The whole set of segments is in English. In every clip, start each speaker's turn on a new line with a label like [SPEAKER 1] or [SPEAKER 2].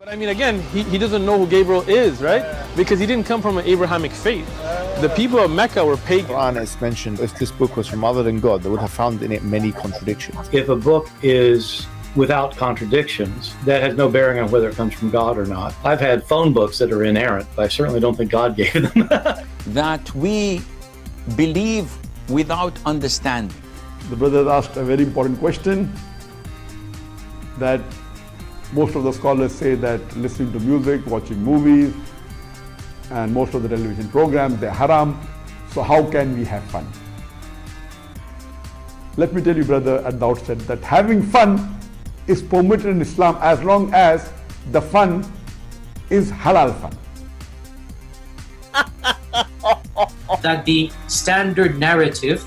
[SPEAKER 1] I mean, again, he doesn't know who Gabriel is, right? Because he didn't come from an Abrahamic faith. The people of Mecca were pagan.
[SPEAKER 2] Quran is mentioned, if this book was from other than God, they would have found in it many contradictions.
[SPEAKER 3] If a book is without contradictions, that has no bearing on whether it comes from God or not. I've had phone books that are inerrant, but I certainly don't think God gave them.
[SPEAKER 4] That we believe without understanding.
[SPEAKER 5] The brother asked a very important question, that most of the scholars say that listening to music, watching movies, and most of the television programs, they're haram. So how can we have fun? Let me tell you, brother, at the outset, that having fun is permitted in Islam as long as the fun is halal fun.
[SPEAKER 6] That the standard narrative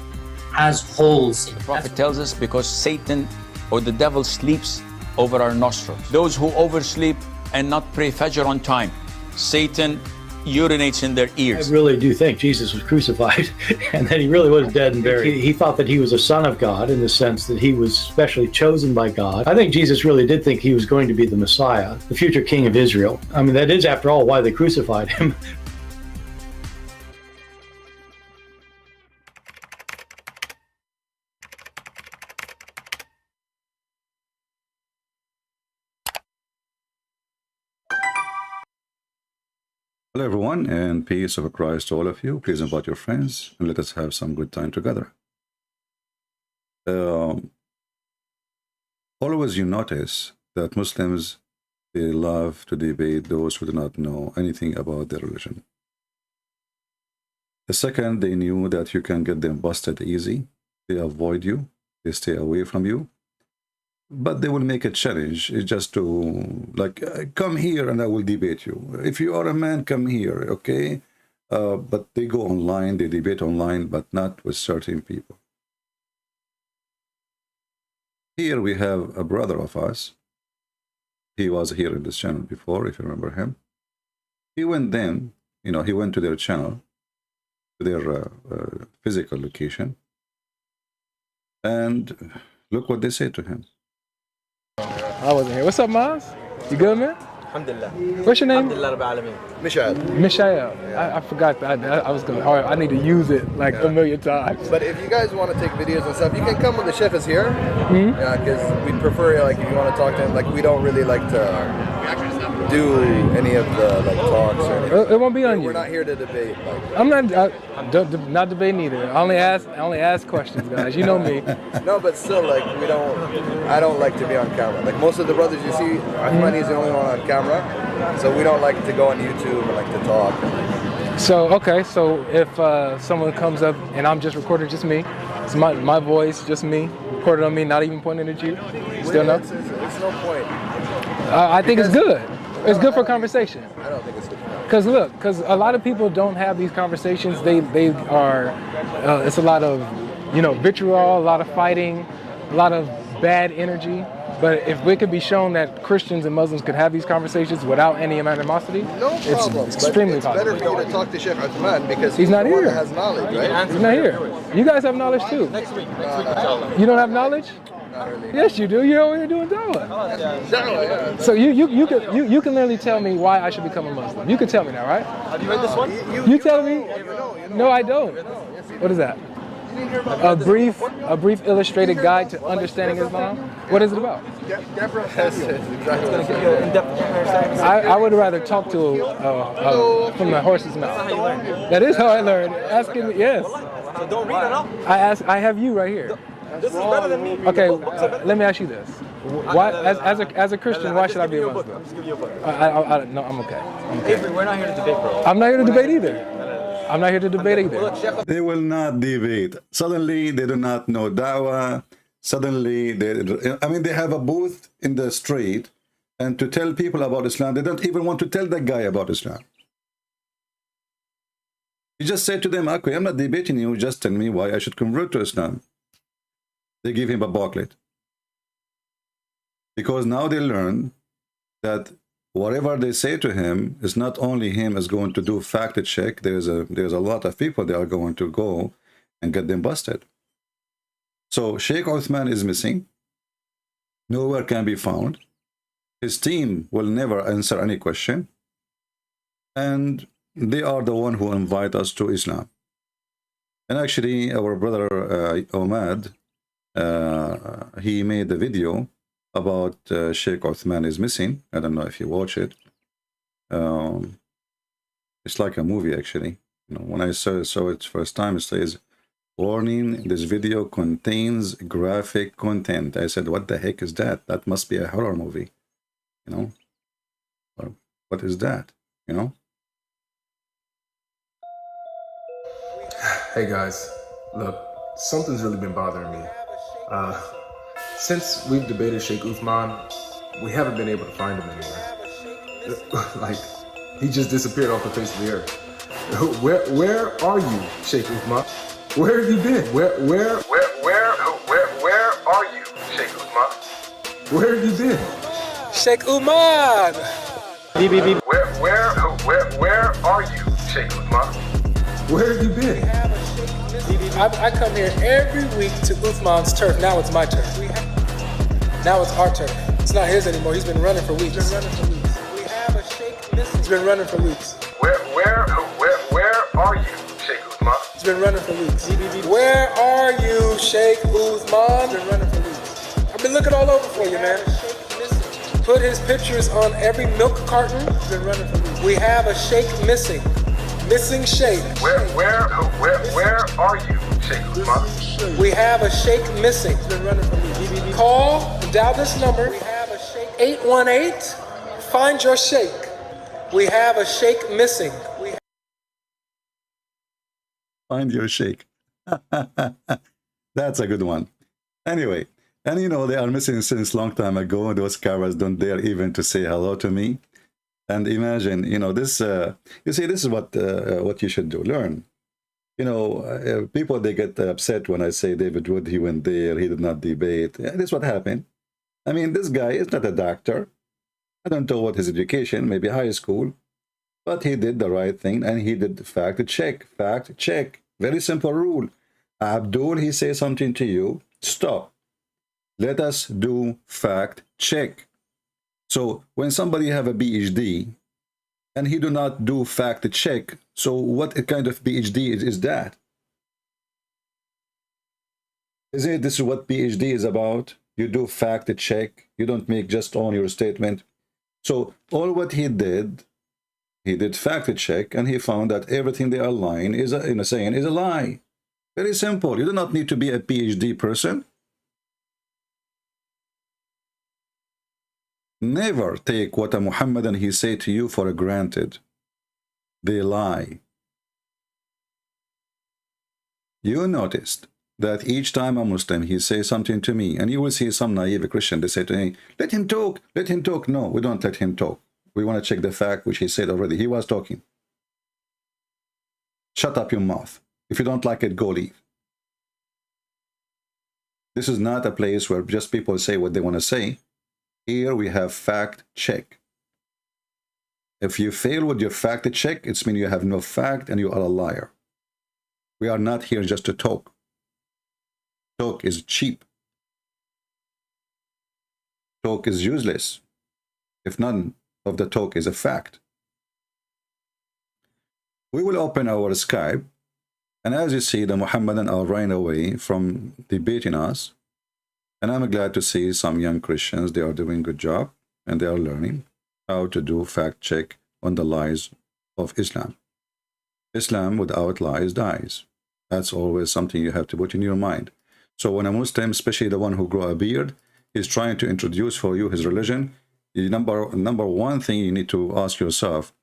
[SPEAKER 6] has holes in it.
[SPEAKER 4] The Prophet tells us because Satan or the devil sleeps over our nostrils. Those who oversleep and not pray Fajr on time, Satan urinates in their ears.
[SPEAKER 3] I really do think Jesus was crucified and that he really was dead and buried. He thought that he was a son of God in the sense that he was specially chosen by God. I think Jesus really did think he was going to be the Messiah, the future king of Israel. I mean, that is, after all, why they crucified him.
[SPEAKER 7] Hello everyone, and peace of Christ to all of you. Please invite your friends and let us have some good time together. Always you notice that Muslims, they love to debate those who do not know anything about their religion. The second they knew that you can get them busted easy, they avoid you, they stay away from you. But they will make a challenge just to, like, come here and I will debate you. If you are a man, come here, okay? But they go online, they debate online, but not with certain people. Here we have a brother of us. He was here in this channel before, if you remember him. He went then, you know, he went to their channel, to their physical location. And look what they said to him.
[SPEAKER 1] I wasn't here. What's up, Maz? You good, man?
[SPEAKER 8] Alhamdulillah.
[SPEAKER 1] What's your name?
[SPEAKER 8] Alhamdulillah Rabbil Alameen.
[SPEAKER 1] Mishael. I forgot that. I was going. All right, I need to use it like a million times.
[SPEAKER 2] But if you guys want to take videos and stuff, you can come when the chef is here. Yeah, because we prefer, like, if you want to talk to him, like, we don't really like to do any of the, like, talks or anything.
[SPEAKER 1] It won't be on you.
[SPEAKER 2] We're not here to debate. Like,
[SPEAKER 1] I'm not debating either. I only ask questions, guys. You know me.
[SPEAKER 2] no, but still, like, I don't like to be on camera. Like, most of the brothers you see, Uthman is the only one on camera. So we don't like to go on YouTube and like to talk.
[SPEAKER 1] So, okay, so if someone comes up and I'm just recording just me, it's my voice, just me, recorded on me, not even pointing at you, still no?
[SPEAKER 2] It's no point.
[SPEAKER 1] I think it's good. It's good for conversation.
[SPEAKER 2] I don't think it's good.
[SPEAKER 1] Because look, a lot of people don't have these conversations. They are, it's a lot of, vitriol, a lot of fighting, a lot of bad energy. But if it could be shown that Christians and Muslims could have these conversations without any animosity, it's extremely possible.
[SPEAKER 2] It's better for you to talk to Sheikh Uthman because
[SPEAKER 1] he's not here.
[SPEAKER 2] One that has knowledge, right?
[SPEAKER 1] He's not here. You guys have knowledge too.
[SPEAKER 8] Next week, inshallah.
[SPEAKER 1] You don't have knowledge?
[SPEAKER 2] Not really.
[SPEAKER 1] Yes, you do. You're over here doing dawah.
[SPEAKER 2] Yeah.
[SPEAKER 1] So you can literally tell me why I should become a Muslim. You can tell me now, right?
[SPEAKER 8] Have you read this one?
[SPEAKER 1] You tell me. No, I don't. What is that? A brief illustrated guide to understanding Islam. What is it about? I would rather talk to from the horse's mouth. That is how I learned. Asking me, yes.
[SPEAKER 8] So don't read it up.
[SPEAKER 1] I have you right here.
[SPEAKER 8] This is better than me.
[SPEAKER 1] Okay, let me ask you this: why, as a Christian, why should I be a Muslim?
[SPEAKER 8] Just give you a book.
[SPEAKER 1] No, I'm okay.
[SPEAKER 8] Avery, we're not here to debate, bro.
[SPEAKER 1] I'm not here to debate either. I'm not here to debate either.
[SPEAKER 7] They will not debate. Suddenly, they do not know da'wah. Suddenly, they have a booth in the street, and to tell people about Islam, they don't even want to tell that guy about Islam. You just say to them, okay, I'm not debating you, just tell me why I should convert to Islam. They give him a booklet. Because now they learn that whatever they say to him is not only him is going to do fact check. There's a lot of people that are going to go and get them busted. So Sheikh Uthman is missing. Nowhere can be found. His team will never answer any question. And they are the one who invite us to Islam. And actually, our brother Omad, he made a video about Sheikh Uthman is missing. I don't know if you watch it. It's like a movie, actually. You know, when I saw it first time, it says, "Warning: this video contains graphic content." I said, "What the heck is that? That must be a horror movie." You know, or what is that? You know.
[SPEAKER 1] Hey guys, look, something's really been bothering me. Since we've debated Sheikh Uthman, we haven't been able to find him anywhere. Like, he just disappeared off the face of the earth. Where are you, Sheikh Uthman? Where have you been? Where are you, Sheikh Uthman? Where have you been? Sheikh Uthman! Where are you, Sheikh Uthman? Where have you been? I come here every week to Uthman's turf. Now it's my turf. Now it's our turf. It's not his anymore. He's been running for weeks. We have a Sheikh missing. He's been running for weeks. Where are you, Sheikh Uthman? He's been running for weeks. Where are you, Sheikh Uthman? He's been running for weeks. I've been looking all over for you, man. Put his pictures on every milk carton. He's been running for weeks. We have a Sheikh missing. Missing Sheikh. Where are you, Sheikh Uthman? We have a Sheikh missing. Call, dial this number. We have a Sheikh 818. Find your Sheikh. We have a Sheikh missing.
[SPEAKER 7] Find your Sheikh. That's a good one. Anyway, and you know, they are missing since long time ago. Those cowards don't dare even to say hello to me. And imagine, you know, this, you see, this is what you should do, learn. You know, people, they get upset when I say David Wood, he went there, he did not debate. Yeah, this is what happened. I mean, this guy is not a doctor. I don't know what his education, maybe high school, but he did the right thing and he did fact check, fact check. Very simple rule. Abdul, he says something to you, stop. Let us do fact check. So when somebody have a PhD and he do not do fact check, so what kind of PhD is that? Is it this is what PhD is about? You do fact check. You don't make just on your statement. So all what he did fact check, and he found that everything they are lying is saying is a lie. Very simple. You do not need to be a PhD person. Never take what a Muhammadan he say to you for granted. They lie. You noticed that each time a Muslim he say something to me, and you will see some naive Christian, they say to me, let him talk, let him talk. No, we don't let him talk. We want to check the fact which he said already. He was talking. Shut up your mouth. If you don't like it, go leave. This is not a place where just people say what they want to say. Here we have fact check. If you fail with your fact check, it means you have no fact and you are a liar. We are not here just to talk. Talk is cheap. Talk is useless if none of the talk is a fact. We will open our Skype, and as you see, the Muhammadan are running away from debating us. And I'm glad to see some young Christians, they are doing a good job, and they are learning how to do fact check on the lies of Islam. Islam without lies dies. That's always something you have to put in your mind. So when a Muslim, especially the one who grow a beard, is trying to introduce for you his religion, the number one thing you need to ask yourself,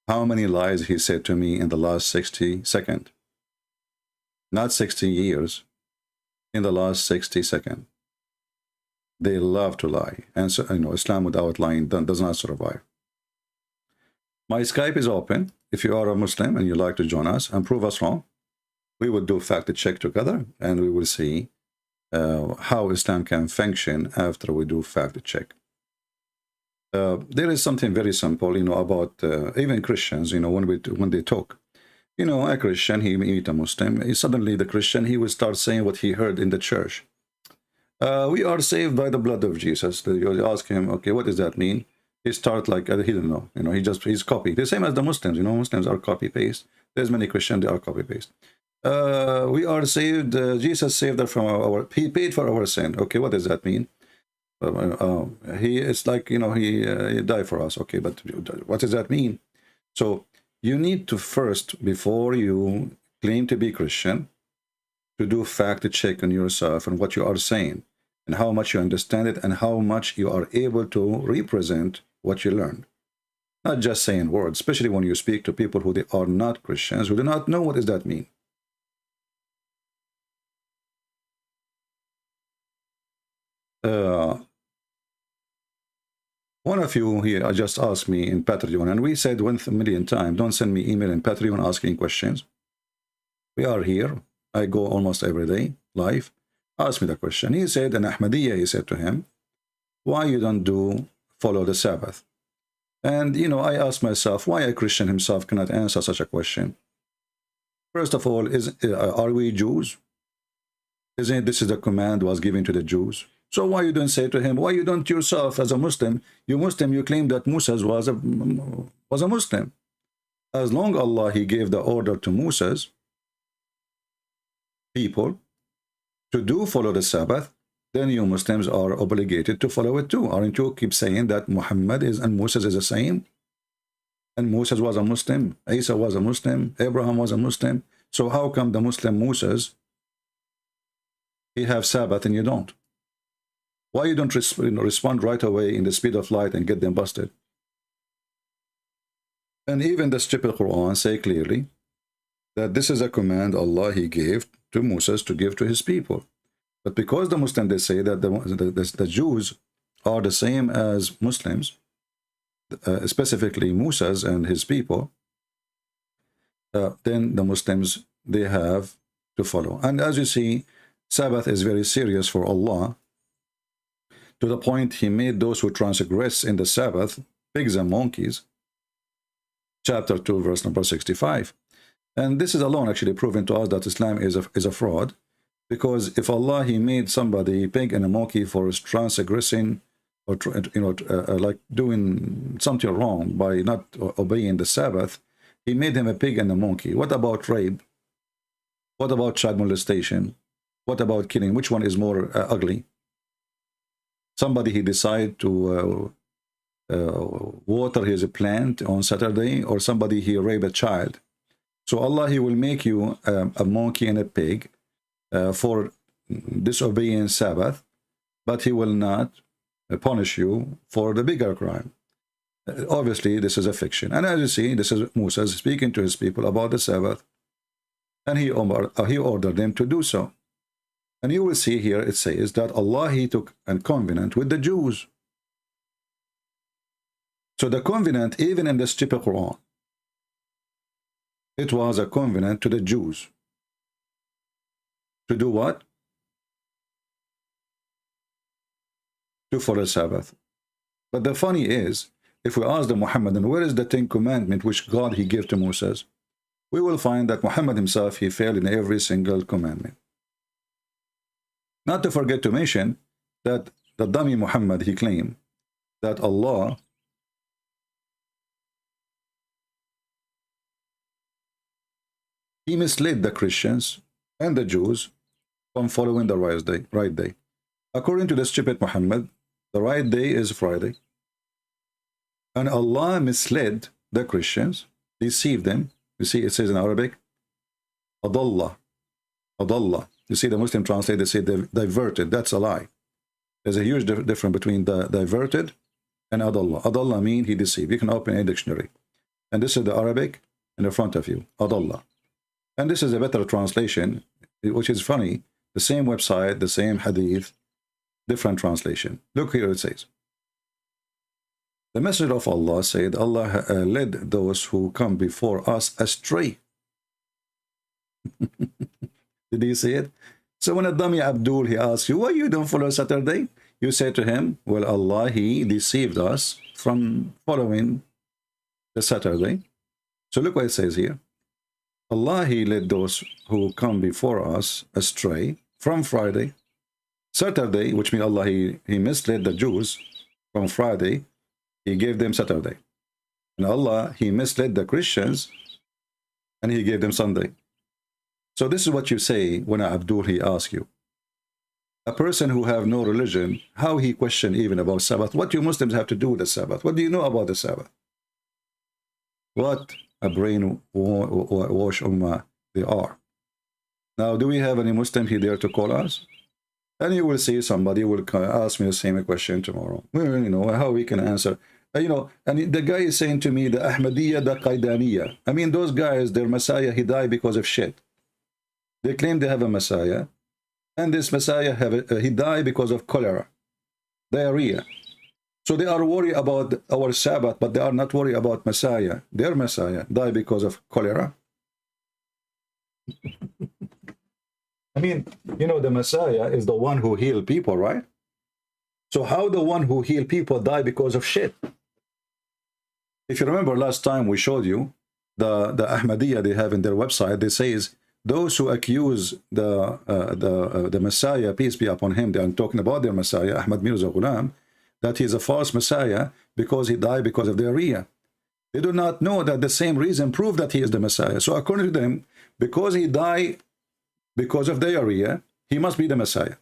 [SPEAKER 7] how many lies he said to me in the last 60 seconds? Not 60 years, in the last 60 seconds. They love to lie, and so, you know, Islam without lying does not survive. My Skype is open. If you are a Muslim and you like to join us and prove us wrong, we will do fact check together, and we will see how Islam can function after we do fact check. There is something very simple, you know, about even Christians, you know, when they talk. You know, a Christian, he meet a Muslim, suddenly the Christian, he will start saying what he heard in the church. We are saved by the blood of Jesus. You ask him, okay, what does that mean? He start like, he don't know. You know, he's copy. The same as the Muslims. You know, Muslims are copy paste. There's many Christians, they are copy paste. We are saved. Jesus saved us from he paid for our sin. Okay, what does that mean? He it's like, you know, he died for us. Okay, but what does that mean? So you need to first, before you claim to be Christian, to do fact check on yourself and what you are saying and how much you understand it and how much you are able to represent what you learned. Not just saying words, especially when you speak to people who they are not Christians, who do not know what does that mean. One of you here just asked me in Patreon, and we said 1,000,000 times, don't send me email in Patreon asking questions. We are here. I go almost every day live. Ask me the question. He said, in Ahmadiyya, he said to him, why you don't follow the Sabbath? And, you know, I asked myself, why a Christian himself cannot answer such a question? First of all, are we Jews? Isn't this is the command was given to the Jews? So why you don't say to him, why you don't yourself as a Muslim, you claim that Moses was a Muslim. As long Allah, he gave the order to Moses people to follow the Sabbath, then you Muslims are obligated to follow it too. Aren't you keep saying that Muhammad and Moses is the same? And Moses was a Muslim, Isa was a Muslim, Abraham was a Muslim. So how come the Muslim Moses, he have Sabbath and you don't? Why you don't respond right away in the speed of light and get them busted? And even the stupid Quran say clearly that this is a command Allah he gave to Moses to give to his people. But because the Muslims, they say that the Jews are the same as Muslims, specifically Moses and his people, then the Muslims, they have to follow. And as you see, Sabbath is very serious for Allah, to the point he made those who transgress in the Sabbath pigs and monkeys. Chapter 2, verse number 65. And this is alone actually proving to us that Islam is a fraud, because if Allah, he made somebody pig and a monkey for transgressing or like doing something wrong by not obeying the Sabbath, he made him a pig and a monkey. What about rape? What about child molestation? What about killing? Which one is more ugly? Somebody he decide to water his plant on Saturday, or somebody he rape a child. So Allah, he will make you a monkey and a pig for disobeying Sabbath, but he will not punish you for the bigger crime. Obviously, this is a fiction. And as you see, this is Moses speaking to his people about the Sabbath, and he ordered them to do so. And you will see here, it says that Allah, he took a covenant with the Jews. So the covenant, even in the stupid Quran, it was a covenant to the Jews. To do what? To follow Sabbath. But the funny is, if we ask the Muhammadan, where is the 10 commandment which God he gave to Moses? We will find that Muhammad himself, he failed in every single commandment. Not to forget to mention that the dummy Muhammad, he claimed that Allah, he misled the Christians and the Jews from following the right day. According to the stupid Muhammad, the right day is Friday. And Allah misled the Christians, deceived them. You see, it says in Arabic, Adallah. Adallah. You see, the Muslim translate, they say diverted. That's a lie. There's a huge difference between the diverted and Adallah. Adallah means he deceived. You can open a dictionary. And this is the Arabic in the front of you, Adallah. And this is a better translation, which is funny. The same website, the same hadith, different translation. Look here, it says, the Messenger of Allah said, Allah led those who come before us astray. Did you see it? So when a dummy Abdul, he asks you, why you don't follow Saturday? You say to him, well, Allah, he deceived us from following the Saturday. So look what it says here. Allah, he led those who come before us astray from Friday. Saturday, which means Allah, he misled the Jews from Friday, he gave them Saturday. And Allah, he misled the Christians, and he gave them Sunday. So this is what you say when Abdul, he asks you. A person who have no religion, how he question even about Sabbath? What do Muslims have to do with the Sabbath? What do you know about the Sabbath? What a brainwash ummah they are. Now, do we have any Muslim here there to call us? And you will see somebody will ask me the same question tomorrow. Well, you know, how we can answer. You know, and the guy is saying to me, the Ahmadiyya, the Qaidaniya. I mean, those guys, their Messiah, he died because of shit. They claim they have a Messiah, and this Messiah, he died because of cholera, diarrhea. So they are worried about our Sabbath, but they are not worried about Messiah. Their Messiah died because of cholera. I mean, you know, the Messiah is the one who healed people, right? So how the one who healed people die because of shit? If you remember last time we showed you the Ahmadiyya they have in their website, they says those who accuse the Messiah, peace be upon him, they are talking about their Messiah, Ahmad Mirza Ghulam, that he is a false Messiah because he died because of diarrhea. They do not know that the same reason proved that he is the Messiah. So according to them, because he died because of diarrhea, he must be the Messiah.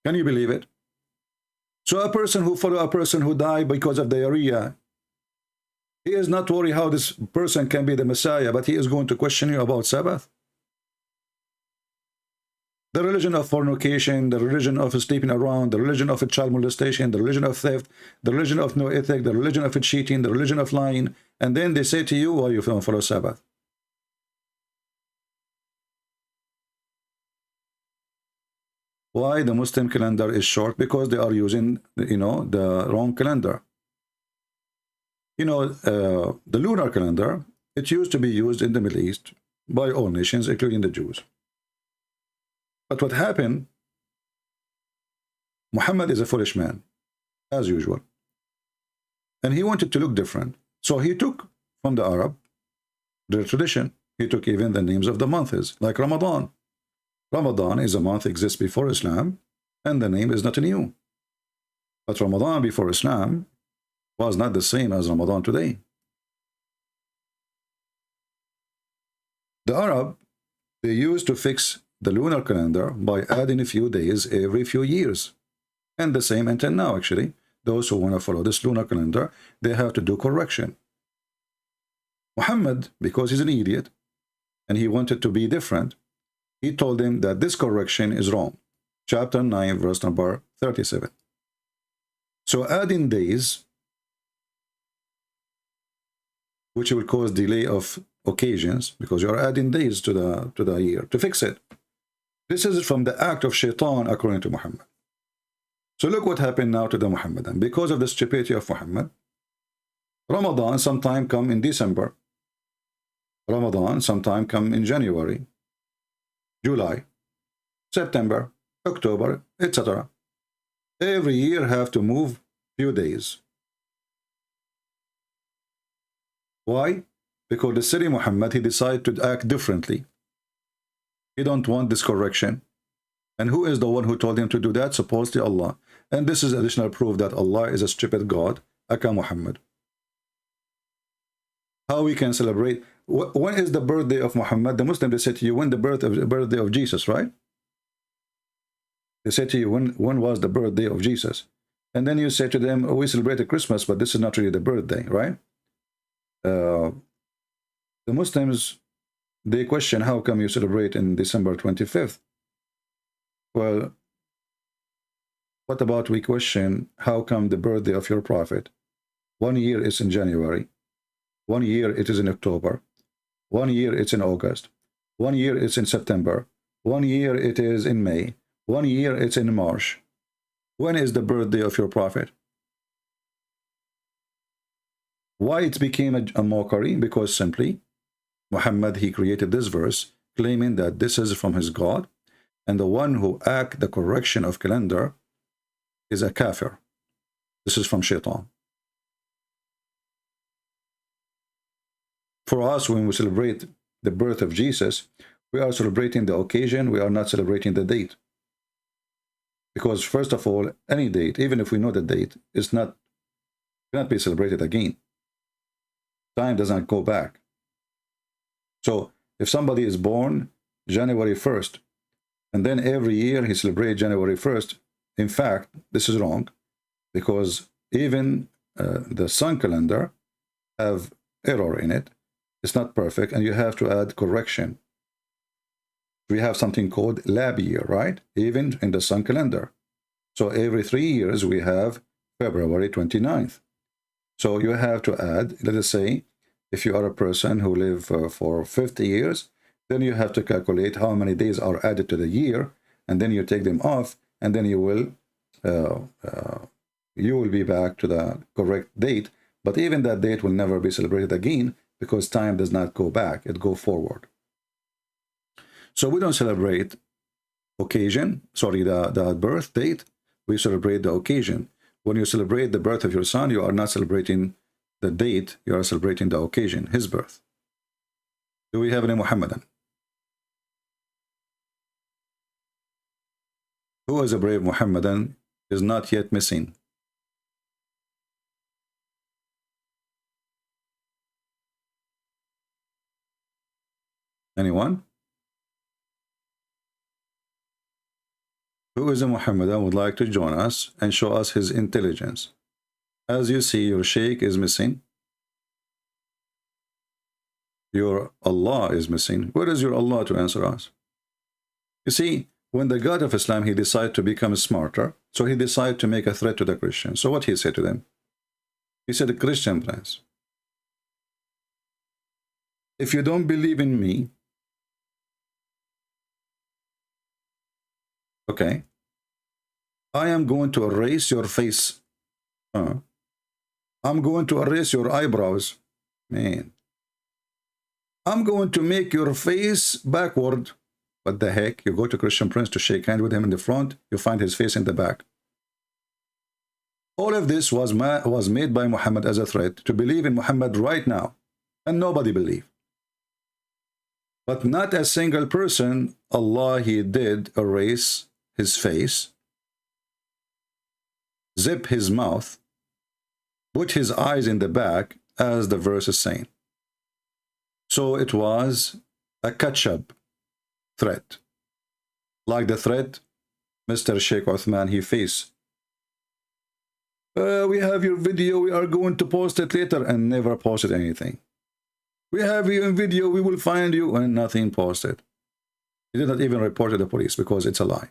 [SPEAKER 7] Can you believe it? So a person who follows a person who died because of diarrhea, he is not worried how this person can be the Messiah, but he is going to question you about Sabbath. The religion of fornication, the religion of sleeping around, the religion of child molestation, the religion of theft, the religion of no ethic, the religion of cheating, the religion of lying, and then they say to you, why you don't follow Sabbath? Why the Muslim calendar is short? Because they are using, you know, the wrong calendar. You know, the lunar calendar, it used to be used in the Middle East by all nations, including the Jews. But what happened, Muhammad is a foolish man, as usual. And he wanted to look different. So he took from the Arab, their tradition, he took even the names of the months, like Ramadan. Ramadan is a month exists before Islam, and the name is not new. But Ramadan before Islam was not the same as Ramadan today. The Arab, they used to fix the lunar calendar by adding a few days every few years. And the same until now, actually. Those who want to follow this lunar calendar, they have to do correction. Muhammad, because he's an idiot, and he wanted to be different, he told them that this correction is wrong. Chapter 9, verse number 37. So adding days, which will cause delay of occasions, because you are adding days to the year to fix it. This is from the act of shaitan, according to Muhammad. So look what happened now to the Muhammadan. Because of the stupidity of Muhammad, Ramadan sometime come in December. Ramadan sometime come in January, July, September, October, etc. Every year have to move few days. Why? Because the Syrian Muhammad, he decided to act differently. He don't want this correction. And who is the one who told him to do that? Supposedly Allah. And this is additional proof that Allah is a stupid God, aka Muhammad. How we can celebrate? When is the birthday of Muhammad? The Muslims, they say to you, when the birthday of Jesus, right? They say to you, when was the birthday of Jesus? And then you say to them, oh, we celebrated Christmas, but this is not really the birthday, right? The Muslims, they question, how come you celebrate in December 25th? Well, what about we question, how come the birthday of your prophet? 1 year is in January. 1 year it is in October. 1 year it's in August. 1 year it's in September. 1 year it is in May. 1 year it's in March. When is the birthday of your prophet? Why it became a mockery? Because simply, Muhammad, he created this verse, claiming that this is from his God, and the one who act the correction of calendar is a kafir. This is from shaitan. For us, when we celebrate the birth of Jesus, We are celebrating the occasion. We are not celebrating the date. Because first of all, any date, even if we know the date, is not cannot be celebrated again. Time does not go back. So if somebody is born January 1st, and then every year he celebrates January 1st, in fact, this is wrong, because even the sun calendar have error in it. It's not perfect, and you have to add correction. We have something called lab year, right? Even in the sun calendar. So every 3 years we have February 29th. So you have to add, let us say, if you are a person who live for 50 years, then you have to calculate how many days are added to the year, and then you take them off, and then you will be back to the correct date. But even that date will never be celebrated again, because time does not go back, it goes forward. So we don't celebrate occasion, sorry, the birth date, we celebrate the occasion. When you celebrate the birth of your son, you are not celebrating the date, you are celebrating the occasion, his birth. Do we have any Muhammadan? Who is a brave Muhammadan is not yet missing? Anyone? Who is a Muhammadan would like to join us and show us his intelligence? As you see, your Sheikh is missing. Your Allah is missing. Where is your Allah to answer us? You see, when the God of Islam, he decided to become smarter, so he decided to make a threat to the Christians. So what he said to them? He said, Christian friends, if you don't believe in me, okay, I am going to erase your face. I'm going to erase your eyebrows. Man. I'm going to make your face backward. What the heck? You go to Christian Prince to shake hands with him in the front, you find his face in the back. All of this was made by Muhammad as a threat to believe in Muhammad right now. And nobody believed. But not a single person, Allah, he did erase his face, zip his mouth, put his eyes in the back, as the verse is saying. So it was a catch-up threat, like the threat Mr. Sheikh Uthman he faced. We have your video, we are going to post it later, and never posted anything. We have you in video, we will find you, and nothing posted. He did not even report to the police because it's a lie.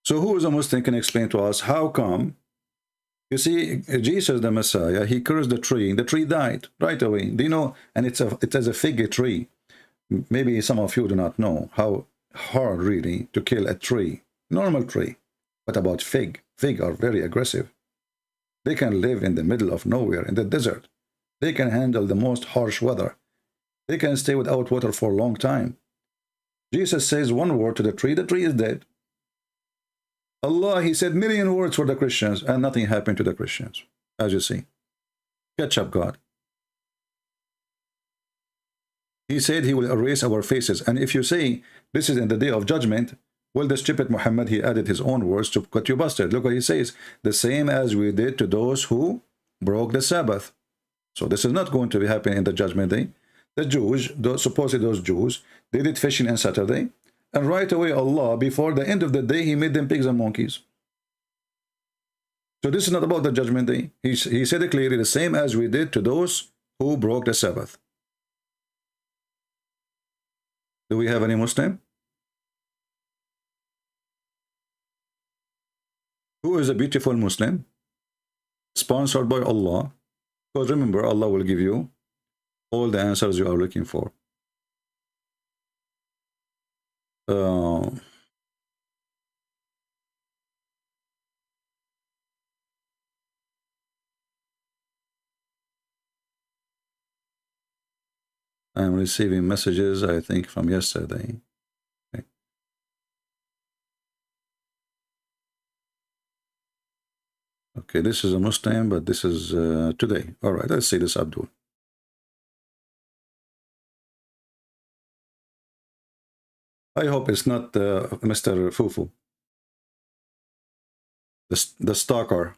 [SPEAKER 7] So who is a Muslim can explain to us how come? You see, Jesus the Messiah, he cursed the tree died right away. Do you know? And it is a fig tree. Maybe some of you do not know how hard really to kill a tree, normal tree. What about fig? Fig are very aggressive. They can live in the middle of nowhere, in the desert. They can handle the most harsh weather. They can stay without water for a long time. Jesus says one word to the tree is dead. Allah, he said million words for the Christians, and nothing happened to the Christians, as you see. Catch up, God. He said he will erase our faces. And if you say this is in the day of judgment, well, the stupid Muhammad, he added his own words to cut you busted. Look what he says. The same as we did to those who broke the Sabbath. So this is not going to be happening in the judgment day. The Jews, supposedly those Jews, they did fishing on Saturday. And right away, Allah, before the end of the day, he made them pigs and monkeys. So this is not about the judgment day. He said it clearly, the same as we did to those who broke the Sabbath. Do we have any Muslim? Who is a beautiful Muslim? Sponsored by Allah. Because remember, Allah will give you all the answers you are looking for. I'm receiving messages, I think, from yesterday. Okay, okay, this is a Muslim, but this is today. All right, let's see this Abdul. I hope it's not Mr. Fufu, the stalker.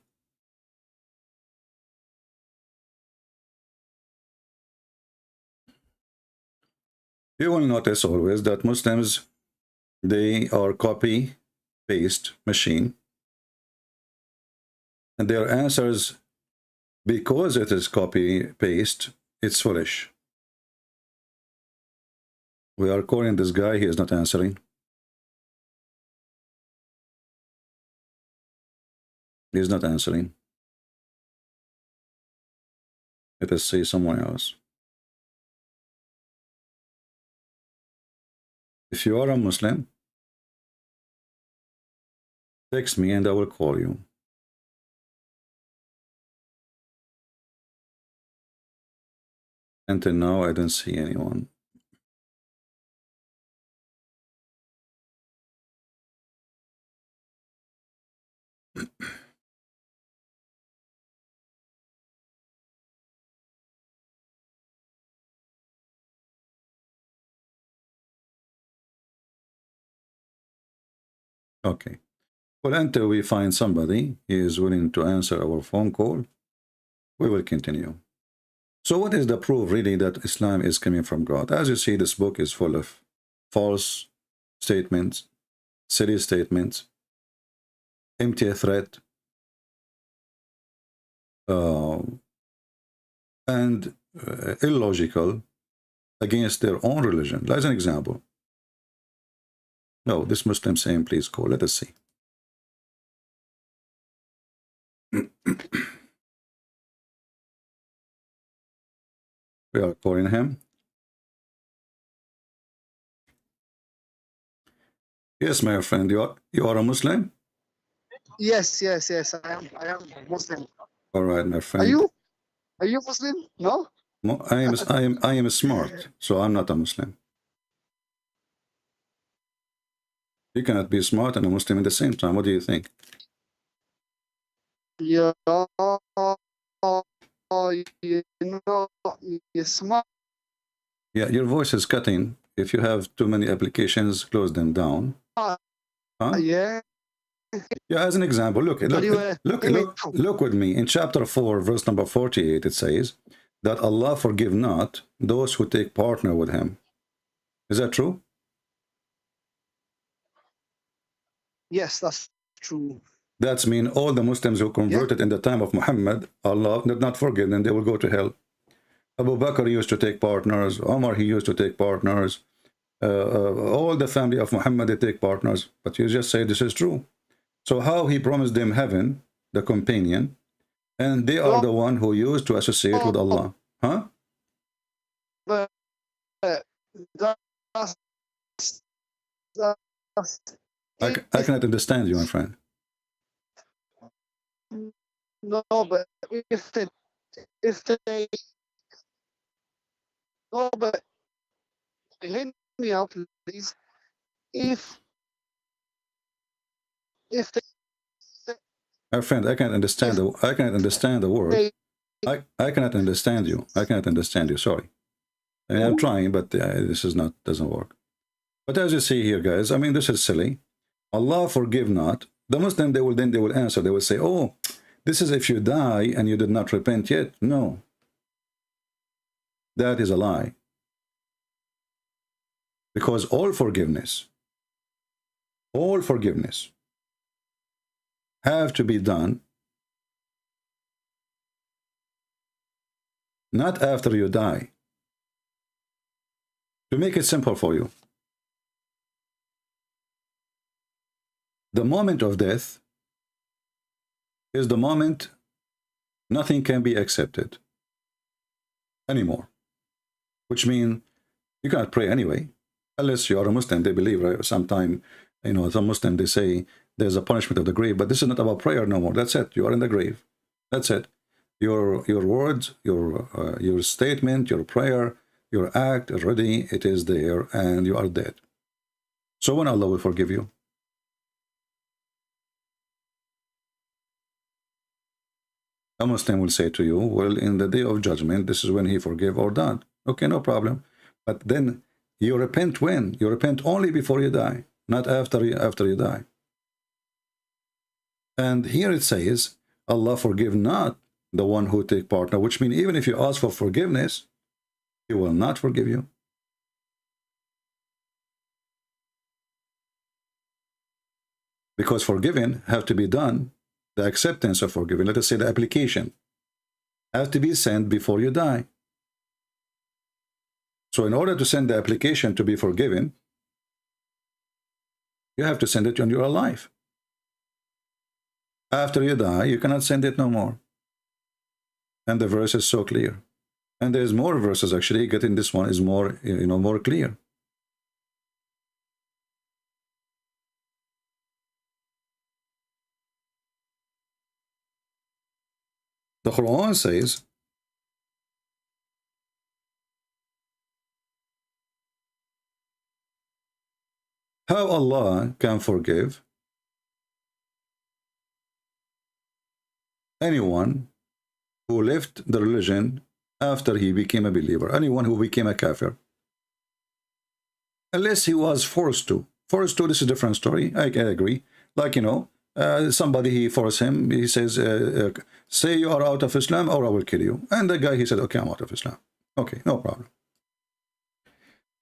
[SPEAKER 7] You will notice always that Muslims, they are copy paste machine, and their answers, because it is copy paste, it's foolish. We are calling this guy, he is not answering. He is not answering. Let us see someone else. If you are a Muslim, text me and I will call you. Until now, I don't see anyone. Okay. Well, until we find somebody who is willing to answer our phone call, we will continue. So what is the proof really that Islam is coming from God? As you see, this book is full of false statements, silly statements, empty threat, and illogical against their own religion. As an example. No, this Muslim saying, please call. Let us see. We are calling him. Yes, my friend, you are a Muslim?
[SPEAKER 9] Yes. I am Muslim.
[SPEAKER 7] All right, my friend.
[SPEAKER 9] Are you Muslim? No.
[SPEAKER 7] I am smart, so I'm not a Muslim. You cannot be smart and a Muslim at the same time. What do you think?
[SPEAKER 9] Yeah. You're smart.
[SPEAKER 7] Yeah, your voice is cutting. If you have too many applications, close them down. Huh?
[SPEAKER 9] Yeah.
[SPEAKER 7] Yeah, as an example, look with me. In chapter 4, verse number 48, it says that Allah forgive not those who take partner with him. Is that true?
[SPEAKER 9] Yes, that's true.
[SPEAKER 7] That's mean all the Muslims who converted in the time of Muhammad, Allah did not forgive them, they will go to hell. Abu Bakr used to take partners, Omar, he used to take partners, all the family of Muhammad, they take partners, but you just say this is true. So how he promised them heaven, the companion, and they are the one who used to associate with Allah. Huh?
[SPEAKER 9] But
[SPEAKER 7] I cannot understand you, my friend.
[SPEAKER 9] no, but if they no, but hear me out, please. If they
[SPEAKER 7] My friend, I cannot understand the word. I cannot understand you. I cannot understand you. Sorry. I mean, I'm trying, but this is doesn't work. But as you see here, guys, I mean, this is silly. Allah forgive not. The Muslim, they will answer. They will say, oh, this is if you die and you did not repent yet. No. That is a lie. Because all forgiveness have to be done not after you die. To make it simple for you, the moment of death is the moment nothing can be accepted anymore, which means you cannot pray anyway, unless you are a Muslim. They believe, right? Sometime, you know, some Muslim, they say there's a punishment of the grave, but this is not about prayer no more. That's it. You are in the grave. That's it. Your words, your statement, your prayer, your act, already it is there, and you are dead. So when Allah will forgive you? A Muslim will say to you, well, in the day of judgment, this is when he forgave or not. Okay, no problem. But then You repent when? You repent only before you die, not after you die. And here it says, Allah forgive not the one who take partner, which means even if you ask for forgiveness, He will not forgive you. Because forgiving have to be done, the acceptance of forgiving, let us say the application, has to be sent before you die. So in order to send the application to be forgiven, you have to send it when you are alive. After you die, you cannot send it no more. And the verse is so clear. And there's more verses actually. Getting this one is more, more clear. The Quran says, how Allah can forgive anyone who left the religion after he became a believer, anyone who became a kafir, unless he was forced to. Forced to, this is a different story. I can agree. Like, somebody, he forced him, he says, say you are out of Islam or I will kill you. And the guy, he said, okay, I'm out of Islam. Okay, no problem.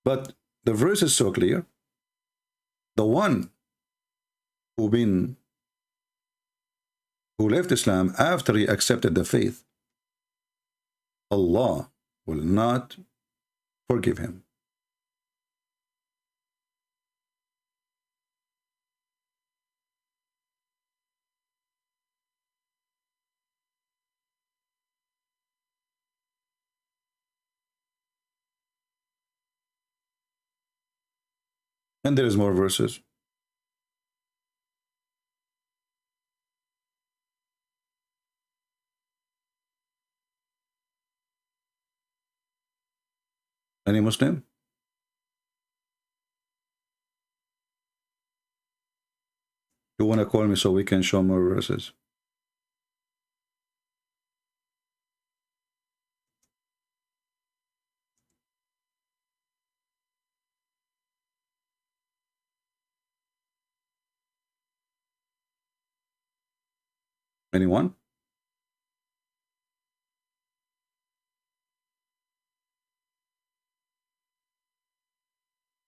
[SPEAKER 7] But the verse is so clear. The one who left Islam after he accepted the faith, Allah will not forgive him. And there is more verses. Any Muslim? You want to call me so we can show more verses? Anyone?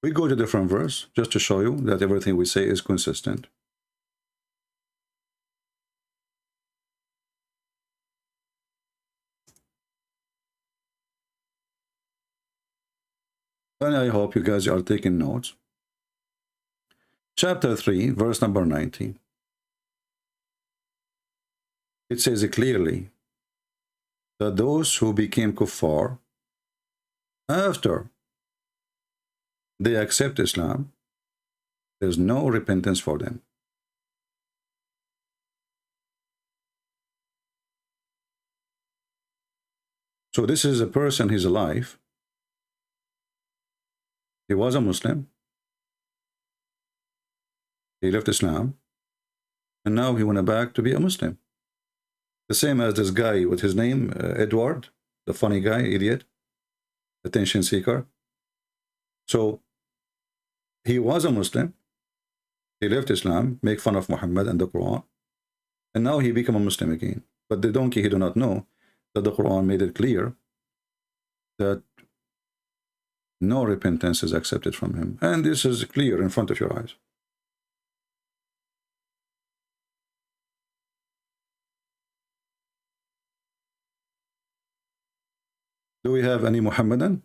[SPEAKER 7] We go to different verse just to show you that everything we say is consistent. And I hope you guys are taking notes. Chapter 3, verse number 19. It says clearly that those who became kuffar after they accept Islam, there's no repentance for them. So this is a person, he's alive. He was a Muslim. He left Islam. And now he went back to be a Muslim. The same as this guy, with his name, Edward, the funny guy, idiot, attention seeker. So he was a Muslim. He left Islam, make fun of Muhammad and the Quran. And now he became a Muslim again. But the donkey, he do not know that the Quran made it clear that no repentance is accepted from him. And this is clear in front of your eyes. Do we have any Muhammadan?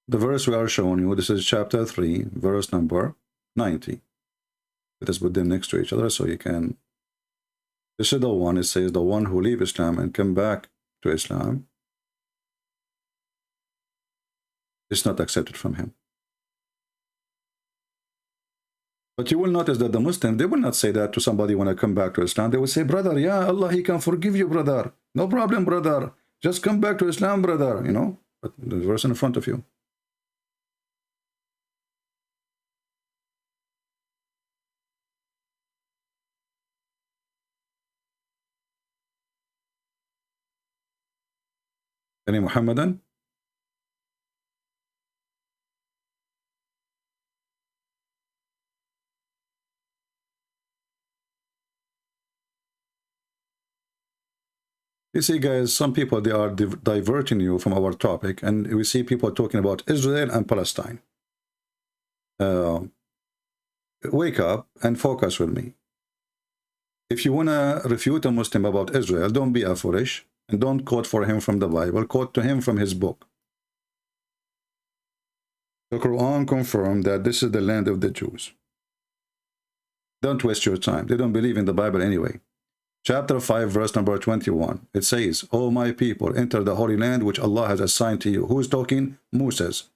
[SPEAKER 7] The verse we are showing you, this is chapter 3, verse number 90. Let us put them next to each other so you can... This is the one, it says, the one who leave Islam and come back to Islam, it's not accepted from him. But you will notice that the Muslim, they will not say that to somebody when I come back to Islam. They will say, brother, yeah, Allah, He can forgive you, brother. No problem, brother. Just come back to Islam, brother, But the verse in front of you. Any Muhammadan? You see, guys, some people, they are diverting you from our topic, and we see people talking about Israel and Palestine. Wake up and focus with me. If you want to refute a Muslim about Israel, don't be a foolish, and don't quote for him from the Bible, quote to him from his book. The Quran confirmed that this is the land of the Jews. Don't waste your time. They don't believe in the Bible anyway. Chapter 5, verse number 21. It says, O my people, enter the Holy Land which Allah has assigned to you. Who's talking? Moses.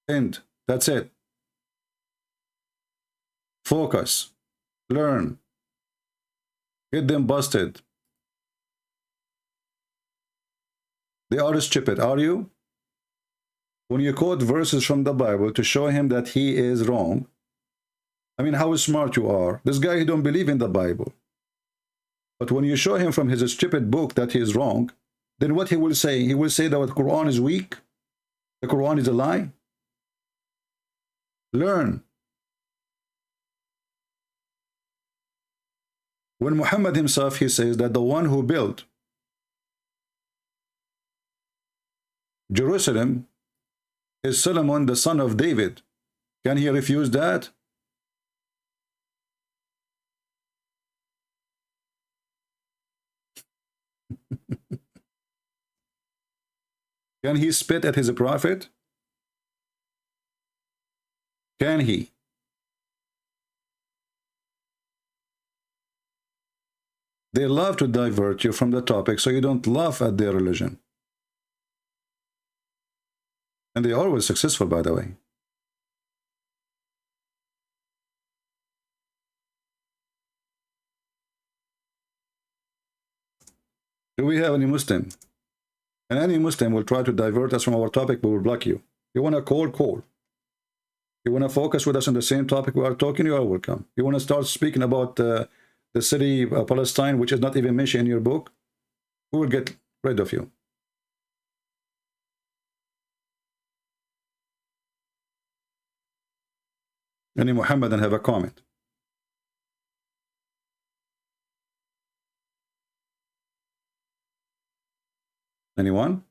[SPEAKER 7] End. That's it. Focus. Learn. Get them busted. They are stupid, are you? When you quote verses from the Bible to show him that he is wrong, I mean, how smart you are. This guy, he don't believe in the Bible. But when you show him from his stupid book that he is wrong, then what he will say? He will say that the Quran is weak. The Quran is a lie. Learn. When Muhammad himself, he says that the one who built Jerusalem is Solomon, the son of David. Can he refuse that? Can he spit at his prophet? Can he? They love to divert you from the topic so you don't laugh at their religion. And they're always successful, by the way. Do we have any Muslim? And any Muslim will try to divert us from our topic, but will block you. You want to call, call. You want to focus with us on the same topic we are talking, you are welcome. You want to start speaking about the city of Palestine, which is not even mentioned in your book, we will get rid of you. Any Muhammadan have a comment? Anyone?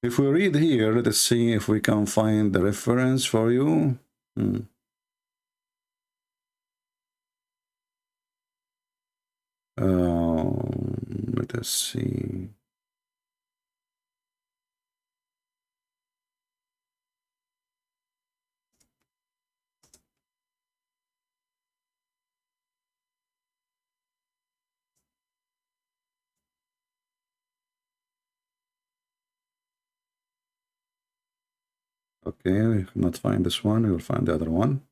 [SPEAKER 7] If we read here, let us see if we can find the reference for you. Let us see. Okay, we cannot find this one. We will find the other one.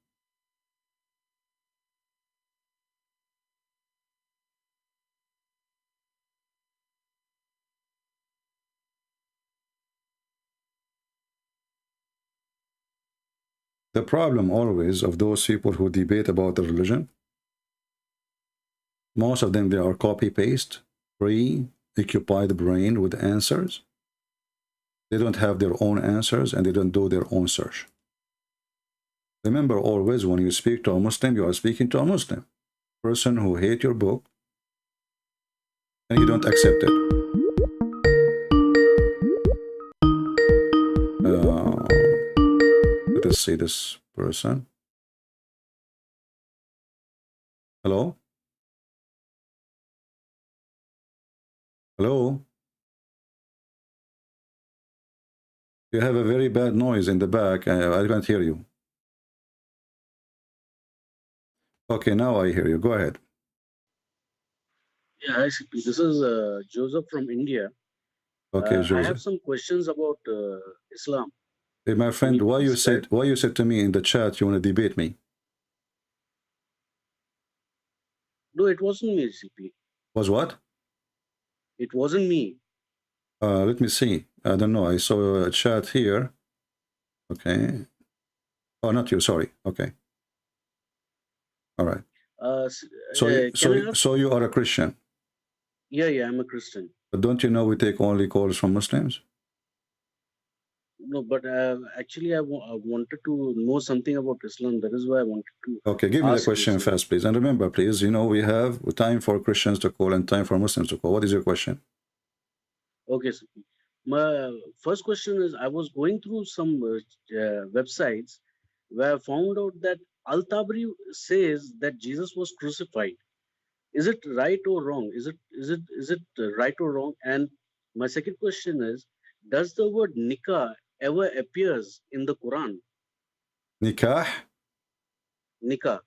[SPEAKER 7] The problem always of those people who debate about the religion, most of them, they are copy-paste, preoccupied brain with answers. They don't have their own answers and they don't do their own search. Remember always, when you speak to a Muslim, you are speaking to a Muslim person who hates your book and you don't accept it. Let us see this person. Hello? Hello? You have a very bad noise in the back. I can't hear you. Okay, now I hear you. Go ahead.
[SPEAKER 10] Yeah, this is Joseph from India.
[SPEAKER 7] Okay, Joseph.
[SPEAKER 10] I have some questions about Islam.
[SPEAKER 7] Hey, my friend, why you said to me in the chat you want to debate me?
[SPEAKER 10] No, it wasn't me, CP.
[SPEAKER 7] Was what?
[SPEAKER 10] It wasn't me.
[SPEAKER 7] Let me see. I don't know. I saw a chat here. Okay. Oh, not you. Sorry. Okay. All right.
[SPEAKER 10] Can I ask?
[SPEAKER 7] So you are a Christian,
[SPEAKER 10] Yeah, I'm a Christian.
[SPEAKER 7] but don't you know we take only calls from Muslims?
[SPEAKER 10] No, but actually, I wanted to know something about Islam. That is why I wanted to
[SPEAKER 7] Okay, give me the
[SPEAKER 10] ask you.
[SPEAKER 7] question
[SPEAKER 10] So,
[SPEAKER 7] first, please. And remember, please, you know, we have time for Christians to call and time for Muslims to call. What is your question?
[SPEAKER 10] okay, so my first question is: I was going through some websites where I found out that Al Tabri says that Jesus was crucified. Is it right or wrong? Is it right or wrong? And my second question is: does the word nikah ever appears in the Quran?
[SPEAKER 7] Nikah?
[SPEAKER 10] Nikah.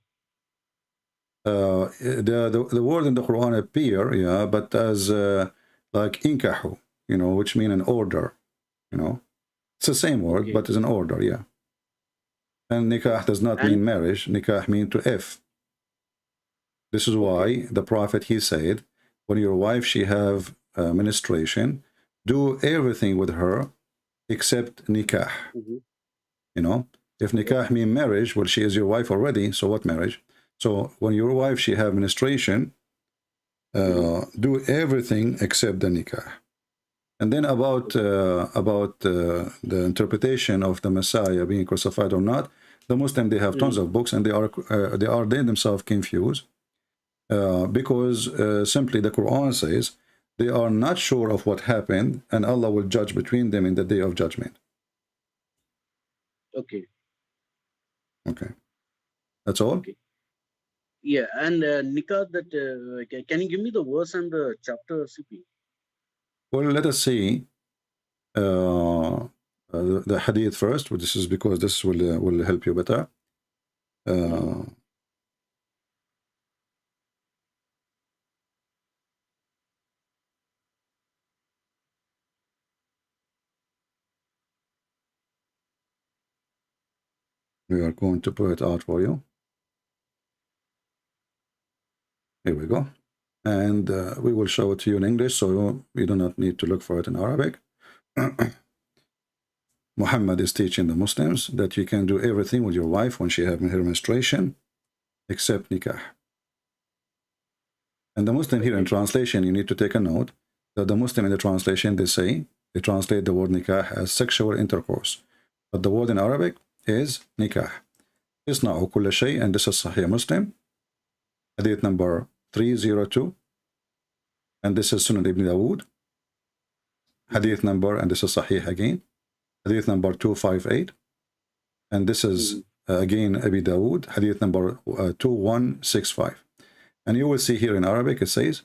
[SPEAKER 7] The word in the Quran appear, yeah, but as like inkahu, you know, which mean an order, you know. It's the same word,
[SPEAKER 10] Okay.
[SPEAKER 7] but it's an order, yeah. And nikah does not mean marriage. Nikah mean to F. This is why the Prophet, he said, when your wife, she have menstruation, do everything with her except nikah. You know, if nikah mean marriage, well, she is your wife already, so what marriage? So when your wife, she have menstruation, do everything except the nikah. And then about the interpretation of the Messiah being crucified or not, the Muslim, they have tons of books, and they themselves confused because simply the Quran says they are not sure of what happened, and Allah will judge between them in the day of judgment.
[SPEAKER 10] Okay.
[SPEAKER 7] Okay, that's all.
[SPEAKER 10] Okay. Yeah, and nikah. That can you give me the verse and the chapter, CP?
[SPEAKER 7] Well, let us see the hadith first. This is because this will help you better. We are going to put it out for you. Here we go. And we will show it to you in English, so you do not need to look for it in Arabic. Muhammad is teaching the Muslims that you can do everything with your wife when she has her menstruation, except nikah. And the Muslim here in translation, you need to take a note that the Muslim in the translation, they translate the word nikah as sexual intercourse. But the word in Arabic is nikah. Isna'u kulla shay, and this is Sahih Muslim, hadith number 302. And this is Sunan Ibn Dawood, hadith number, and this is Sahih again, hadith number 258. And this is again Abi Dawood, hadith number 2165. And you will see here in Arabic, it says,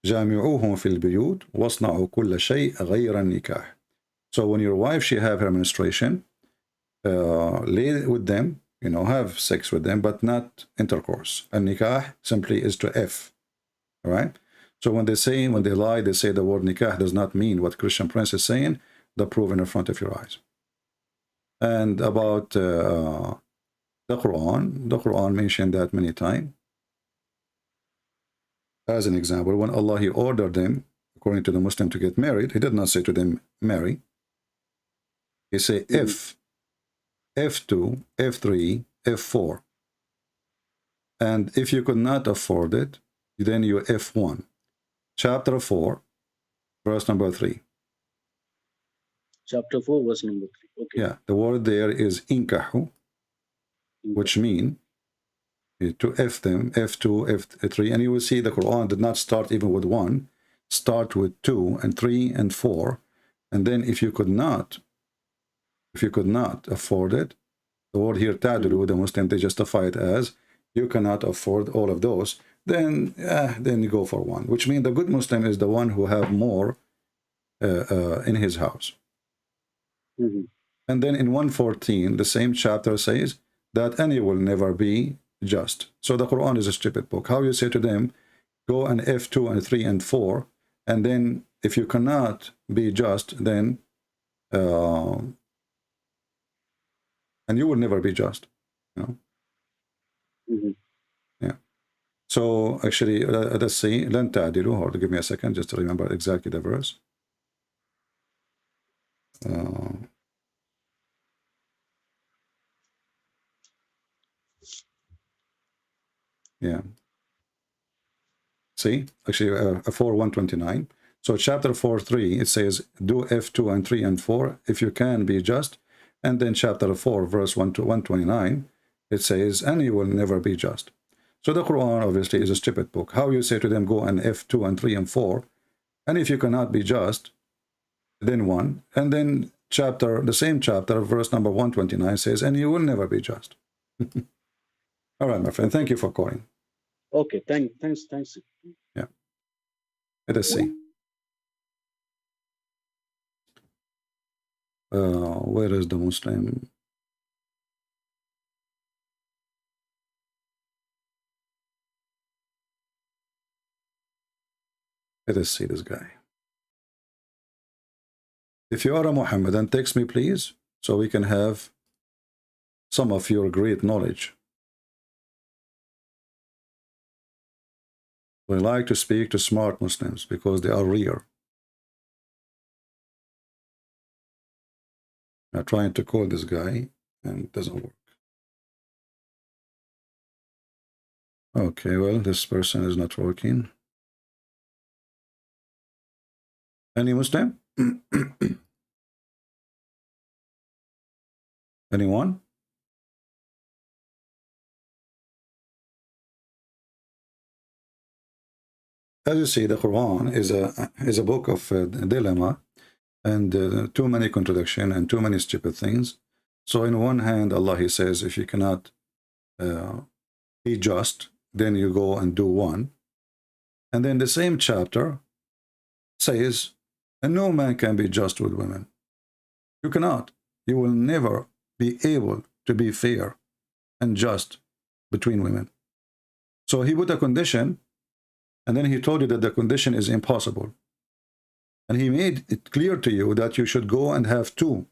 [SPEAKER 7] جامعوهم في البيوت واصنعوا كل شيء غير النكاح. So when your wife, she have her menstruation, lay with them, you know, have sex with them, but not intercourse. And nikah simply is to F. All right? So when they lie, they say the word nikah does not mean what Christian Prince is saying, the proof in front of your eyes. And about the Quran mentioned that many times. As an example, when Allah, he ordered them, according to the Muslim, to get married, he did not say to them, marry. He said F, F2, F3, F4. And if you could not afford it, then you F1. Chapter 4, verse number 3.
[SPEAKER 10] Chapter 4, verse number 3. Okay.
[SPEAKER 7] Yeah, the word there is inkahu, which mean to F them, F2, F3. And you will see the Quran did not start even with 1, start with 2 and 3 and 4. And then if you could not afford it, the word here tadru, the Muslim, they justify it as you cannot afford all of those, then you go for 1, which means the good Muslim is the one who have more in his house. And then in 114, the same chapter says that any will never be just. So the Quran is a stupid book. How you say to them, go and F2 and 3 and 4, and then if you cannot be just, then and you will never be just, you know. Yeah. So actually, let's see. لن تعدلوا. Hold on, give me a second just to remember exactly the verse. Yeah. See, actually, 4:129. So chapter 4:3, it says, do F2 and 3 and 4 if you can be just. And then chapter 4, verse 1 to 129, it says, and you will never be just. So the Quran obviously is a stupid book. How you say to them, go and F2 and 3 and 4, and if you cannot be just, then 1. And then the same chapter, verse number 129 says, and you will never be just. All right, my friend, thank you for calling.
[SPEAKER 10] Okay, thanks.
[SPEAKER 7] Yeah. Let us see. Where is the Muslim? Let us see this guy. If you are a Muhammadan, text me, please, so we can have some of your great knowledge. We like to speak to smart Muslims because they are rare. I'm trying to call this guy and it doesn't work. Okay, well, this person is not working. Any Muslim? Anyone? As you see, the Quran is a book of dilemma and too many contradictions and too many stupid things. So in one hand, Allah, he says, if you cannot be just, then you go and do one. And then the same chapter says, and no man can be just with women. You cannot. You will never be able to be fair and just between women. So he put a condition, and then he told you that the condition is impossible. And he made it clear to you that you should go and have 2,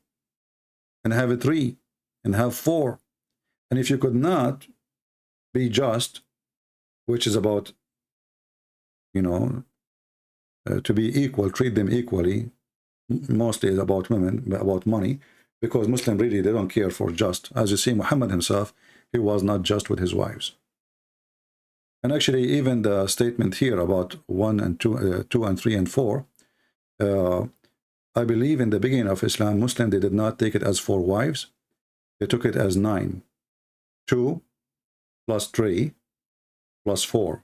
[SPEAKER 7] and have 3, and have 4. And if you could not be just, which is about, to be equal, treat them equally, mostly about women, about money, because Muslims really, they don't care for just. As you see, Muhammad himself, he was not just with his wives. And actually, even the statement here about 1 and 2, 2 and 3 and 4, I believe in the beginning of Islam, Muslim, they did not take it as 4 wives. They took it as 9. 2 plus 3 plus 4.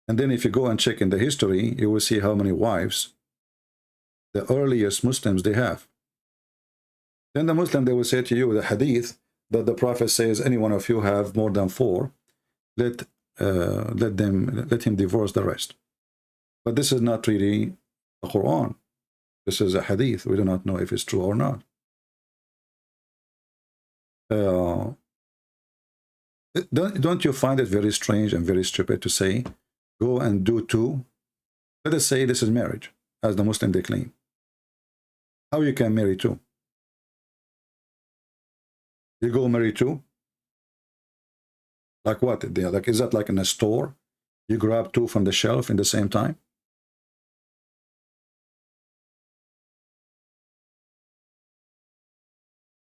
[SPEAKER 7] And then if you go and check in the history, you will see how many wives the earliest Muslims they have. Then the Muslim, they will say to you, the hadith, that the Prophet says, any one of you have more than 4, let him divorce the rest. But this is not really the Quran. This is a hadith. We do not know if it's true or not. Don't you find it very strange and very stupid to say, go and do 2? Let us say this is marriage, as the Muslim they claim. How you can marry 2? You go marry 2? Like what? Like, is that like in a store? You grab 2 from the shelf in the same time?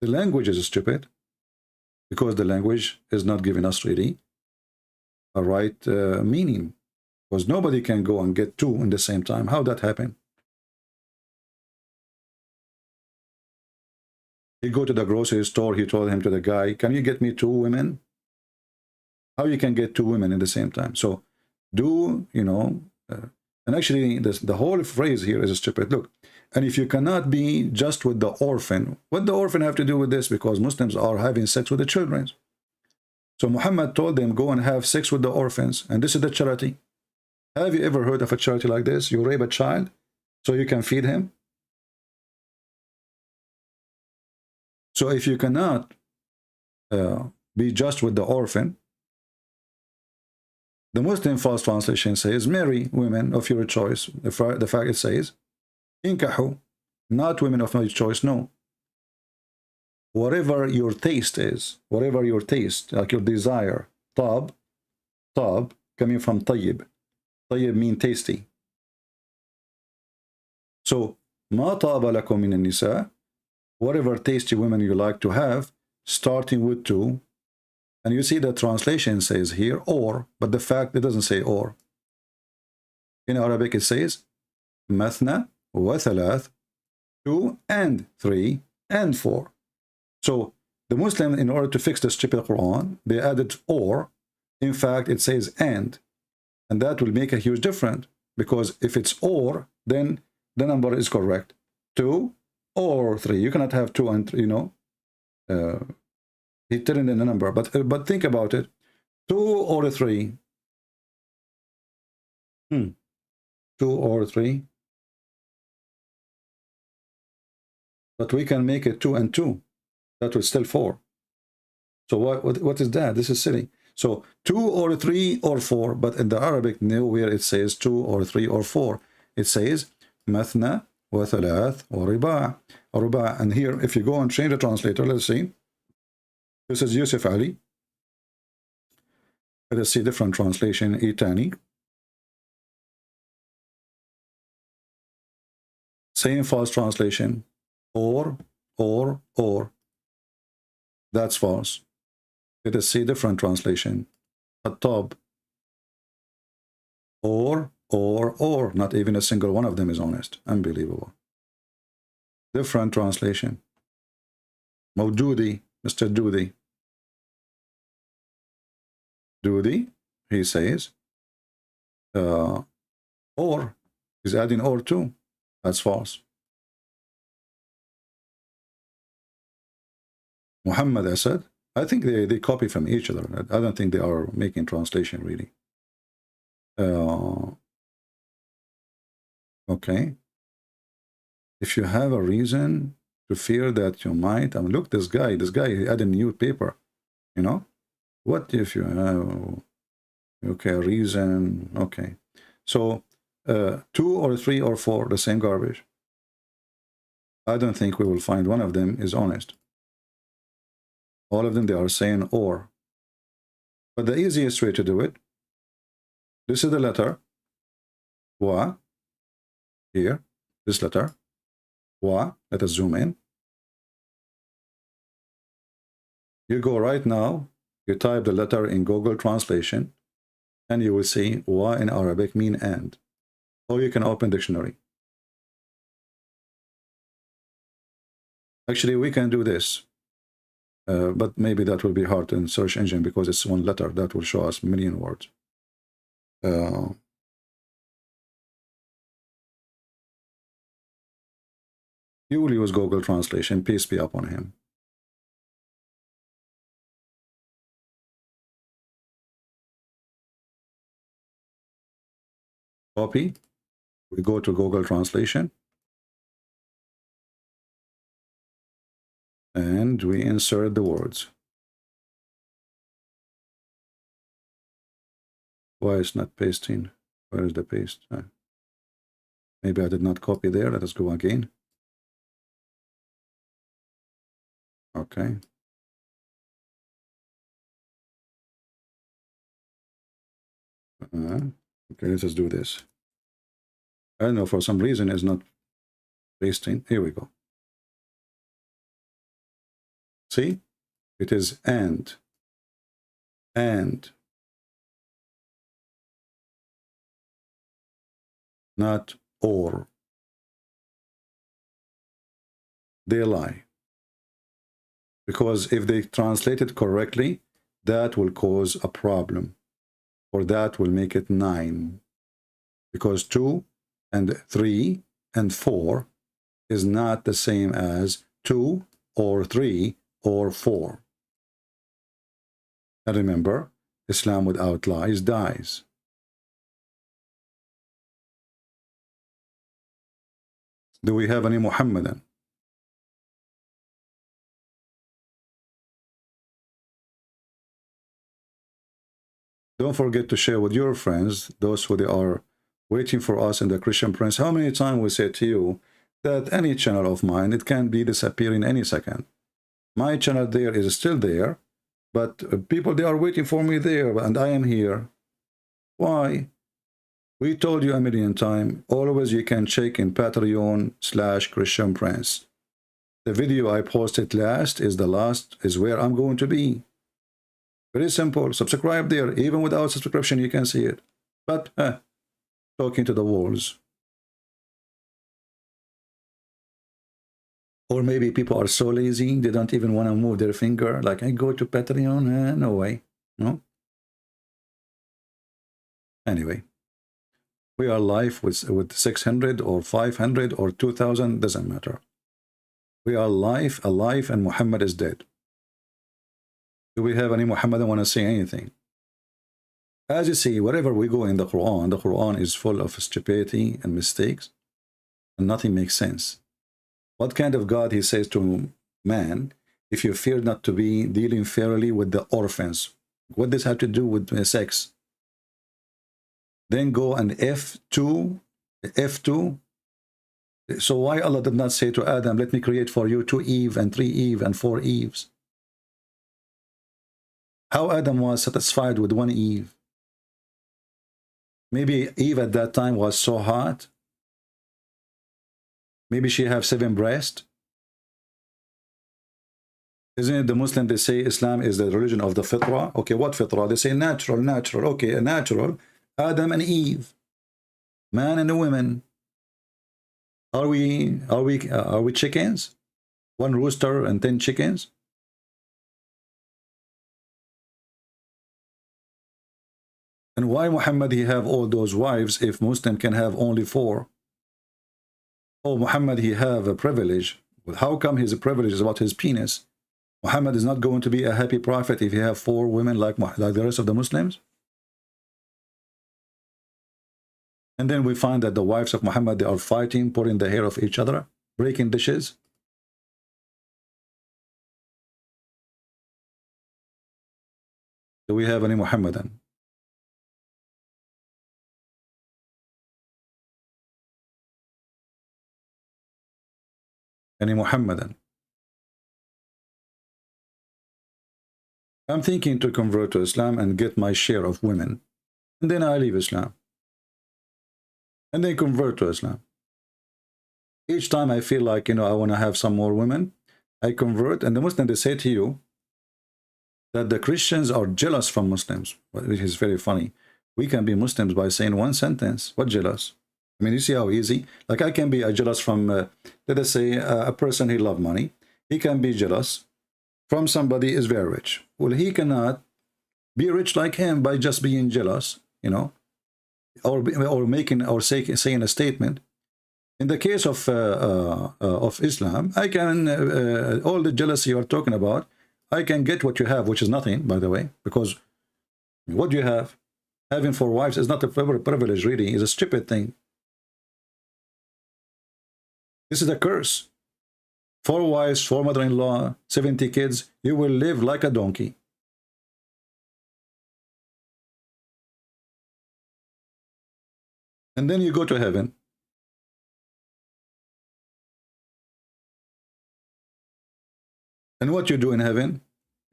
[SPEAKER 7] The language is stupid because the language is not giving us really a right meaning. Because nobody can go and get 2 in the same time. How that happen? He go to the grocery store, he told him to the guy, can you get me 2 women? How you can get 2 women in the same time? So and actually the whole phrase here is stupid. Look, and if you cannot be just with the orphan, what the orphan have to do with this? Because Muslims are having sex with the children. So Muhammad told them, go and have sex with the orphans, and this is the charity. Have you ever heard of a charity like this? You rape a child so you can feed him? So if you cannot be just with the orphan, the Muslim false translation says, marry women of your choice. The fact it says, inkahu, not women of my choice, no. whatever your taste is, whatever your taste, like your desire. Tab, coming from tayyib. Tayyib mean tasty. So, ma taba lakum min nisa, whatever tasty women you like to have, starting with 2. And you see the translation says here, or, but the fact it doesn't say or. In Arabic it says, mathna wa thalath, 2 and 3 and 4. So the Muslim, in order to fix the stupid Quran, they added or. In fact, it says and that will make a huge difference, because if it's or, then the number is correct. 2 or 3. You cannot have 2 and 3, you know. He didn't in the number, but think about it. 2 or 3. 2 or 3. But we can make it 2 and 2. That was still 4. So what is that? This is silly. So 2 or 3 or 4. But in the Arabic, nowhere it says 2 or 3 or 4. It says mathna wa thalath wa ruba'. And here, if you go and change the translator, let's see. This is Yusuf Ali. Let us see different translation. Itani. Same false translation. Or. That's false. Let us see different translation. At-tab. Or. Not even a single one of them is honest. Unbelievable. Different translation. Mawdudi. Mr. Doody. Doody, he says, or, he's adding or too. That's false. Muhammad Asad, I think they copy from each other. I don't think they are making translation really. Okay. If you have a reason to fear that you might, I mean, look, this guy he added a new paper, you know. What if you have, okay, a reason, okay. So 2 or 3 or 4, the same garbage. I don't think we will find one of them is honest. All of them, they are saying or. But the easiest way to do it, this is the letter, wa, here, this letter, wa, let us zoom in. You go right now, you type the letter in Google Translation, and you will see wa in Arabic mean and. Or you can open dictionary. Actually, we can do this. But maybe that will be hard in search engine because it's one letter that will show us million words. You will use Google Translation, peace be upon him. Copy. We go to Google Translation. And we insert the words. Why is not pasting? Where is the paste? Maybe I did not copy there. Let us go again. Okay. Okay, let's just do this. I don't know, for some reason it's not pasting. Here we go. See? It is and. Not or. They lie. Because if they translate it correctly, that will cause a problem. Or that will make it 9. Because 2 and 3 and 4 is not the same as 2 or 3 or 4. And remember, Islam without lies dies. Do we have any Muhammadan? Don't forget to share with your friends, those who they are waiting for us in the Christian Prince. How many times we say to you that any channel of mine, it can be disappearing any second. My channel there is still there, but people, they are waiting for me there, and I am here. Why? We told you a million times, always you can check in Patreon/Christian Prince. The video I posted last is where I'm going to be. Very simple. Subscribe there. Even without subscription, you can see it. But, talking to the walls. Or maybe people are so lazy, they don't even want to move their finger. Like, I go to Patreon, no way. No? Anyway. We are live with 600 or 500 or 2,000, doesn't matter. We are live, alive, and Muhammad is dead. Do we have any Muhammadan want to say anything? As you see, wherever we go in the Quran is full of stupidity and mistakes, and nothing makes sense. What kind of God he says to man, if you fear not to be dealing fairly with the orphans? What does have to do with sex? Then go and F2. So why Allah did not say to Adam, let me create for you 2 Eve and 3 Eve and 4 Eves? How Adam was satisfied with 1 Eve? Maybe Eve at that time was so hot. Maybe she have 7 breasts. Isn't it the Muslim, they say Islam is the religion of the fitra? Okay, what fitra? They say natural. Okay, a natural. Adam and Eve, man and a woman. Are we chickens? 1 rooster and 10 chickens? And why Muhammad he have all those wives if Muslim can have only 4? Oh, Muhammad he have a privilege. Well, how come his privilege is about his penis? Muhammad is not going to be a happy prophet if he have 4 women like the rest of the Muslims? And then we find that the wives of Muhammad, they are fighting, pulling the hair of each other, breaking dishes. Do we have any Muhammadan? Any Muhammadan? I'm thinking to convert to Islam and get my share of women. And then I leave Islam. And then convert to Islam. Each time I feel like, I want to have some more women, I convert. And the Muslims, they say to you that the Christians are jealous from Muslims, which is very funny. We can be Muslims by saying 1 sentence. What jealous? I mean, you see how easy? Like I can be jealous from, let us say, a person he loves money. He can be jealous from somebody is very rich. Well, he cannot be rich like him by just being jealous, or saying a statement. In the case of Islam, I can all the jealousy you're talking about, I can get what you have, which is nothing, by the way, because what do you have? Having 4 wives is not a privilege, really. It's a stupid thing. This is a curse. 4 wives, 4 mother-in-law, 70 kids. You will live like a donkey. And then you go to heaven. And what you do in heaven?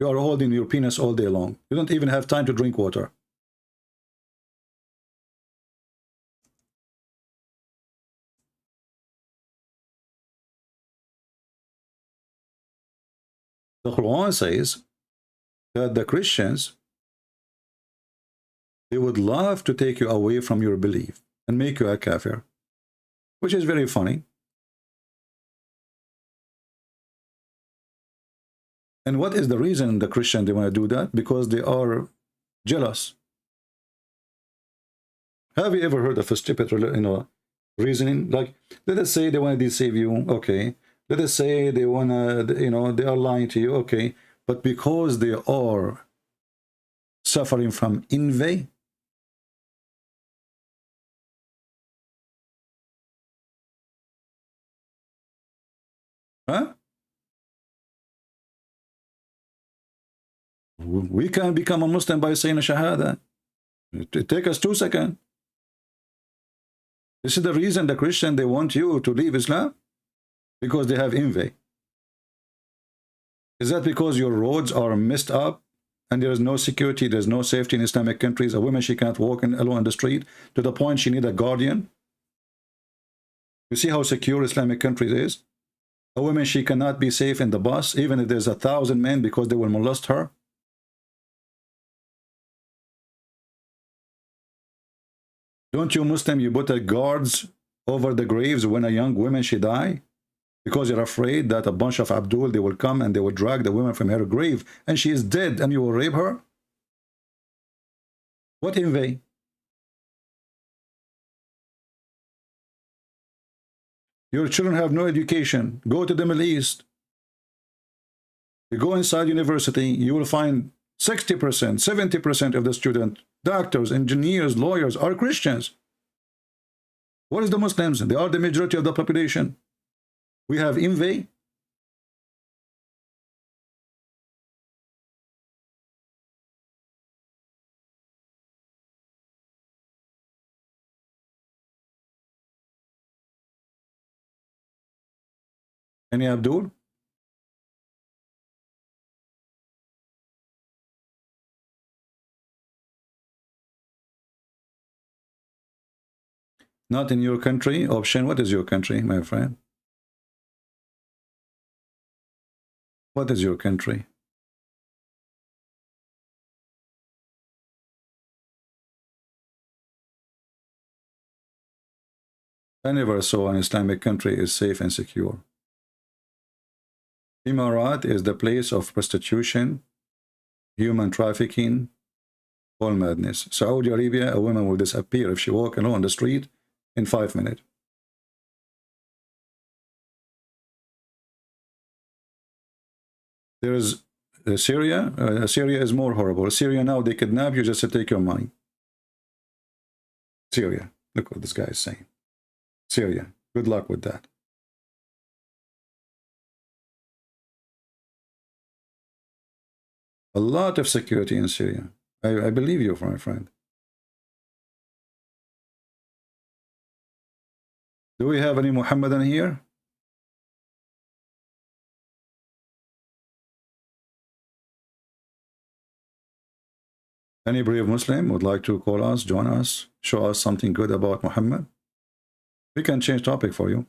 [SPEAKER 7] You are holding your penis all day long. You don't even have time to drink water. The Quran says that the Christians, they would love to take you away from your belief and make you a kafir, which is very funny. And what is the reason the Christian they want to do that? Because they are jealous. Have you ever heard of a stupid, reasoning? Like, let us say they want to deceive you, okay. Let us say they want to, they are lying to you, okay. But because they are suffering from envy, huh? We can become a Muslim by saying a Shahada. It takes us 2 seconds. This is the reason the Christian, they want you to leave Islam. Because they have envy. Is that because your roads are messed up and there is no security, there's no safety in Islamic countries? A woman, she can't walk alone in the street to the point she need a guardian? You see how secure Islamic countries is? A woman, she cannot be safe in the bus, even if there's 1,000 men, because they will molest her. Don't you Muslim, you put guards over the graves when a young woman, she die? Because you're afraid that a bunch of Abdul, they will come and they will drag the woman from her grave and she is dead and you will rape her? What envy? Your children have no education. Go to the Middle East. You go inside university, you will find 60%, 70% of the students, doctors, engineers, lawyers are Christians. What is the Muslims? They are the majority of the population. We have envy. Any Abdul? Not in your country. Option, what is your country, my friend? What is your country? I never saw an Islamic country is safe and secure. Emirat is the place of prostitution, human trafficking, all madness. Saudi Arabia, a woman will disappear if she walk alone the street in 5 minutes. There is Syria. Syria is more horrible. Syria now, they kidnap you just to take your money. Syria. Look what this guy is saying. Syria. Good luck with that. A lot of security in Syria. I believe you, my friend. Do we have any Muhammadan here? Any brave Muslim would like to call us, join us, show us something good about Muhammad? We can change topic for you.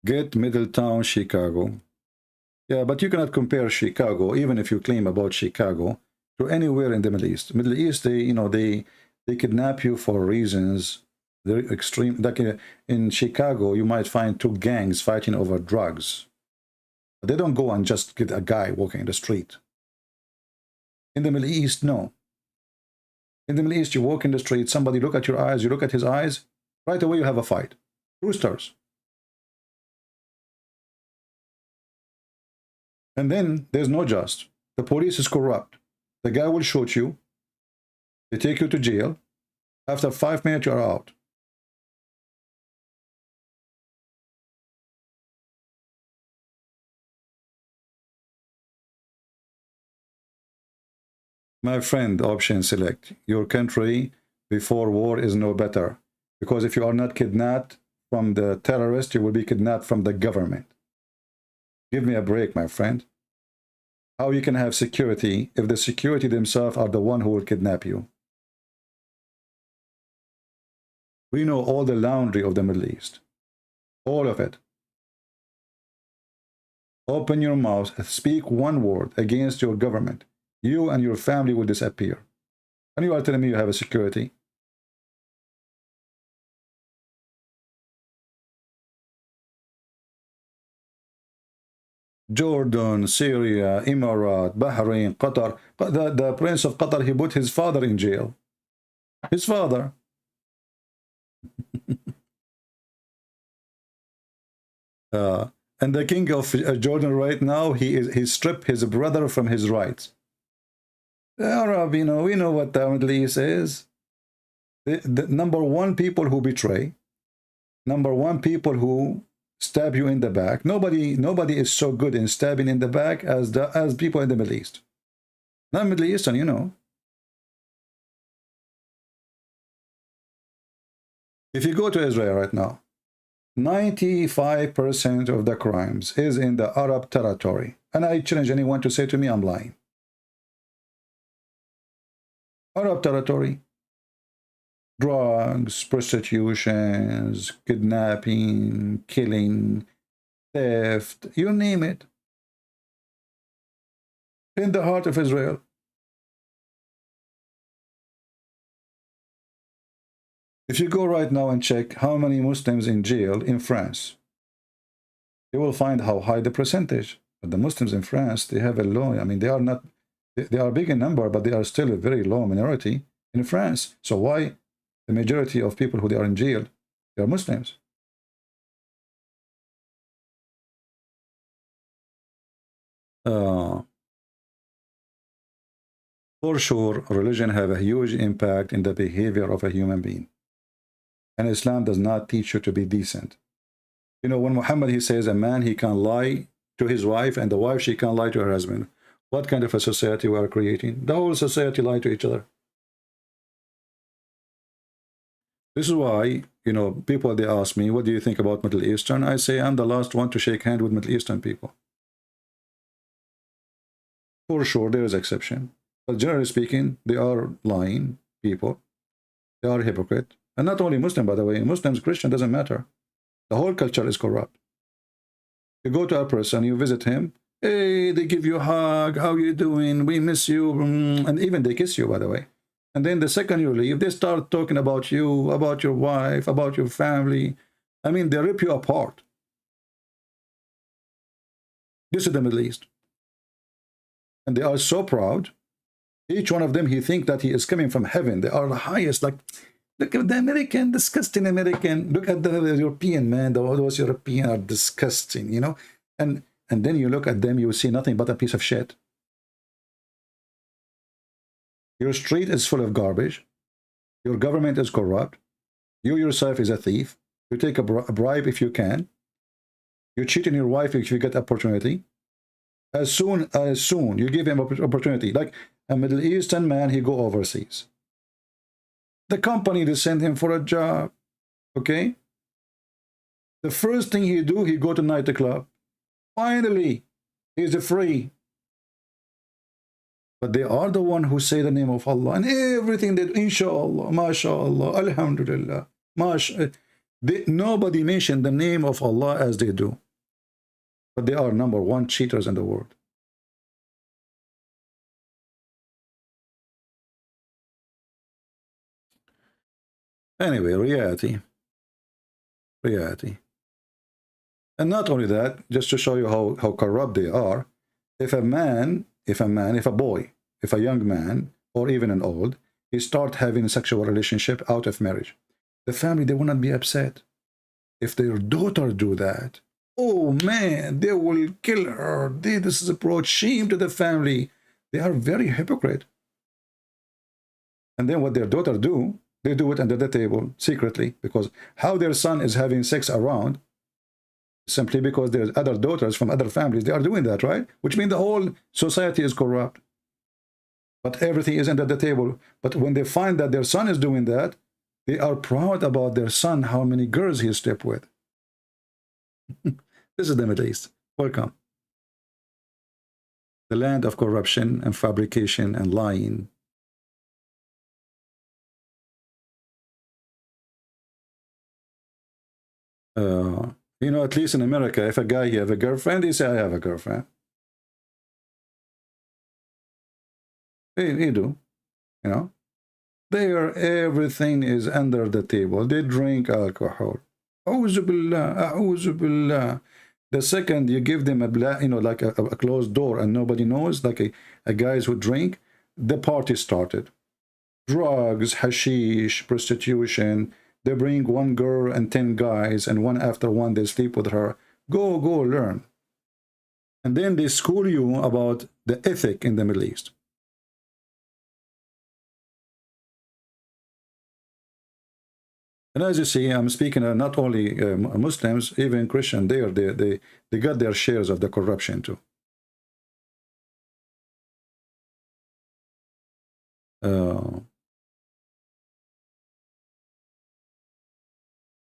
[SPEAKER 7] Get Middletown, Chicago. Yeah, but you cannot compare Chicago, even if you claim about Chicago, to anywhere in the Middle East. Middle East, they kidnap you for reasons very extreme. Like in Chicago, you might find 2 gangs fighting over drugs. They don't go and just get a guy walking in the street. In the Middle East, no. In the Middle East, you walk in the street, somebody look at your eyes, you look at his eyes, right away you have a fight. Roosters. And then there's no just. The police is corrupt. The guy will shoot you. They take you to jail. After 5 minutes, you're out. My friend, option select. Your country before war is no better. Because if you are not kidnapped from the terrorist, you will be kidnapped from the government. Give me a break, my friend. How you can have security if the security themselves are the one who will kidnap you? We know all the laundry of the Middle East. All of it. Open your mouth, speak one word against your government. You and your family will disappear. And you are telling me you have a security? Jordan, Syria, Emirat, Bahrain, Qatar. The Prince of Qatar, he put his father in jail. His father. And the king of Jordan right now, he stripped his brother from his rights. The Arab, we know what the Middle East is. The number one people who betray, number one people who stab you in the back. Nobody is so good in stabbing in the back as people in the Middle East. Not Middle Eastern, you know. If you go to Israel right now, 95% of the crimes is in the Arab territory. And I challenge anyone to say to me, I'm lying. Arab territory. Drugs, prostitutions, kidnapping, killing, theft, you name it. In the heart of Israel. If you go right now and check how many Muslims in jail in France, you will find how high the percentage. But the Muslims in France, they have a low, I mean, they are not, they are big in number, but they are still a very low minority in France. So why the majority of people who they are in jail, they are Muslims? For sure, religion have a huge impact in the behavior of a human being. And Islam does not teach you to be decent. You know, when Muhammad, he says a man, he can lie to his wife, and the wife, she can lie to her husband. What kind of a society we are creating? The whole society lie to each other. This is why, you know, people, they ask me, what do you think about Middle Eastern? I say, I'm the last one to shake hand with Middle Eastern people. For sure, there is exception. But generally speaking, they are lying people. They are hypocrite. And not only Muslim, by the way. Muslims, Christian, doesn't matter. The whole culture is corrupt. You go to a person, you visit him, hey, they give you a hug, how you doing, we miss you, and even they kiss you, by the way. And then the second you leave, they start talking about you, about your wife, about your family. I mean, they rip you apart. This is the Middle East. And they are so proud. Each one of them, he thinks that he is coming from heaven. They are the highest, like, look at the American, disgusting American. Look at the European, man. Those European are disgusting, you know. And then you look at them, you see nothing but a piece of shit. Your street is full of garbage. Your government is corrupt. You yourself is a thief. You take a bribe if you can. You cheat on your wife if you get opportunity. As soon you give him opportunity. Like a Middle Eastern man, he go overseas. The company, they send him for a job. Okay? The first thing he do, he go to nightclub. Finally, he's free. But they are the one who say the name of Allah and everything that inshallah, mashallah, alhamdulillah, nobody mentioned the name of Allah as they do. But they are number one cheaters in the world. Anyway, reality. And not only that, just to show you how corrupt they are, if a boy, if a young man, or even an old, he start having a sexual relationship out of marriage, the family, they will not be upset. If their daughter do that, oh man, they will kill her. This is brought shame to the family. They are very hypocrite. And then what their daughter do, they do it under the table, secretly, because how their son is having sex around, simply because there's other daughters from other families, they are doing that, right? Which means the whole society is corrupt. But everything is under the table. But when they find that their son is doing that, they are proud about their son, how many girls he slept with. This is the Middle East. Welcome. The land of corruption and fabrication and lying. You know, at least in America, if a guy he have a girlfriend, he say, I have a girlfriend. They do, you know. There, everything is under the table. They drink alcohol. A'udhu billah, a'udhu billah. The second you give them a, you know, like a closed door and nobody knows, like a guys who drink, the party started. Drugs, hashish, prostitution. They bring one girl and 10 guys, and one after one they sleep with her. Go learn. And then they school you about the ethic in the Middle East. And as you see, I'm speaking not only Muslims, even Christian. They got their shares of the corruption too.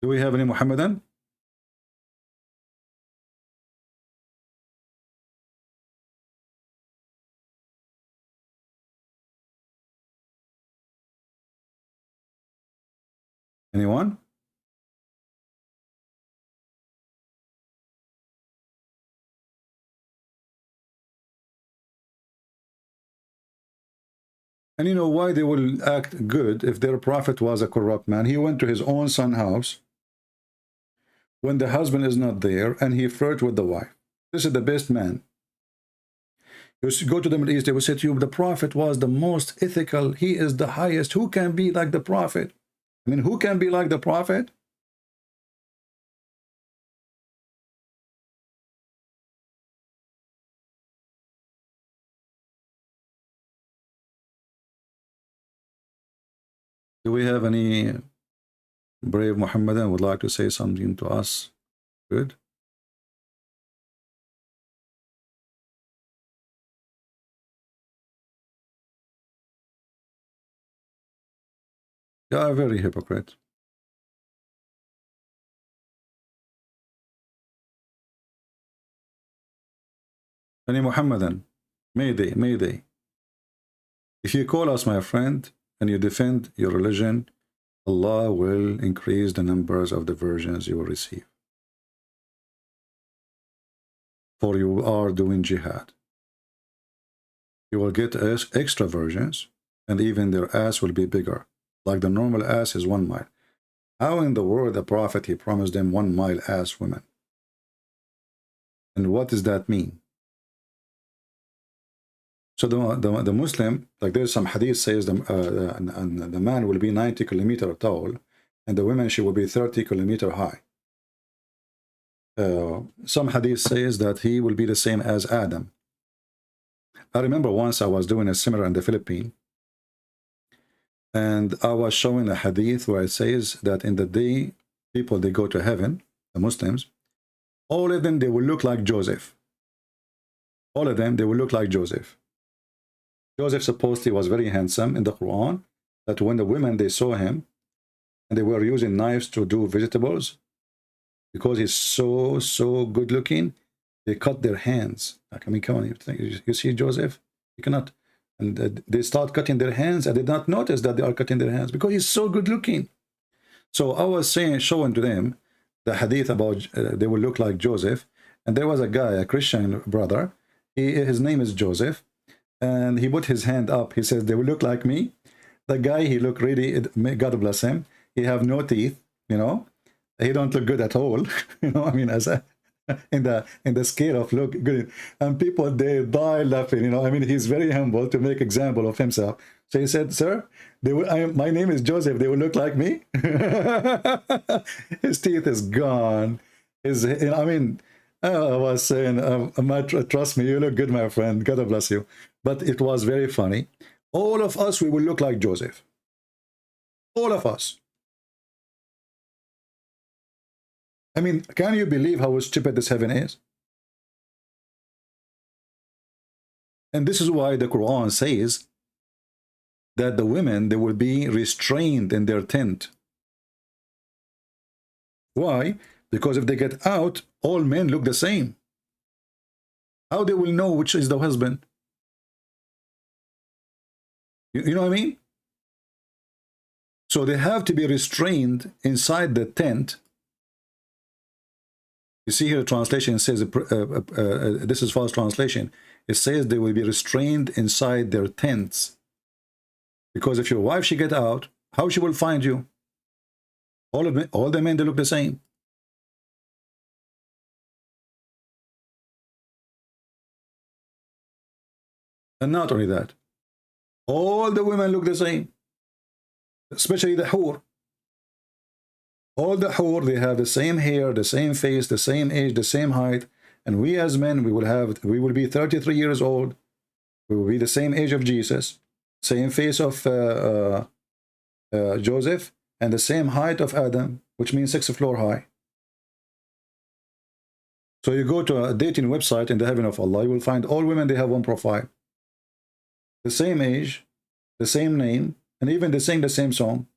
[SPEAKER 7] Do we have any Muhammadan? Anyone? And you know why they will act good if their prophet was a corrupt man? He went to his own son's house when the husband is not there, and he flirted with the wife. This is the best man. You go to the Middle East, they will say to you, the prophet was the most ethical. He is the highest. Who can be like the prophet? I mean, who can be like the prophet? Do we have any brave Muhammadan would like to say something to us? Good. You are very hypocrite. Any Muhammadan, Mayday, Mayday. If you call us my friend and you defend your religion, Allah will increase the numbers of the virgins you will receive. For you are doing jihad. You will get extra virgins, and even their ass will be bigger. Like the normal ass is 1 mile. How in the world the prophet, he promised them 1 mile ass women? And what does that mean? So the Muslim, like there's some hadith says the man will be 90 kilometers tall, and the woman, she will be 30 kilometers high. Some hadith says that he will be the same as Adam. I remember once I was doing a seminar in the Philippines, and I was showing a hadith where it says that in the day people, they go to heaven, the Muslims, all of them, they will look like Joseph. All of them, they will look like Joseph. Joseph supposedly was very handsome in the Quran, that when the women, they saw him, and they were using knives to do vegetables, because he's so good looking, they cut their hands. Like, I mean, come on, you see Joseph? You cannot. And they start cutting their hands, and they did not notice that they are cutting their hands because he's so good looking. So I was showing to them the hadith about they will look like Joseph. And there was a guy, a Christian brother, his name is Joseph, and he put his hand up. He says, they will look like me. The guy, he looked really, God bless him, he have no teeth, you know. He don't look good at all, you know. I mean, as a in the scale of look good, and people, they die laughing, you know. I mean, he's very humble to make example of himself. So he said, sir, my name is Joseph, they will look like me. His teeth is gone. I mean, I was saying, trust me, you look good, my friend, God bless you. But it was very funny. All of us, we will look like Joseph. All of us. I mean, can you believe how stupid this heaven is? And this is why the Quran says that the women, they will be restrained in their tent. Why? Because if they get out, all men look the same. How they will know which is the husband? You know what I mean? So they have to be restrained inside the tent. You see here, the translation says, this is false translation. It says they will be restrained inside their tents. Because if your wife, she get out, how she will find you? All the men, they look the same. And not only that, all the women look the same. Especially the hur. All the hur, they have the same hair, the same face, the same age, the same height. And we as men, we will be 33 years old. We will be the same age of Jesus, same face of Joseph, and the same height of Adam, which means 6th floor high. So you go to a dating website in the heaven of Allah, you will find all women, they have one profile. The same age, the same name, and even they sing the same song.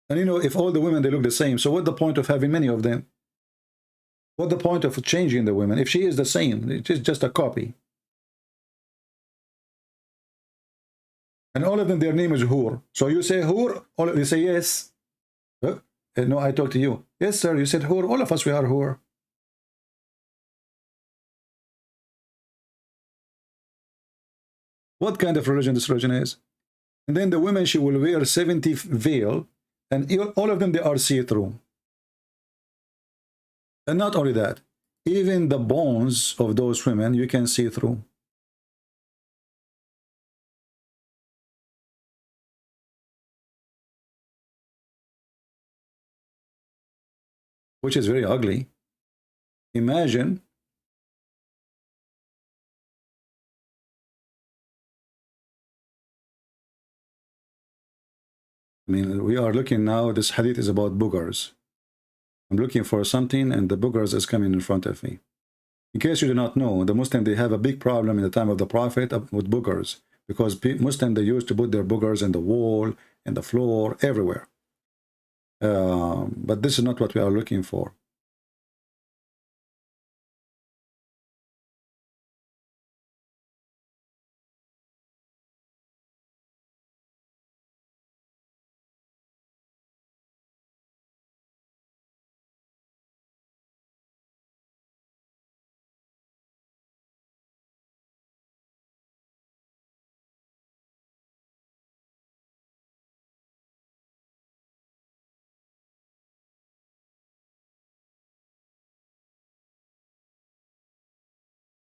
[SPEAKER 7] And you know, if all the women, they look the same, so what's the point of having many of them? What's the point of changing the women? If she is the same, it is just a copy. And all of them, their name is Hur. So you say Hur, all they say yes. No, I talk to you. Yes, sir. You said Hur. All of us, we are Hur. What kind of religion this religion is? And then the women, she will wear 70 veil, and all of them, they are see-through. And not only that, even the bones of those women, you can see through. Which is very ugly. Imagine we are looking now, this hadith is about boogers. I'm looking for something and the boogers is coming in front of me. In case you do not know, the Muslims, they have a big problem in the time of the Prophet with boogers, because Muslims, they used to put their boogers in the wall, in the floor, everywhere. But this is not what we are looking for.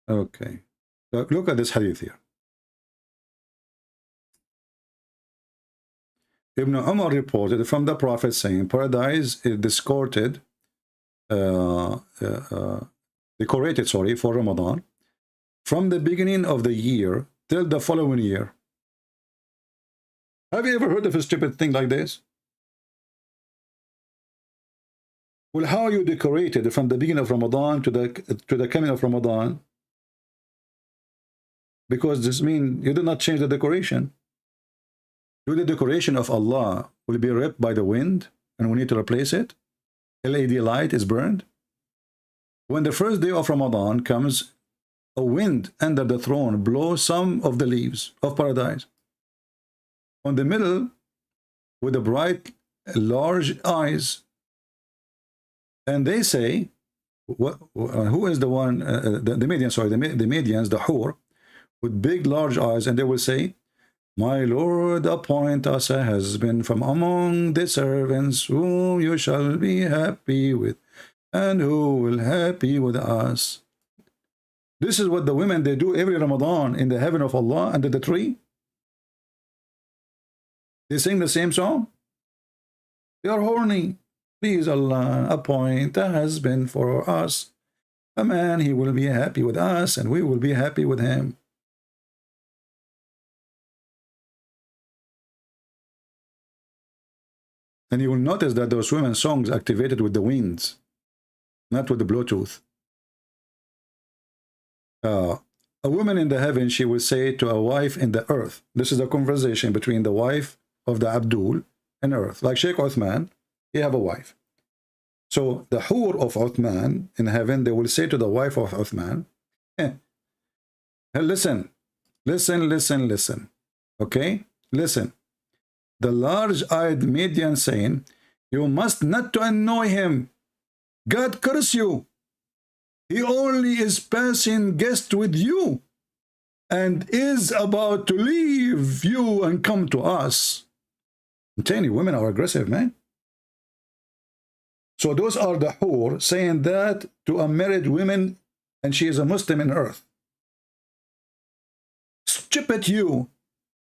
[SPEAKER 7] Okay. So look at this hadith here. Ibn Umar reported from the Prophet saying, paradise is decorated for Ramadan from the beginning of the year till the following year. Have you ever heard of a stupid thing like this? Well, how you decorated from the beginning of Ramadan to the coming of Ramadan? Because this means you did not change the decoration. Do the decoration of Allah will be ripped by the wind and we need to replace it? LED light is burned. When the first day of Ramadan comes, a wind under the throne blows some of the leaves of paradise. On the middle, with the bright, large eyes, and they say, who is the one, the Medians, sorry, the Medians, the Hur, with big, large eyes, and they will say, my Lord, appoint us a husband from among the servants whom you shall be happy with, and who will happy with us. This is what the women, they do every Ramadan in the heaven of Allah under the tree. They sing the same song. They are horny. Please Allah, appoint a husband for us. A man, he will be happy with us, and we will be happy with him. And you will notice that those women's songs activated with the winds, not with the Bluetooth. A woman in the heaven, she will say to a wife in the earth. This is a conversation between the wife of the Abdul and earth. Like Sheikh Uthman, he have a wife. So the Hur of Uthman in heaven, they will say to the wife of Uthman, hey, listen, okay? Listen. The large-eyed Median saying, you must not to annoy him. God curse you. He only is passing guest with you and is about to leave you and come to us. I'm telling you, women are aggressive, man. So those are the Hur saying that to a married woman, and she is a Muslim in earth. Stupid you.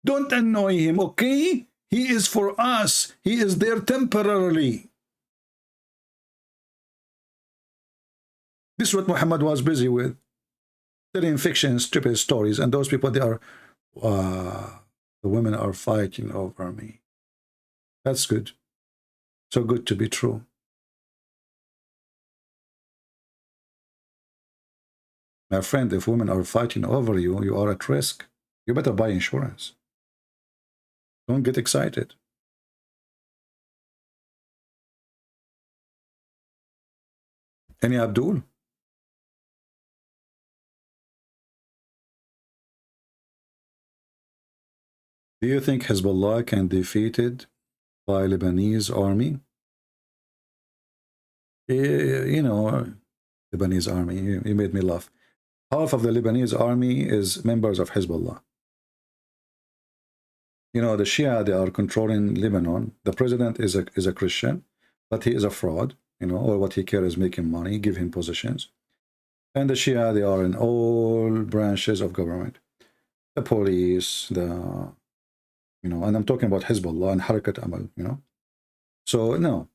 [SPEAKER 7] Don't annoy him, okay? He is for us. He is there temporarily. This is what Muhammad was busy with. Telling fiction, stupid stories. And those people, they are, the women are fighting over me. That's good. So good to be true. My friend, if women are fighting over you, you are at risk. You better buy insurance. Don't get excited. Any Abdul? Do you think Hezbollah can be defeated by Lebanese army? You know, Lebanese army, you made me laugh. Half of the Lebanese army is members of Hezbollah. You know, the Shia, they are controlling Lebanon. The president is a Christian, but he is a fraud. You know, all what he cares is making money, give him positions. And the Shia, they are in all branches of government. The police, you know, and I'm talking about Hezbollah and Harakat Amal, you know. So, no.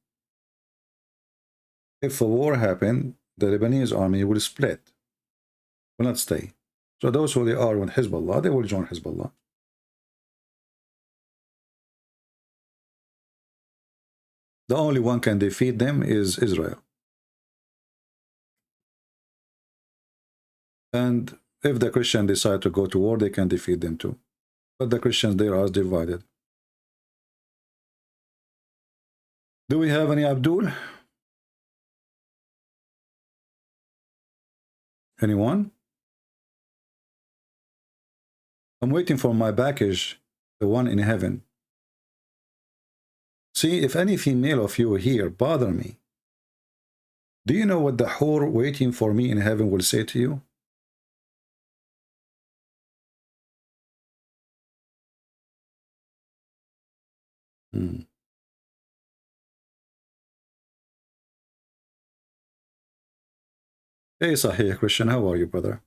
[SPEAKER 7] If a war happened, the Lebanese army will split, will not stay. So those who they are with Hezbollah, they will join Hezbollah. The only one can defeat them is Israel. And if the Christians decide to go to war, they can defeat them too. But the Christians, they are divided. Do we have any Abdul? Anyone? I'm waiting for my package, the one in heaven. See, if any female of you here bother me, do you know what the whore waiting for me in heaven will say to you? Hey, Sahih Christian, how are you, brother?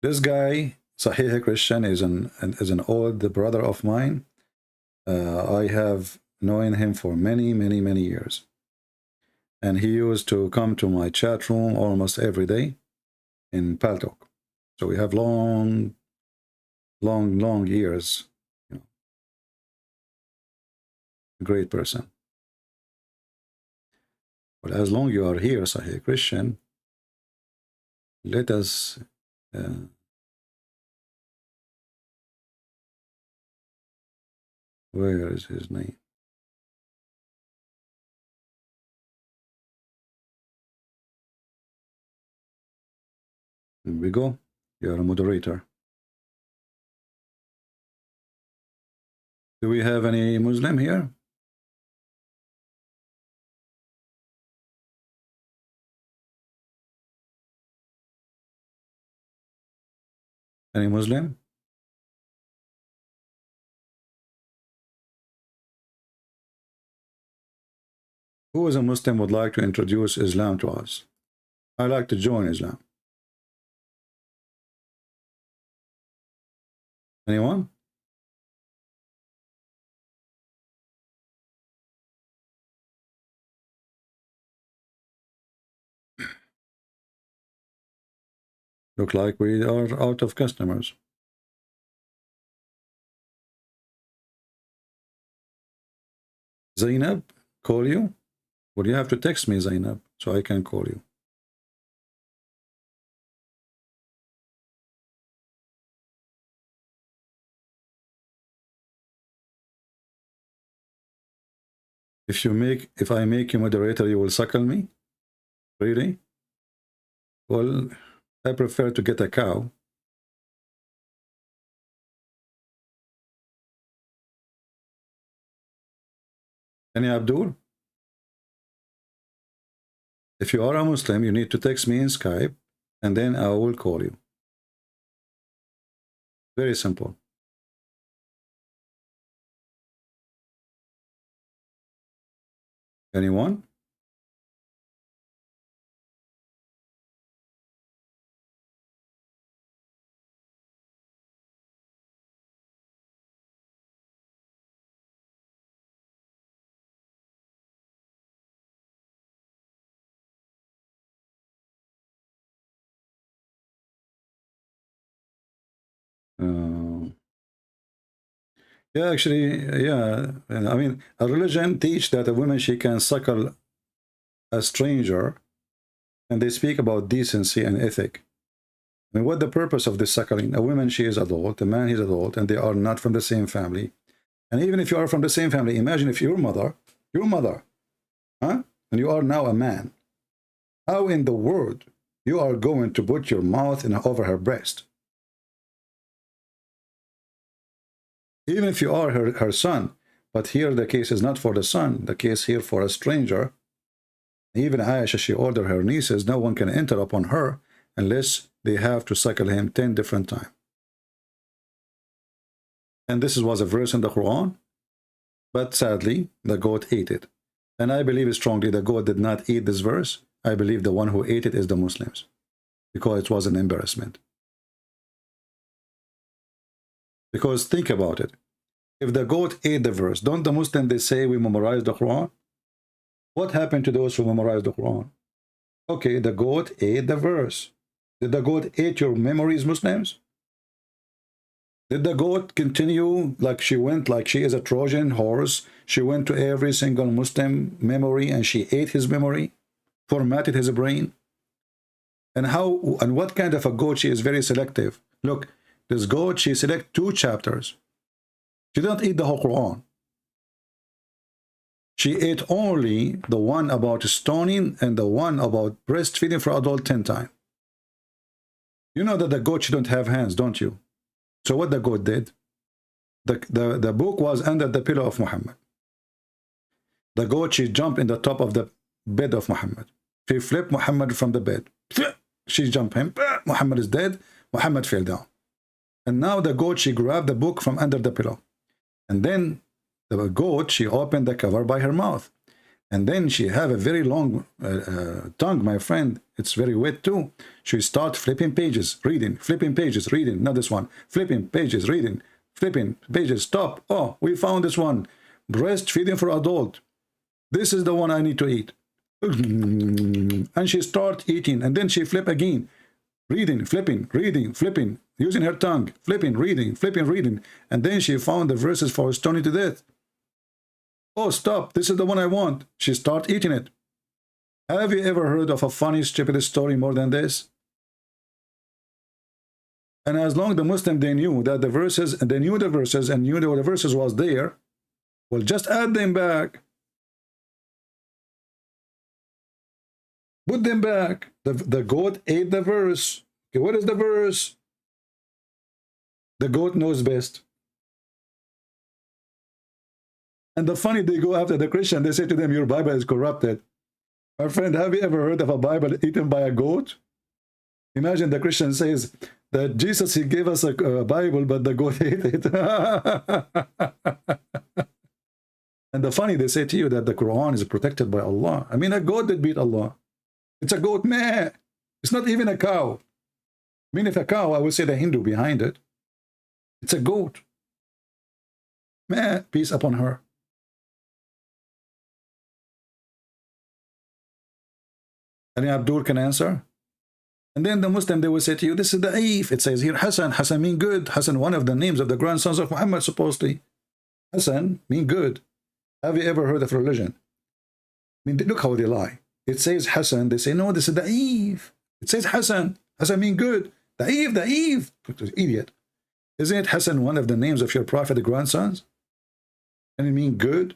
[SPEAKER 7] This guy, Sahih Christian, is an old brother of mine. I have known him for many years. And he used to come to my chat room almost every day in Paltalk. So we have long years. You know. A great person. But as long as you are here, Sahih Christian, let us where is his name? Here we go. You are a moderator. Do we have any Muslim here? Any Muslim? Who is a Muslim would like to introduce Islam to us? I'd like to join Islam. Anyone? Look like we are out of customers. Zainab, call you? Well, you have to text me, Zainab, so I can call you. If I make you moderator, you will suckle me? Really? Well, I prefer to get a cow. Any Abdul? If you are a Muslim, you need to text me in Skype, and then I will call you. Very simple. Anyone? Yeah, actually, yeah. I mean, a religion teach that a woman, she can suckle a stranger, and they speak about decency and ethic. I mean, what the purpose of this suckling? A woman, she is adult, a man, he's adult, and they are not from the same family. And even if you are from the same family, imagine if your mother, huh? And you are now a man. How in the world you are going to put your mouth over her breast? Even if you are her son, but here the case is not for the son, the case here for a stranger. Even Aisha, she ordered her nieces, no one can enter upon her unless they have to suckle him 10 different times. And this was a verse in the Quran, but sadly, the goat ate it. And I believe strongly the goat did not eat this verse. I believe the one who ate it is the Muslims, because it was an embarrassment. Because think about it. If the goat ate the verse, don't the Muslims, they say we memorize the Quran? What happened to those who memorized the Quran? Okay, the goat ate the verse. Did the goat eat your memories, Muslims? Did the goat continue like she went, like she is a Trojan horse? She went to every single Muslim memory and she ate his memory, formatted his brain? And how, and what kind of a goat? She is very selective. Look, this goat, she select 2 chapters. She didn't eat the whole Quran. She ate only the one about stoning and the one about breastfeeding for adult 10 times. You know that the goat, she don't have hands, don't you? So what the goat did? The book was under the pillow of Muhammad. The goat, she jumped in the top of the bed of Muhammad. She flipped Muhammad from the bed. She jumped him. Muhammad is dead. Muhammad fell down. And now the goat, she grabbed the book from under the pillow. And then the goat, she opened the cover by her mouth. And then she have a very long tongue, my friend. It's very wet too. She start flipping pages, reading, flipping pages, reading. Not this one. Flipping pages, reading, flipping pages. Stop. Oh, we found this one. Breastfeeding for adult. This is the one I need to eat. And she start eating. And then she flip again. Reading, flipping, reading, flipping, using her tongue, flipping, reading, and then she found the verses for stoning to death. Oh, stop, this is the one I want. She start eating it. Have you ever heard of a funny, stupid story more than this? And as long as the Muslim, they knew that the verses, and they knew the verses, and knew that the verses was there, well, just add them back. Put them back. The goat ate the verse. Okay, what is the verse? The goat knows best. And the funny, they go after the Christian, they say to them, your Bible is corrupted. My friend, have you ever heard of a Bible eaten by a goat? Imagine the Christian says that Jesus, he gave us a Bible, but the goat ate it. And the funny, they say to you that the Quran is protected by Allah. I mean, a goat did beat Allah. It's a goat, meh. It's not even a cow. I mean, if a cow, I would say the Hindu behind it. It's a goat. Meh, peace upon her. And Abdul can answer. And then the Muslim, they will say to you, this is the Da'if. It says here, Hassan. Hassan mean good. Hassan, one of the names of the grandsons of Muhammad, supposedly. Hassan mean good. Have you ever heard of religion? I mean, look how they lie. It says Hassan. They say, no, this is Da'if. It says Hassan. Hassan mean good. Da'if, Da'if. Idiot. Isn't it Hassan one of the names of your prophet, the grandsons? And it mean good?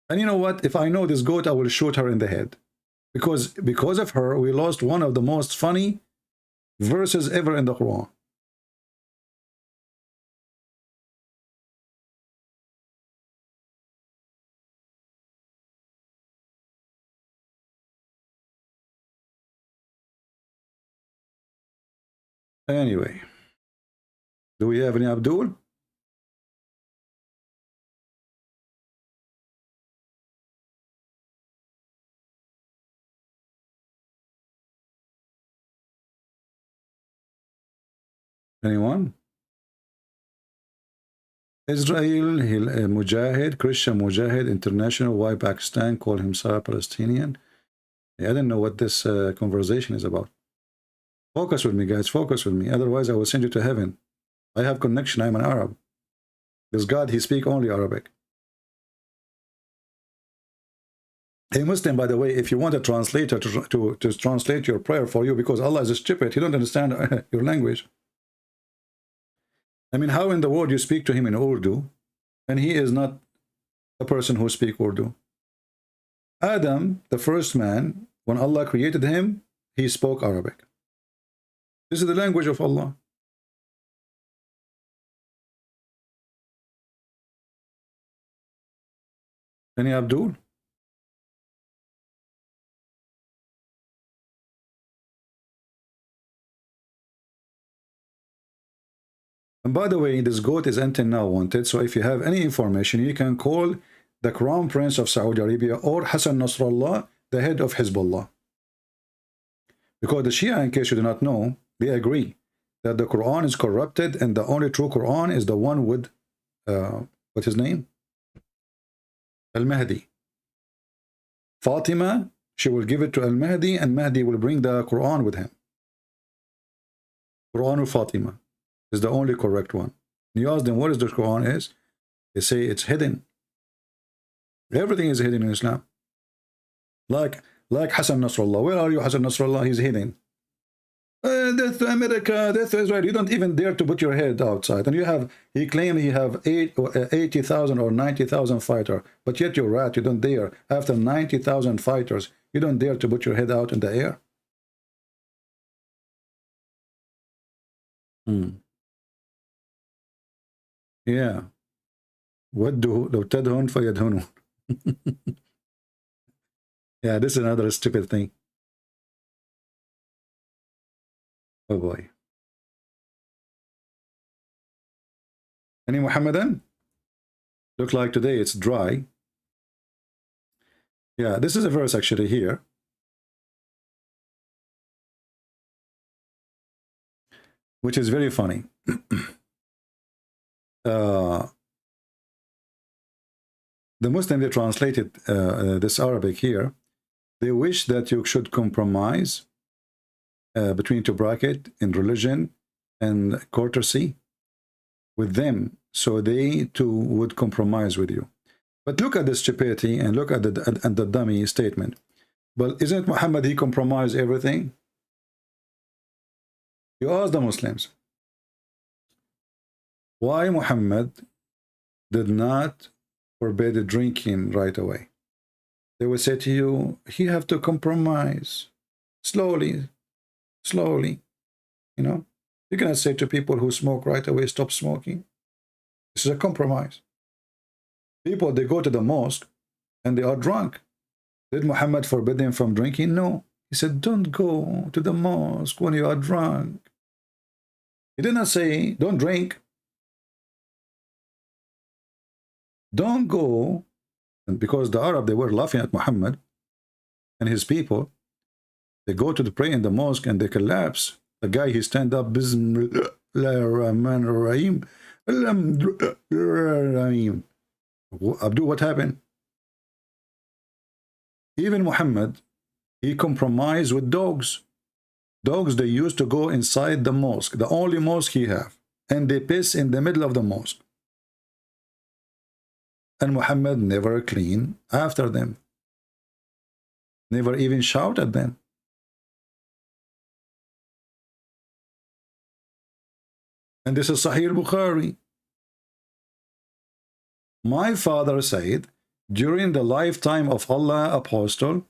[SPEAKER 7] And you know what? If I know this goat, I will shoot her in the head. Because of her, we lost one of the most funny verses ever in the Quran. Anyway, do we have any Abdul? Anyone? Israel, Mujahid, Christian Mujahid International, why Pakistan call himself Palestinian? I didn't know what this conversation is about. Focus with me, guys. Focus with me. Otherwise, I will send you to heaven. I have connection. I'm an Arab. This God, he speaks only Arabic. A Muslim, by the way, if you want a translator to translate your prayer for you, because Allah is stupid, he don't understand your language. I mean, how in the world you speak to him in Urdu, and he is not a person who speaks Urdu? Adam, the first man, when Allah created him, he spoke Arabic. This is the language of Allah. Any Abdul? And by the way, this goat is until now wanted, so if you have any information, you can call the Crown Prince of Saudi Arabia or Hassan Nasrallah, the head of Hezbollah. Because the Shia, in case you do not know, they agree that the Quran is corrupted and the only true Quran is the one with, what's his name? Al-Mahdi. Fatima, she will give it to Al-Mahdi and Mahdi will bring the Quran with him. Quran of Fatima is the only correct one. You ask them what is the Quran is, they say it's hidden. Everything is hidden in Islam. Like Hassan Nasrallah. Where are you, Hassan Nasrallah? He's hidden. Death to America, death to Israel. You don't even dare to put your head outside. And he claimed he have 80,000 or 90,000 fighters. But yet you're rat, you don't dare. After 90,000 fighters, you don't dare to put your head out in the air. Yeah. وَدُّوا لَوْ تَدْهُنْ فَيَدْهُنُونَ. Yeah, this is another stupid thing. Oh boy. Any Muhammadan? Look like today it's dry. Yeah, this is a verse actually here. Which is very funny. The Muslim, they translated this Arabic here. They wish that you should compromise between two brackets in religion and courtesy with them, so they too would compromise with you. But look at the stupidity and look at the dummy statement. But isn't Muhammad, he compromised everything? You ask the Muslims, why Muhammad did not forbid drinking right away? They will say to you, he have to compromise slowly, slowly. You know, you cannot say to people who smoke right away, stop smoking. This is a compromise. People, they go to the mosque and they are drunk. Did Muhammad forbid them from drinking? No. He said, don't go to the mosque when you are drunk. He did not say, don't drink. Don't go. And because the Arab, they were laughing at Muhammad and his people, they go to the pray in the mosque and they collapse. The guy, he stand up, Bismillahirrahmanirrahim. Abdu, what happened? Even Muhammad, he compromised with dogs. Dogs, they used to go inside the mosque, the only mosque he have, and they piss in the middle of the mosque. And Muhammad never clean after them. Never even shout at them. And this is Sahih Bukhari. My father said, during the lifetime of Allah Apostle,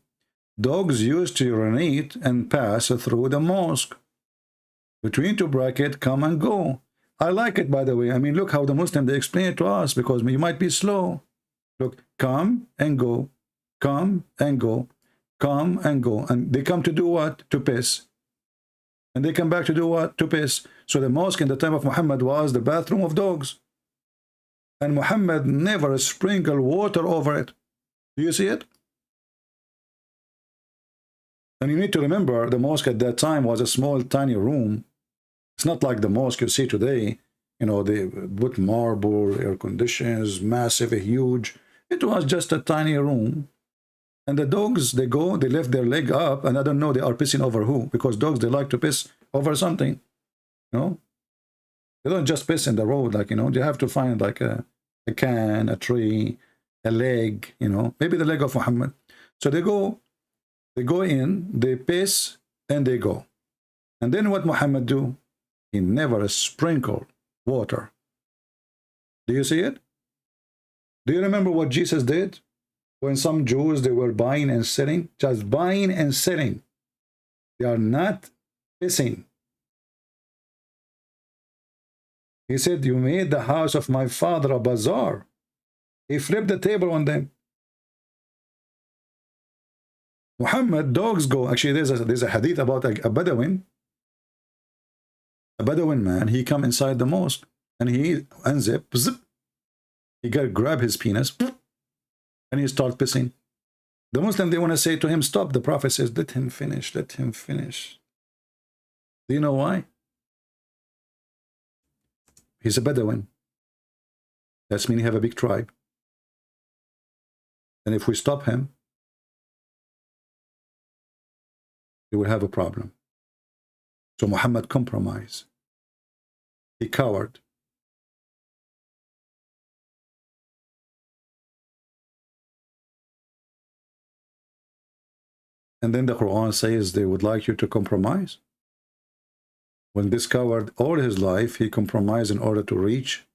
[SPEAKER 7] dogs used to urinate and pass through the mosque. Between two brackets, come and go. I like it, by the way. I mean, look how the Muslim, they explain it to us, because you might be slow. Look, come and go, come and go, come and go. And they come to do what? To piss. And they come back to do what? To piss. So the mosque in the time of Muhammad was the bathroom of dogs. And Muhammad never sprinkled water over it. Do you see it? And you need to remember, the mosque at that time was a small, tiny room. It's not like the mosque you see today. You know, they put marble, air conditions, massive, huge. It was just a tiny room. And the dogs, they go, they lift their leg up, and I don't know, they are pissing over who? Because dogs, they like to piss over something. You know? They don't just piss in the road, like, you know, they have to find like a can, a tree, a leg, you know, maybe the leg of Muhammad. So they go in, they piss, and they go. And then what Muhammad do? He never sprinkled water. Do you see it? Do you remember what Jesus did? When some Jews, they were buying and selling, just buying and selling. They are not pissing. He said, you made the house of my father a bazaar. He flipped the table on them. Muhammad, dogs go. Actually, there's a hadith about a Bedouin. A Bedouin man, he come inside the mosque and he unzip, zip. He grab his penis and he start pissing. The Muslim, they want to say to him, stop. The Prophet says, let him finish, let him finish. Do you know why? He's a Bedouin. That means he have a big tribe. And if we stop him, he will have a problem. So Muhammad compromised. He cowered. And then the Quran says they would like you to compromise. When this coward all his life, he compromised in order to reach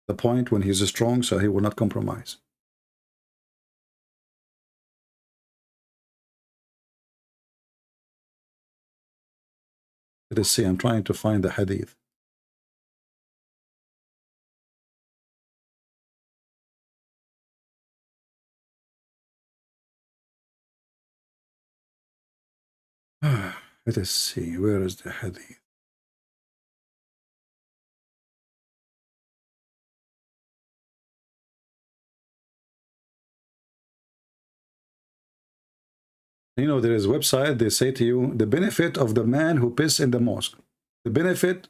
[SPEAKER 7] the point when he's strong, so he will not compromise. Let us see, I'm trying to find the hadith. Let us see, where is the hadith? You know, there is a website, they say to you, the benefit of the man who piss in the mosque. The benefit,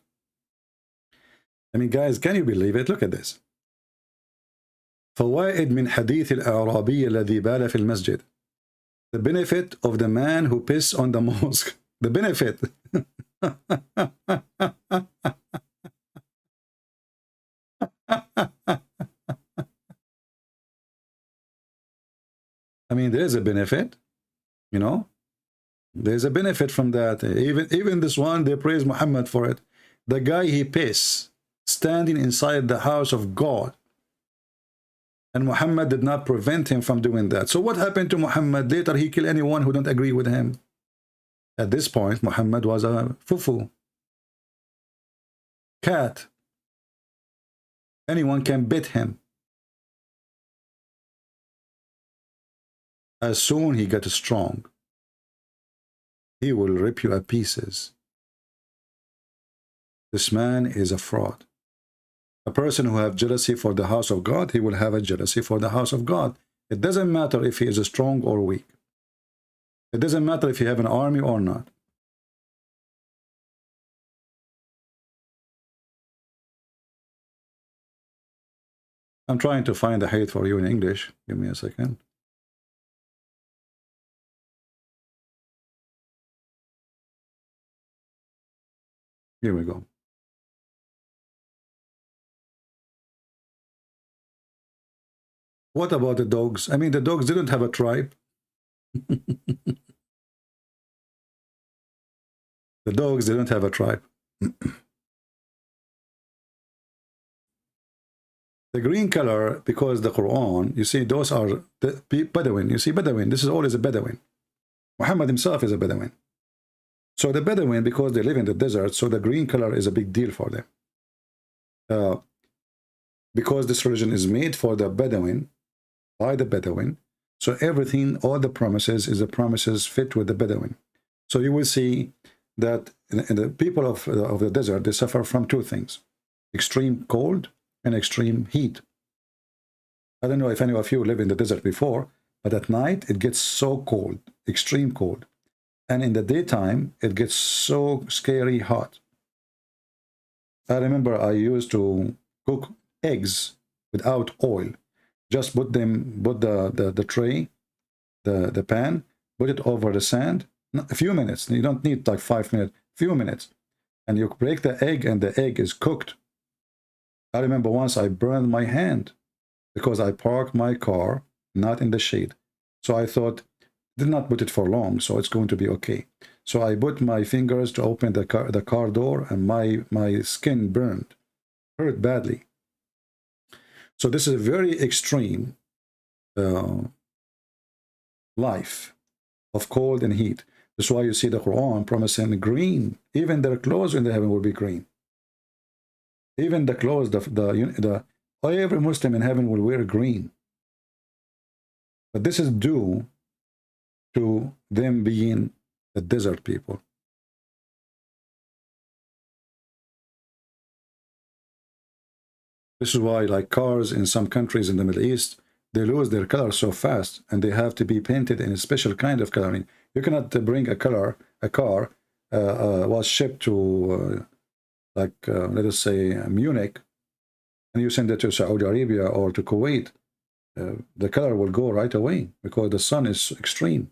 [SPEAKER 7] I mean, guys, can you believe it? Look at this. فوائد من حديث الأعرابي الذي بال في المسجد. The benefit of the man who piss on the mosque. The benefit. I mean, there is a benefit. You know, there's a benefit from that. Even this one, they praise Muhammad for it. The guy, he piss standing inside the house of God. And Muhammad did not prevent him from doing that. So what happened to Muhammad? Later, he killed anyone who don't agree with him. At this point, Muhammad was a fufu. Cat. Anyone can bit him. As soon he gets strong, he will rip you to pieces. This man is a fraud. A person who has jealousy for the house of God, he will have a jealousy for the house of God. It doesn't matter if he is strong or weak. It doesn't matter if you have an army or not. I'm trying to find the hadith for you in English. Give me a second. Here we go. What about the dogs? I mean, the dogs didn't have a tribe. The dogs didn't have a tribe. The green color, because the Quran, you see, those are the Bedouin. You see, Bedouin, this is always a Bedouin. Muhammad himself is a Bedouin. So the Bedouin, because they live in the desert, so the green color is a big deal for them. Because this religion is made for the Bedouin, by the Bedouin, so everything, all the promises, is the promises fit with the Bedouin. So you will see that in the people of the desert, they suffer from two things: extreme cold and extreme heat. I don't know if any of you live in the desert before, but at night it gets so cold, extreme cold. And in the daytime, it gets so scary hot. I remember I used to cook eggs without oil. Just put the tray, the pan, put it over the sand. A few minutes. You don't need like 5 minutes. Few minutes. And you break the egg and the egg is cooked. I remember once I burned my hand because I parked my car not in the shade. So I thought, did not put it for long, so it's going to be okay. So I put my fingers to open the car door, and my skin burned, hurt badly. So this is a very extreme life of cold and heat. That's why you see the Quran promising green. Even their clothes in the heaven will be green. Even the clothes, every Muslim in heaven will wear green. But this is due to them being the desert people. This is why, like cars in some countries in the Middle East, they lose their color so fast, and they have to be painted in a special kind of coloring. You cannot bring a car was shipped to, let us say, Munich, and you send it to Saudi Arabia or to Kuwait. The color will go right away because the sun is extreme.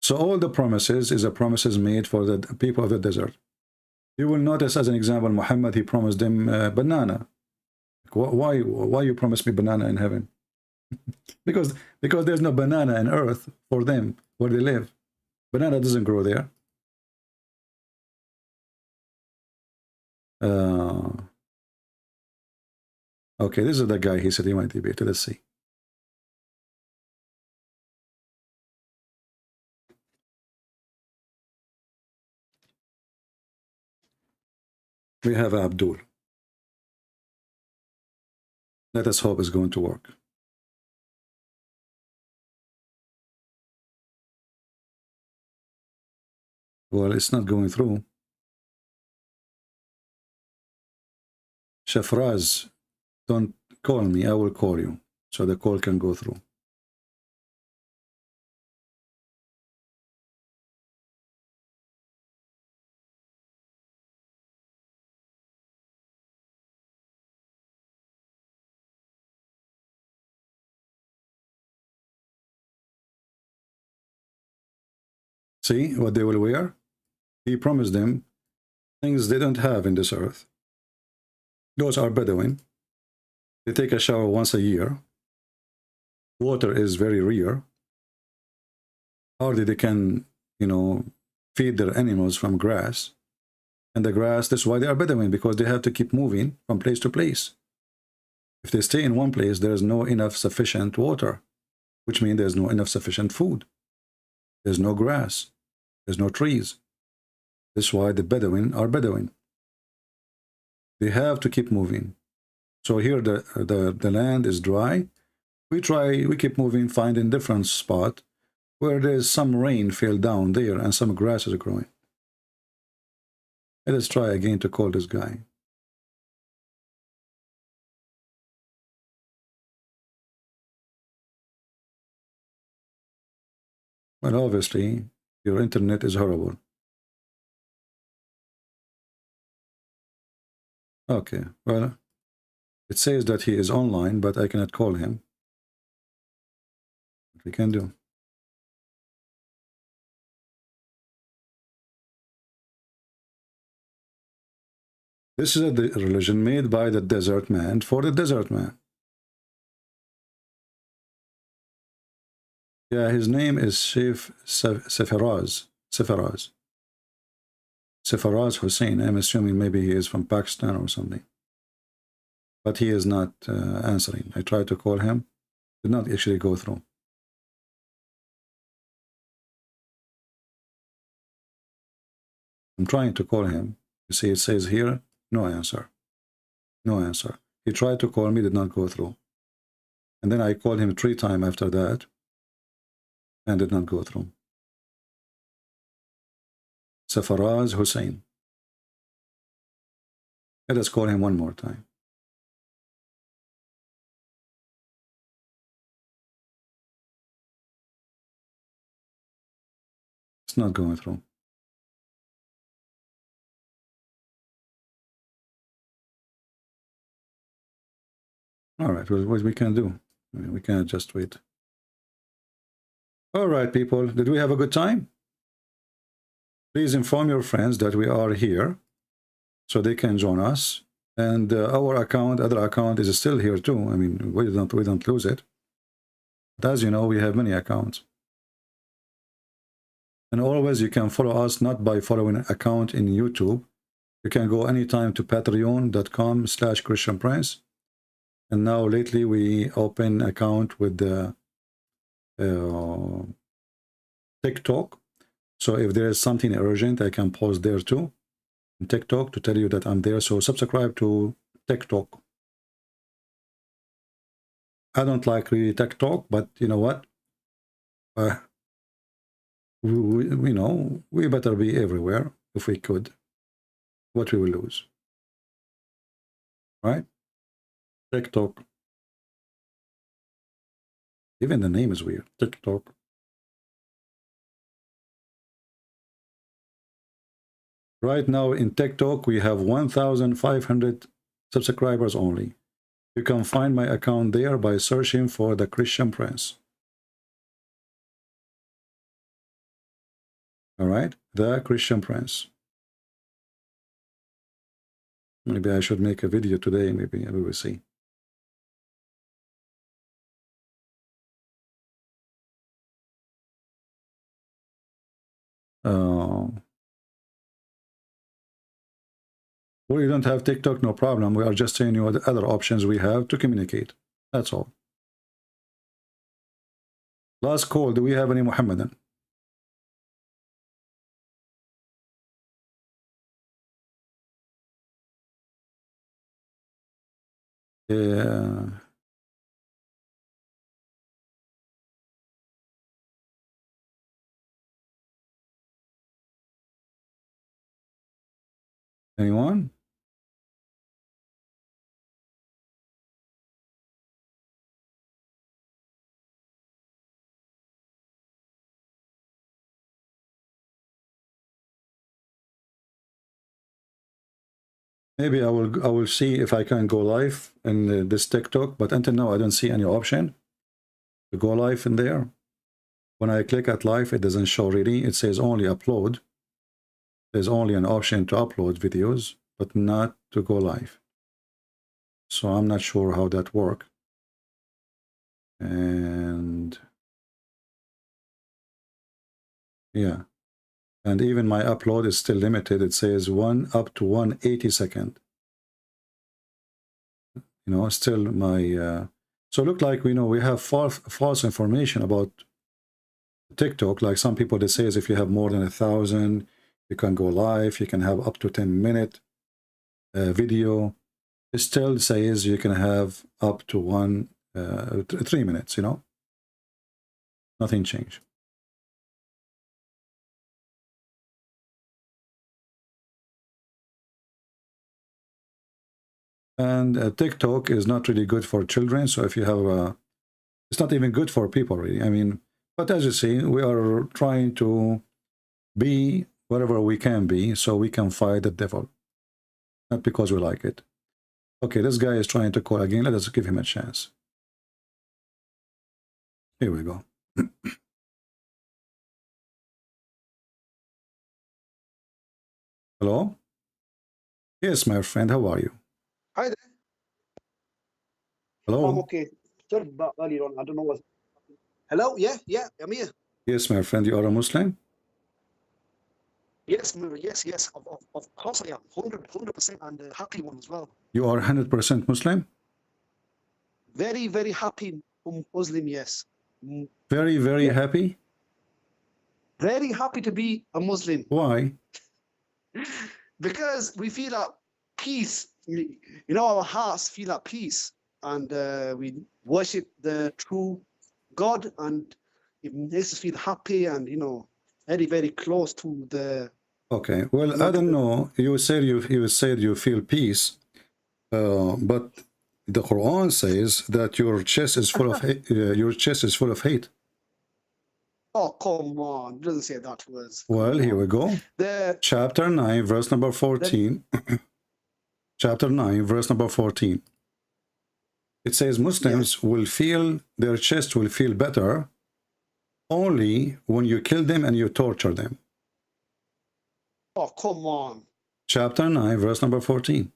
[SPEAKER 7] So all the promises is a promises made for the people of the desert. You will notice, as an example, Muhammad, he promised them banana. Why you promise me banana in heaven? because there's no banana in earth for them where they live. Banana doesn't grow there. Okay, this is the guy. He said he might debate. Let's see. We have Abdul. Let us hope it's going to work. Well, it's not going through. Shafraz, don't call me. I will call you so the call can go through. See what they will wear? He promised them things they don't have in this earth. Those are Bedouin. They take a shower once a year. Water is very rare. Hardly they can, feed their animals from grass. And the grass, that's why they are Bedouin, because they have to keep moving from place to place. If they stay in one place, there is no enough sufficient water, which means there's no enough sufficient food. There's no grass. There's no trees. That's why the Bedouin are Bedouin. They have to keep moving. So here the land is dry. We keep moving, finding different spot where there's some rain fell down there and some grass is growing. Let us try again to call this guy. Well, obviously, your internet is horrible. Okay, well, it says that he is online, but I cannot call him. What we can do? This is a religion made by the desert man for the desert man. Yeah, his name is Sheikh Sefaraz Hussein. I'm assuming maybe he is from Pakistan or something. But he is not answering. I tried to call him. Did not actually go through. I'm trying to call him. You see, it says here, no answer. No answer. He tried to call me, did not go through. And then I called him 3 times after that, and did not go through. Safaraz Hussein. Let us call him one more time. It's not going through. All right, what we can do? I mean, we can't just wait. All right, people, did we have a good time? Please inform your friends that we are here so they can join us. And our account, other account is still here too. I mean, we don't lose it. But as you know, we have many accounts. And always you can follow us not by following an account in YouTube. You can go anytime to patreon.com/Christian Prince. And now lately we open account with the TikTok. So if there is something urgent, I can post there too. In TikTok to tell you that I'm there. So subscribe to TikTok. I don't like really TikTok, but you know what? We better be everywhere if we could. What we will lose, right? TikTok. Even the name is weird. TikTok. Right now in TikTok, we have 1,500 subscribers only. You can find my account there by searching for the Christian Prince. All right, the Christian Prince. Maybe I should make a video today. Maybe we will see. Well, you don't have TikTok, no problem. We are just saying you what other options we have to communicate. That's all. Last call. Do we have any Muhammadan? Yeah. Anyone? Maybe I will see if I can go live in this TikTok, but until now I don't see any option to go live in there. When I click at live, it doesn't show really. It says only upload. There's only an option to upload videos, but not to go live. So I'm not sure how that works. And yeah. And even my upload is still limited. It says up to 180 seconds. You know, still my so look like we have false information about TikTok. Like some people, they say is if you have more than 1,000, you can go live. You can have up to 10-minute video. It still says you can have up to 3 minutes. You know, nothing changed. And TikTok is not really good for children. So if you have it's not even good for people, really. I mean, but as you see, we are trying to be whatever we can be so we can fight the devil. Not because we like it. Okay, this guy is trying to call again. Let us give him a chance. Here we go. Hello? Yes, my friend. How are you?
[SPEAKER 9] Hi there.
[SPEAKER 7] Hello?
[SPEAKER 9] I'm okay. Sorry about earlier on. I don't know what. Hello? Yeah, I'm here.
[SPEAKER 7] Yes, my friend. You are a Muslim?
[SPEAKER 9] Yes, yes. Of course I am. 100%, and a happy one as well.
[SPEAKER 7] You are 100% Muslim?
[SPEAKER 9] Very, very happy Muslim, yes.
[SPEAKER 7] Very, very happy?
[SPEAKER 9] Very happy to be a Muslim.
[SPEAKER 7] Why?
[SPEAKER 9] Because we feel at peace. Our hearts feel at peace. And we worship the true God. And it makes us feel happy and, very, very close to the...
[SPEAKER 7] Okay. Well, I don't know. You said you feel peace. But the Quran says that your chest is full of hate. Your chest is full of hate.
[SPEAKER 9] Oh, come on. It doesn't say that words.
[SPEAKER 7] Well, here we go. Chapter 9, verse number 14. Chapter 9, verse number 14. It says Muslims will feel, their chest will feel better only when you kill them and you torture them.
[SPEAKER 9] Oh, come on.
[SPEAKER 7] Chapter 9, verse number 14.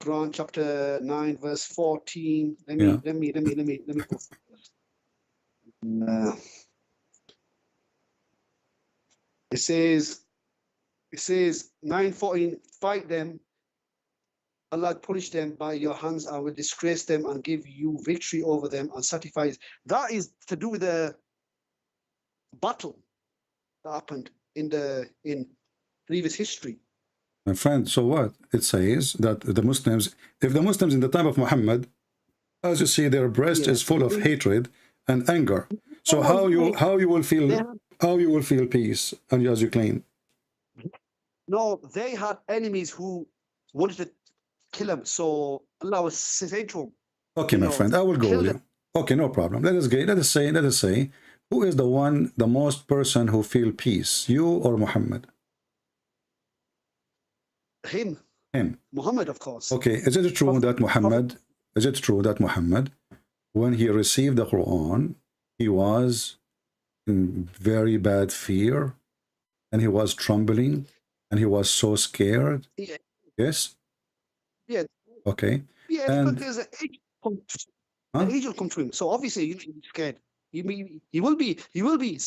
[SPEAKER 9] Quran chapter 9, verse 14. Let me go. It says, It says 9:14, fight them. Allah punish them by your hands. I will disgrace them and give you victory over them and sacrifice. That is to do with the battle that happened in previous history.
[SPEAKER 7] My friend, so what? It says that the Muslims, if the Muslims in the time of Muhammad, as you see, their breast is full of hatred and anger. So how you will feel peace, and as you claim?
[SPEAKER 9] No, they had enemies who wanted to kill them. So Allah was saying to them,
[SPEAKER 7] Okay, my friend, I will go with you. Okay, no problem. Let us say, who is the most person who feel peace, you or Muhammad?
[SPEAKER 9] Him. Muhammad, of course.
[SPEAKER 7] Okay, is it true that Muhammad, when he received the Quran, he was in very bad fear, and he was trembling, and he was so scared?
[SPEAKER 9] Yeah.
[SPEAKER 7] Yes?
[SPEAKER 9] Yeah.
[SPEAKER 7] Okay.
[SPEAKER 9] Yeah,
[SPEAKER 7] and
[SPEAKER 9] because the angel come to him. So obviously he'll be scared. He will be,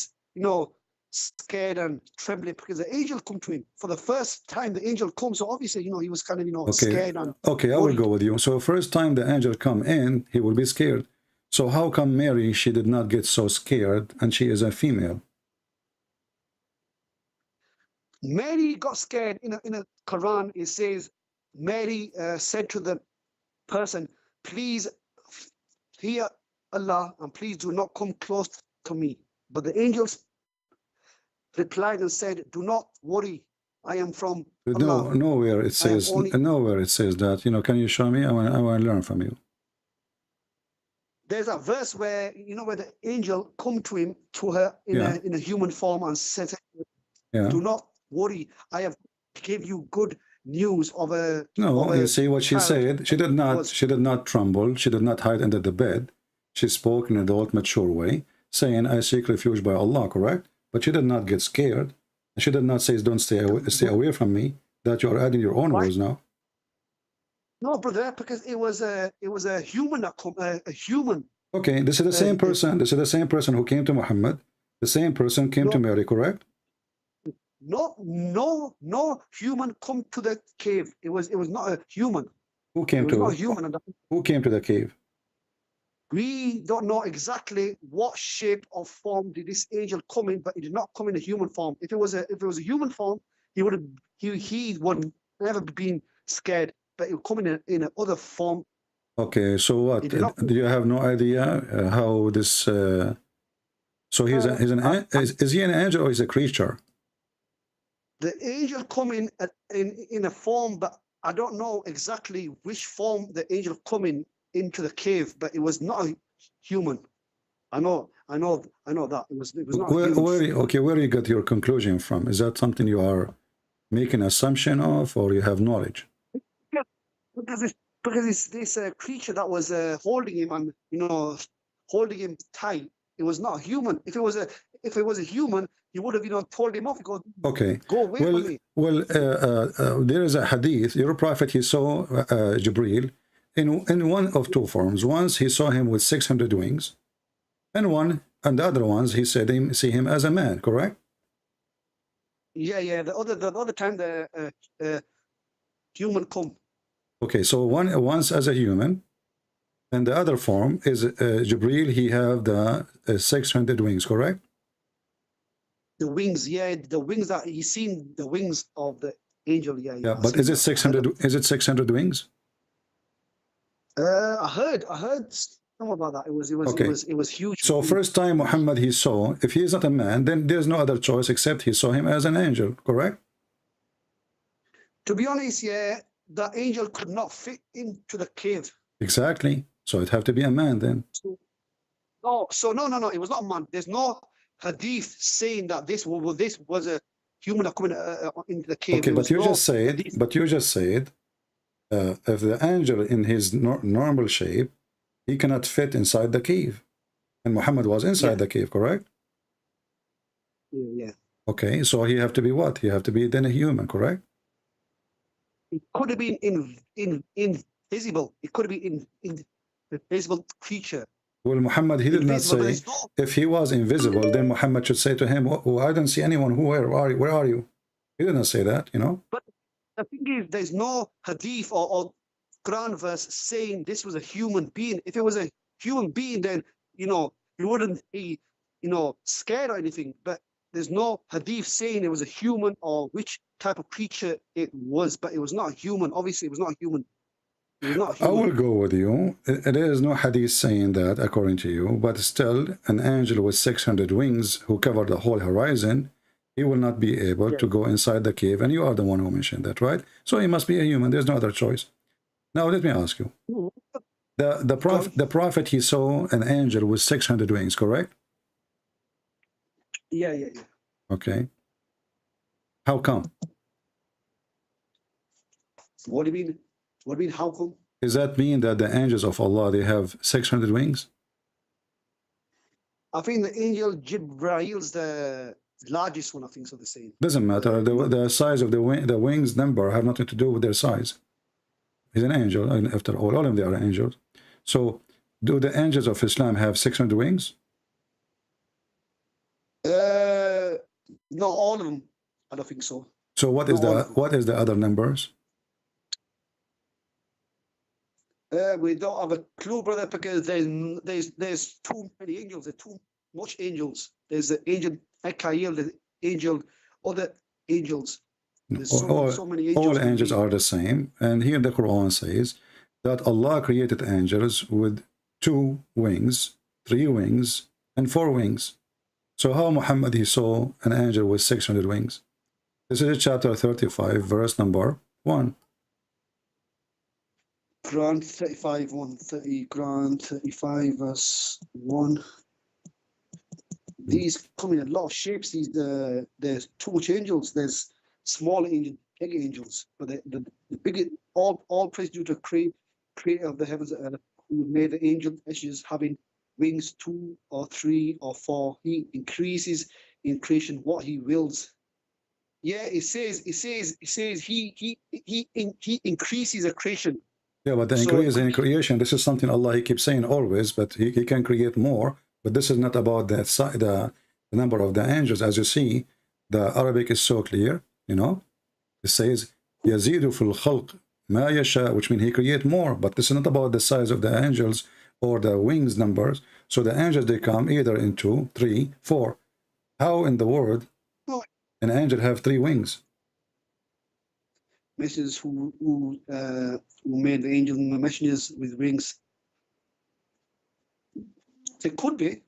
[SPEAKER 9] scared and trembling because the angel come to him. For the first time, the angel comes. So obviously, he was kind of, scared. And
[SPEAKER 7] okay, I will go with you. So first time the angel come in, he will be scared. So how come Mary, she did not get so scared, and she is a female?
[SPEAKER 9] Mary got scared. In the Quran, it says, Mary said to the person, please fear Allah and please do not come close to me. But the angels replied and said, do not worry, I am from Allah.
[SPEAKER 7] Nowhere it says that. Can you show me? I want to learn from you.
[SPEAKER 9] There's a verse where where the angel come to her in a human form and said, do not worry, I have give you good news of a
[SPEAKER 7] you see what she said. She did not tremble, she did not hide under the bed. She spoke in an adult, mature way, saying, I seek refuge by Allah, correct? But she did not get scared. She did not say, don't stay away from me. That you are adding your own words now.
[SPEAKER 9] No, brother, because it was a human that come, a human.
[SPEAKER 7] Okay, this is the same person. This is the same person who came to Muhammad. The same person came to Mary, correct?
[SPEAKER 9] No human come to the cave. It was not a human.
[SPEAKER 7] Who came to the cave?
[SPEAKER 9] We don't know exactly what shape or form did this angel come in, but he did not come in a human form. If it was a human form, he would never been scared. But he would come in another form.
[SPEAKER 7] Okay, so what? Do you have no idea how this? So is he an angel or is a creature?
[SPEAKER 9] The angel come in a form, but I don't know exactly which form the angel come into the cave, but it was not a human. I know that it was not.
[SPEAKER 7] Where you got your conclusion from? Is that something you are making assumption of, or you have knowledge?
[SPEAKER 9] Because it's this creature that was holding him and holding him tight. It was not human. If it was a human, he would have told him off. Go away from me.
[SPEAKER 7] Well, there is a hadith. Your prophet, he saw Jibreel in one of two forms. Once he saw him with 600 wings, and the other ones he said see him as a man. Correct?
[SPEAKER 9] Yeah. The other time the human come.
[SPEAKER 7] Okay, so once as a human, and the other form is Jibreel. He have the 600 wings, correct?
[SPEAKER 9] The wings, the wings that he's seen the wings of the angel,
[SPEAKER 7] Yeah, but is it 600? Is it 600 wings?
[SPEAKER 9] I heard some about that. It was huge.
[SPEAKER 7] So first time Muhammad he saw, if he is not a man, then there's no other choice except he saw him as an angel, correct?
[SPEAKER 9] To be honest, the angel could not fit into the cave.
[SPEAKER 7] Exactly. So it have to be a man then.
[SPEAKER 9] No. It was not a man. There's no hadith saying that this was a human that coming into the cave.
[SPEAKER 7] Okay, but you just said, if the angel in his normal shape, he cannot fit inside the cave, and Muhammad was inside the cave, correct?
[SPEAKER 9] Yeah.
[SPEAKER 7] Okay, so he have to be what? He have to be then a human, correct?
[SPEAKER 9] It could have been invisible. It could have been invisible creature.
[SPEAKER 7] Well, Muhammad, he did not say, if he was invisible, then Muhammad should say to him, oh, I don't see anyone. Where are you? He didn't say that, you know.
[SPEAKER 9] But the thing is, there's no hadith or Quran verse saying this was a human being. If it was a human being, then, you know, you wouldn't be, you know, scared or anything. But there's no hadith saying it was a human or which type of creature it was. But it was not human. Obviously, it was not human. It was not
[SPEAKER 7] I will
[SPEAKER 9] human.
[SPEAKER 7] go with you. There is no hadith saying that, according to you, but still, an angel with 600 wings who cover the whole horizon, he will not be able to go inside the cave, and you are the one who mentioned that, right? So he must be a human. There's no other choice. Now, let me ask you. The prophet, he saw an angel with 600 wings, correct?
[SPEAKER 9] Yeah.
[SPEAKER 7] Okay. How come?
[SPEAKER 9] What do you mean? What do you mean, how come?
[SPEAKER 7] Does that mean that the angels of Allah, they have 600 wings?
[SPEAKER 9] I think the angel Jibrail's the largest one, I think, so they're saying.
[SPEAKER 7] Doesn't matter. The size of the wings number have nothing to do with their size. He's an angel, and after all of them, they are angels. So, do the angels of Islam have 600 wings?
[SPEAKER 9] Not all of them. I don't think so.
[SPEAKER 7] So what is the other numbers?
[SPEAKER 9] We don't have a clue, brother, because there's too many angels. There's too much angels. There's the angel Ekail, the angel, other angels. There's so many angels.
[SPEAKER 7] All angels are the same. And here the Quran says that Allah created angels with 2 wings, 3 wings, and 4 wings. So how Muhammad, he saw an angel with 600 wings? This is chapter 35, verse number 1.
[SPEAKER 9] Quran 35, 130, Quran 35, verse 1. These come in a lot of shapes. There's too much angels. There's small angels, big angels. But the big, all praise due to creator of the heavens and earth, who made the angel messages having wings 2 or 3 or 4. He increases in creation what he wills. Yeah, it says he increases a creation.
[SPEAKER 7] Yeah, but the increase in creation, this is something Allah, he keeps saying always, but he can create more. But this is not about the number of the angels. As you see, the Arabic is so clear, you know. It says, يَزِيدُ فِي الْخَلْقِ مَا يَشَاءُ, which means he create more. But this is not about the size of the angels or the wings numbers. So the angels, they come either in 2, 3, 4. How in the world an angel have 3 wings?
[SPEAKER 9] Messengers who made the angel messengers with wings. There could be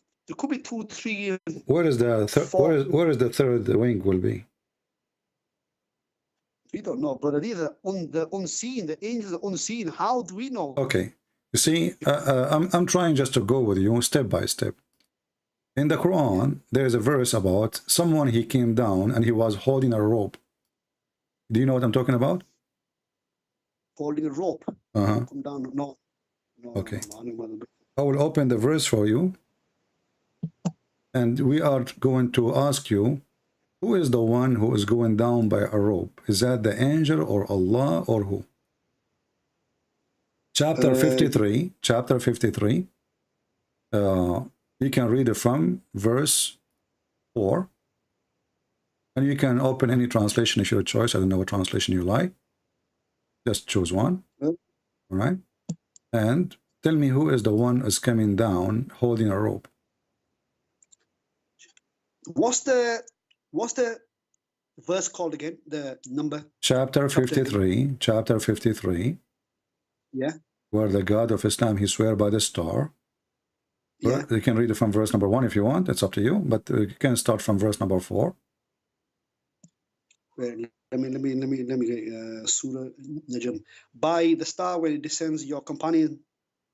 [SPEAKER 9] 2, 3.
[SPEAKER 7] Where is the where is the third wing will be?
[SPEAKER 9] We don't know, brother. These are the unseen. The angels are unseen. How do we know?
[SPEAKER 7] Okay, you see, I'm trying just to go with you step by step. In the Quran, there is a verse about someone, he came down and he was holding a rope. Do you know what I'm talking about?
[SPEAKER 9] Holding a rope. Come down. No.
[SPEAKER 7] Okay. I will open the verse for you. And we are going to ask you, who is the one who is going down by a rope? Is that the angel or Allah or who? Chapter 53. Chapter 53. You can read it from verse 4. And you can open any translation of your choice. I don't know what translation you like. Just choose one. All right. And tell me who is the one who is coming down holding a rope.
[SPEAKER 9] What's the verse called again? The number?
[SPEAKER 7] Chapter 53. Chapter 53.
[SPEAKER 9] Yeah.
[SPEAKER 7] Where the God of Islam, he swear by the star.
[SPEAKER 9] Yeah.
[SPEAKER 7] You can read it from verse number 1 if you want. It's up to you. But you can start from verse number 4.
[SPEAKER 9] Wait, let me get Surah Najm. By the star when it descends, your companion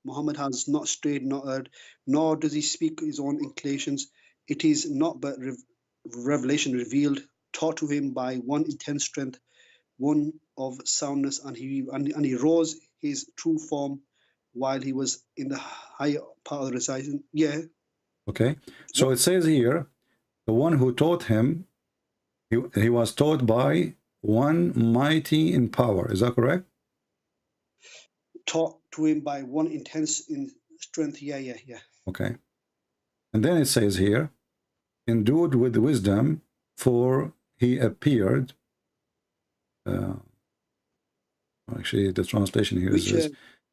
[SPEAKER 9] Muhammad has not strayed, not erred, nor does he speak his own inclinations. It is not but revelation revealed, taught to him by one intense strength, one of soundness, and he rose his true form while he was in the higher part of the recitation. Yeah.
[SPEAKER 7] Okay. So it says here, the one who taught him, he was taught by one mighty in power. Is that correct?
[SPEAKER 9] Taught to him by one intense in strength. Yeah.
[SPEAKER 7] Okay. And then it says here, endued with wisdom, for he appeared Actually, the translation here
[SPEAKER 9] Which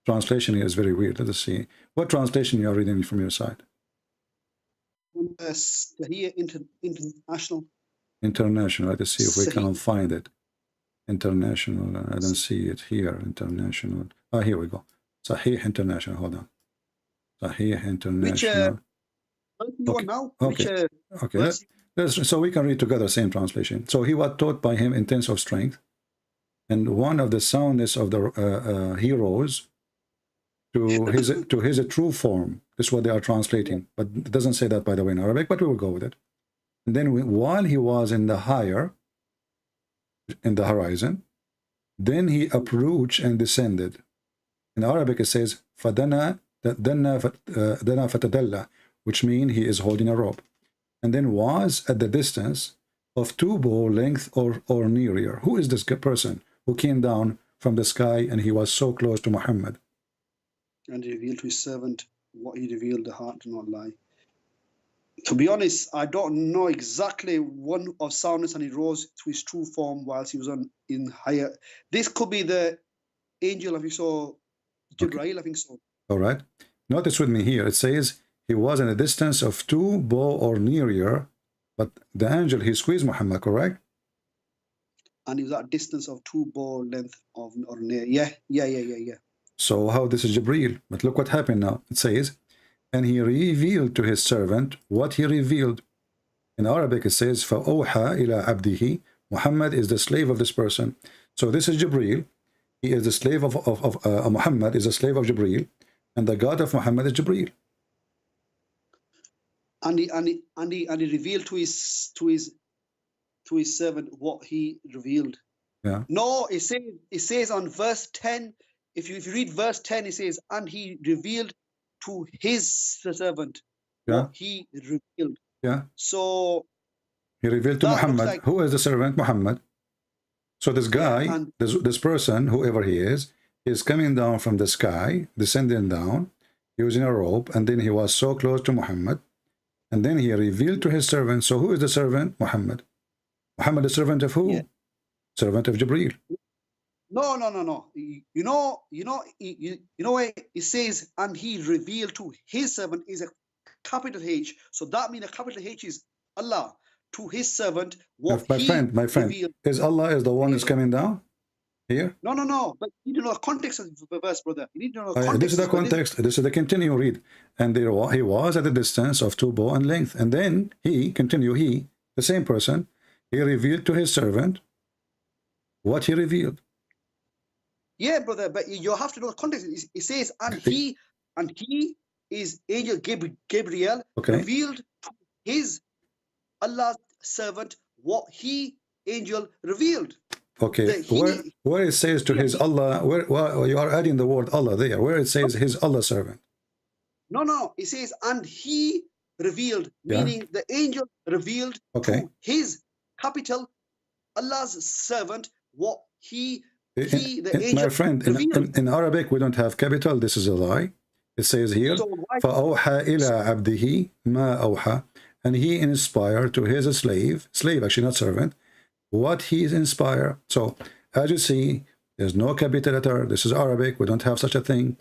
[SPEAKER 7] translation here is very weird. Let us see. What translation you are reading from your side?
[SPEAKER 9] here international.
[SPEAKER 7] International. Let us see if we
[SPEAKER 9] Sahih.
[SPEAKER 7] can find it. International. I don't see it here. International. Ah, here we go. Sahih International. Hold on. Sahih International.
[SPEAKER 9] Which you want now?
[SPEAKER 7] Okay.
[SPEAKER 9] Which,
[SPEAKER 7] Okay.
[SPEAKER 9] verse?
[SPEAKER 7] So we can read together same translation. So he was taught by him intense of strength, and one of the soundness of the heroes to his true form. This is what they are translating, but it doesn't say that, by the way, in Arabic, but we will go with it. And then while he was in the horizon, then he approached and descended. In Arabic it says فَدَنَا فَتَدَلَّى, which means he is holding a rope. And then was at the distance of 2 bow length or nearer. Who is this person who came down from the sky and he was so close to Muhammad?
[SPEAKER 9] And he revealed to his servant what he revealed, the heart do not lie. To be honest, I don't know exactly one of soundness, and he rose to his true form whilst he was in higher. This could be the angel, I think so, Jibreel, I think so.
[SPEAKER 7] All right. Notice with me here, it says he was in a distance of 2 bow or nearer, but the angel, he squeezed Muhammad, correct?
[SPEAKER 9] And he was at a distance of 2 bow length of or near. Yeah.
[SPEAKER 7] So how this is Jibreel? But look what happened now. It says, and he revealed to his servant what he revealed. In Arabic it says, فَأَوْحَى إِلَىٰ عَبْدِهِ. Muhammad is the slave of this person. So this is Jibreel. He is the slave of Muhammad is a slave of Jibreel, and the God of Muhammad is Jibreel.
[SPEAKER 9] And he revealed to his servant what he revealed.
[SPEAKER 7] Yeah.
[SPEAKER 9] No, it says on verse 10. If you read verse 10, it says, and he revealed to his servant what he revealed.
[SPEAKER 7] Yeah.
[SPEAKER 9] So
[SPEAKER 7] he revealed to Muhammad. Like, who is the servant? Muhammad. So this guy, this person, whoever he is coming down from the sky, descending down, using a rope, and then he was so close to Muhammad, and then he revealed to his servant. So who is the servant? Muhammad. Muhammad, the servant of who? Yeah. Servant of Jibreel.
[SPEAKER 9] No. You know where it says, and he revealed to his servant is a capital H. So that means a capital H is Allah. To his servant, what
[SPEAKER 7] my friend,
[SPEAKER 9] revealed.
[SPEAKER 7] Is Allah is the one who's coming down here?
[SPEAKER 9] No. But you need to know the context of the verse, brother. You need to know the context.
[SPEAKER 7] This is the context. This is the continue read. And there he was at a distance of 2 bow in length. And then he, the same person, he revealed to his servant what he revealed.
[SPEAKER 9] Yeah, brother, but you have to know the context. It says, and he is angel Gabriel, revealed to his Allah's servant what he angel revealed.
[SPEAKER 7] Okay, where it says to his Allah, where you are adding the word Allah there, where it says his Allah servant.
[SPEAKER 9] No, it says, and he revealed, meaning the angel revealed to his capital Allah's servant what the angel
[SPEAKER 7] my friend, in Arabic we don't have capital. This is a lie. It says here, فَأَوْحَى إِلَىٰ عَبْدِهِ مَا أَوْحَى, and he inspired to his slave actually not servant, what he inspired. So as you see, there's no capital letter. This is Arabic. We don't have such a thing.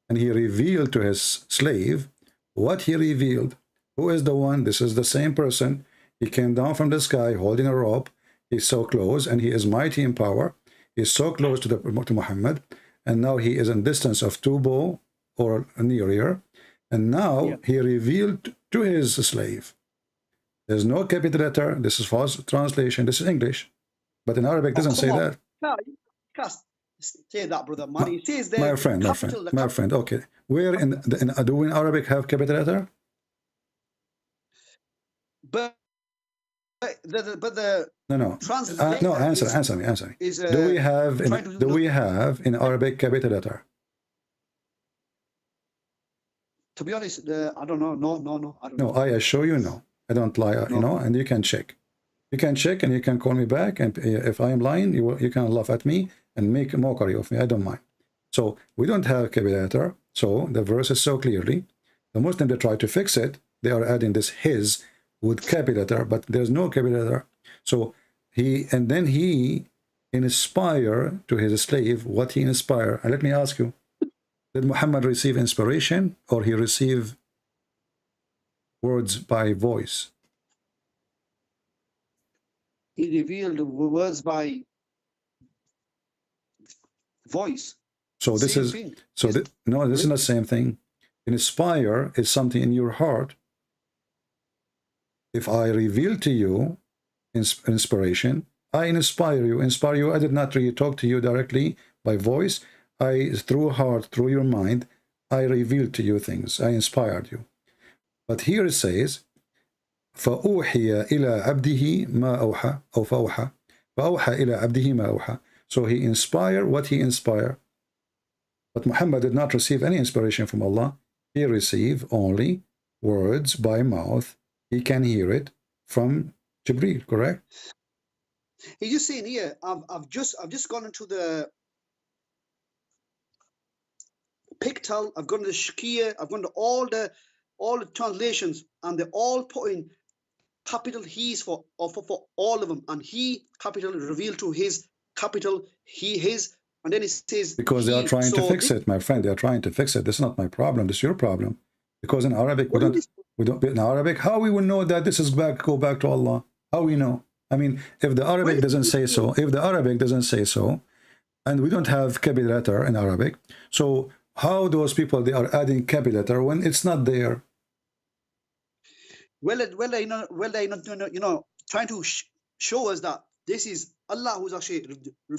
[SPEAKER 7] And he revealed to his slave what he revealed. Who is the one? This is the same person. He came down from the sky holding a rope. He's so close, and he is mighty in power. He's so close to Muhammad, and now he is in distance of 2 bow or nearer. And now he revealed to his slave. There's no capital letter. This is false translation. This is English, but in Arabic doesn't say that.
[SPEAKER 9] No, you can't say that, brother. Man, it says there.
[SPEAKER 7] My friend. Okay, where do we in Arabic have capital letter?
[SPEAKER 9] But the
[SPEAKER 7] no. Answer me. Do we have in Arabic capital letter?
[SPEAKER 9] To be honest, I don't know. No, I don't know.
[SPEAKER 7] I assure you, no. I don't lie, and you can check. You can check, and you can call me back, and if I am lying, you can laugh at me and make a mockery of me. I don't mind. So we don't have capital letter. So the verse is so clearly. The Muslims, they try to fix it. They are adding this his with capital letter, but there's no capital letter. So he inspire to his slave what he inspire. And let me ask you, did Muhammad receive inspiration or he received words by voice?
[SPEAKER 9] He revealed words by voice.
[SPEAKER 7] So this
[SPEAKER 9] Same
[SPEAKER 7] is
[SPEAKER 9] thing.
[SPEAKER 7] so no, this is not the same thing. Inspire is something in your heart. If I reveal to you inspiration, I inspire you. Inspire you. I did not really talk to you directly by voice. I, through heart, through your mind, I revealed to you things. I inspired you. But here it says, فَأُوحِيَ إِلَى عَبْدِهِ مَا أَوْحَى أو فَأَوْحَى فَأَوْحَى إِلَى عَبْدِهِ مَا أَوْحَى. So he inspired what he inspired. But Muhammad did not receive any inspiration from Allah. He received only words by mouth. He can hear it from Jibreel, correct?
[SPEAKER 9] He's just saying here, I've just gone into the Pictal, I've gone to the Shkia, I've gone to all the translations, and they're all putting capital He's for all of them, and He capital revealed to His capital He His, and then it says
[SPEAKER 7] because they are trying to fix it, my friend. They are trying to fix it. This is not my problem. This is your problem. Because in Arabic we don't in Arabic. How we will know that this is go back to Allah? How we know? I mean, if the Arabic doesn't say so, and we don't have capital letter in Arabic, so how those people they are adding capital letter when it's not there?
[SPEAKER 9] Well, trying to show us that this is Allah who's actually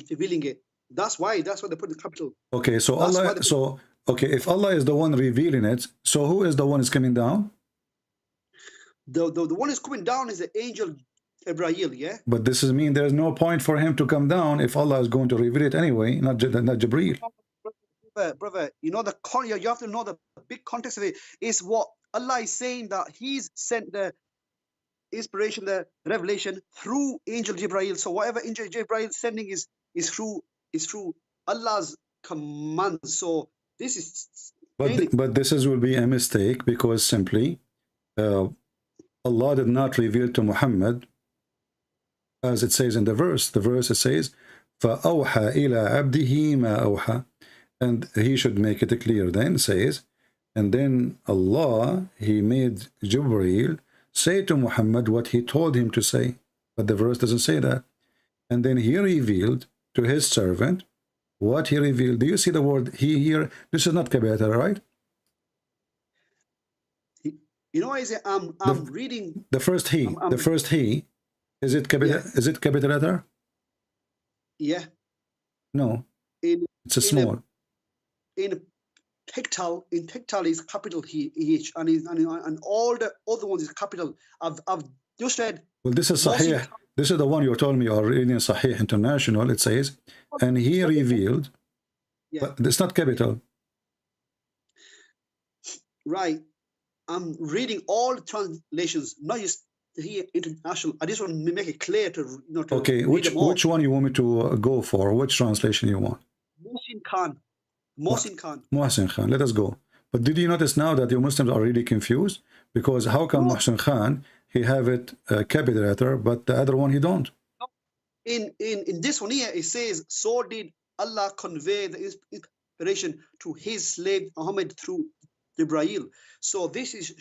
[SPEAKER 9] revealing it. That's why they put the capital.
[SPEAKER 7] Okay, so Allah. So okay, if Allah is the one revealing it, so who is the one is coming down?
[SPEAKER 9] The one is coming down is the angel Ibrahim, yeah.
[SPEAKER 7] But this is mean there's no point for him to come down if Allah is going to reveal it anyway, not Jibreel.
[SPEAKER 9] Brother, you have to know the big context of it is what Allah is saying, that He's sent the inspiration, the revelation through angel Jibreel. So whatever angel Jibreel sending is through Allah's command. So this is
[SPEAKER 7] but this will be a mistake, because simply Allah did not reveal to Muhammad as it says in the verse. The verse it says فَأَوْحَى إِلَىٰ عَبْدِهِ مَا أَوْحَى, and he should make it clear. Then says, and then Allah, He made Jibreel say to Muhammad what He told him to say. But the verse doesn't say that. And then He revealed to His servant what He revealed. Do you see the word He here? This is not capital, right?
[SPEAKER 9] I'm reading
[SPEAKER 7] the first He. The first He, is it capital? Yeah. Is it capital letter?
[SPEAKER 9] Yeah.
[SPEAKER 7] No. It's a small.
[SPEAKER 9] In Pictal is capital H, and all the other ones is capital. I've just read.
[SPEAKER 7] Well, this is Sahih. This is the one you told me you are reading, Sahih International. It says, and He revealed. Yeah. But it's not capital.
[SPEAKER 9] Right. I'm reading all translations, not just here international. I just want to make it clear to
[SPEAKER 7] okay, which one you want me to go for? Which translation you want? Mohsin Khan. Let us go. But did you notice now that you Muslims are really confused? Because how come Mohsin Khan, he have it capital letter, but the other one he don't?
[SPEAKER 9] In this one here, it says, so did Allah convey the inspiration to His slave Muhammad through Jibreel. So this is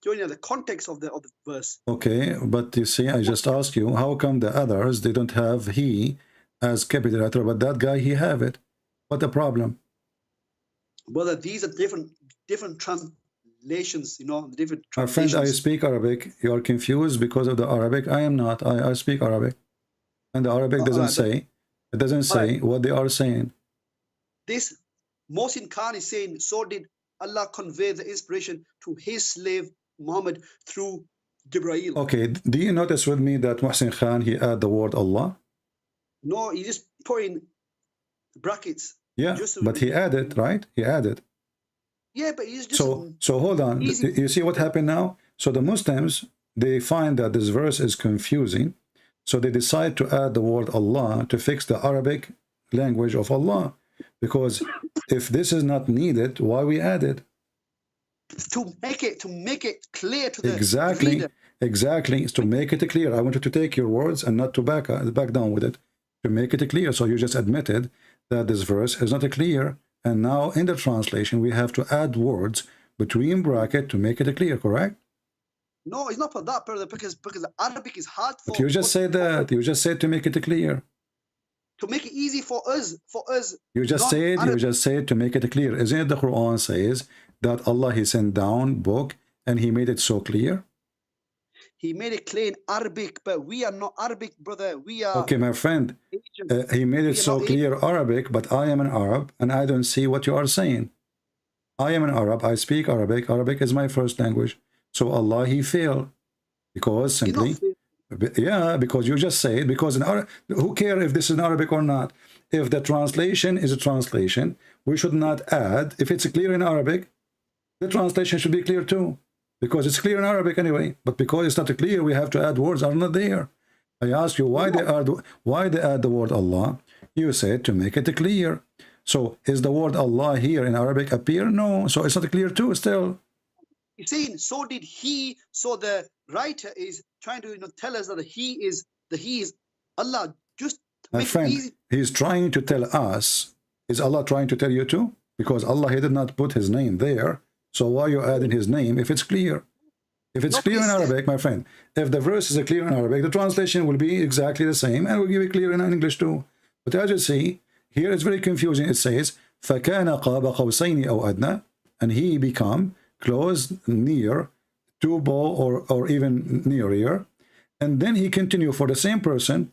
[SPEAKER 9] showing the context of the verse.
[SPEAKER 7] Okay, but you see, I just asked you, how come the others, they don't have He as capital letter, but that guy, he have it? What the problem?
[SPEAKER 9] Well, these are different translations, different translations.
[SPEAKER 7] My friend, I speak Arabic. You are confused because of the Arabic. I am not. I speak Arabic. And the Arabic doesn't say what they are saying.
[SPEAKER 9] This Mohsin Khan is saying, so did Allah convey the inspiration to His slave Muhammad through Jibreel.
[SPEAKER 7] Okay, do you notice with me that Mohsin Khan, he add the word Allah?
[SPEAKER 9] No, he just put in brackets.
[SPEAKER 7] Yeah, but he added, right? He added.
[SPEAKER 9] Yeah, but he's just...
[SPEAKER 7] So hold on. You see what happened now? So the Muslims, they find that this verse is confusing. So they decide to add the word Allah to fix the Arabic language of Allah. Because if this is not needed, why we add it?
[SPEAKER 9] To make it clear to the
[SPEAKER 7] Exactly.
[SPEAKER 9] reader.
[SPEAKER 7] Exactly. It's to make it clear. I wanted to take your words and not to back down with it. to make it clear. So you just admitted that this verse is not clear, and now in the translation we have to add words between bracket to make it clear, correct?
[SPEAKER 9] No, it's not for that, brother, because Arabic is hard for.
[SPEAKER 7] But you just said that. You just said to make it clear.
[SPEAKER 9] To make it easy for us.
[SPEAKER 7] You just said to make it clear. Isn't it the Quran says that Allah he sent down book and he made it so clear?
[SPEAKER 9] He made it clear in Arabic, but we are not Arabic, brother. We are.
[SPEAKER 7] Okay, my friend. He made it so clear Arabic, but I am an Arab and I don't see what you are saying. I am an Arab. I speak Arabic. Arabic is my first language. So Allah he failed because simply. Yeah, because you just say it, because in Arabic, who cares if this is in Arabic or not? If the translation is a translation, we should not add. If it's clear in Arabic, the translation should be clear too, because it's clear in Arabic anyway. But because it's not clear, we have to add words are not there. I ask you why they add the word Allah. You said to make it clear. So is the word Allah here in Arabic appear? No, so it's not clear too still.
[SPEAKER 9] He's saying, so did he. So the writer is trying to tell us that he is Allah. Just to
[SPEAKER 7] My
[SPEAKER 9] make
[SPEAKER 7] friend,
[SPEAKER 9] it easy.
[SPEAKER 7] he's trying to tell us. Is Allah trying to tell you too? Because Allah he did not put his name there. So why are you adding his name if it's clear? If it's clear in Arabic, my friend, if the verse is clear in Arabic, the translation will be exactly the same and will give it clear in English too. But as you see, here it's very confusing. It says, فَكَانَ قَابَ قَوْسَيْنِ أَوْ أَدْنَى, and he become close, near, to bow or even nearer. And then he continue for the same person,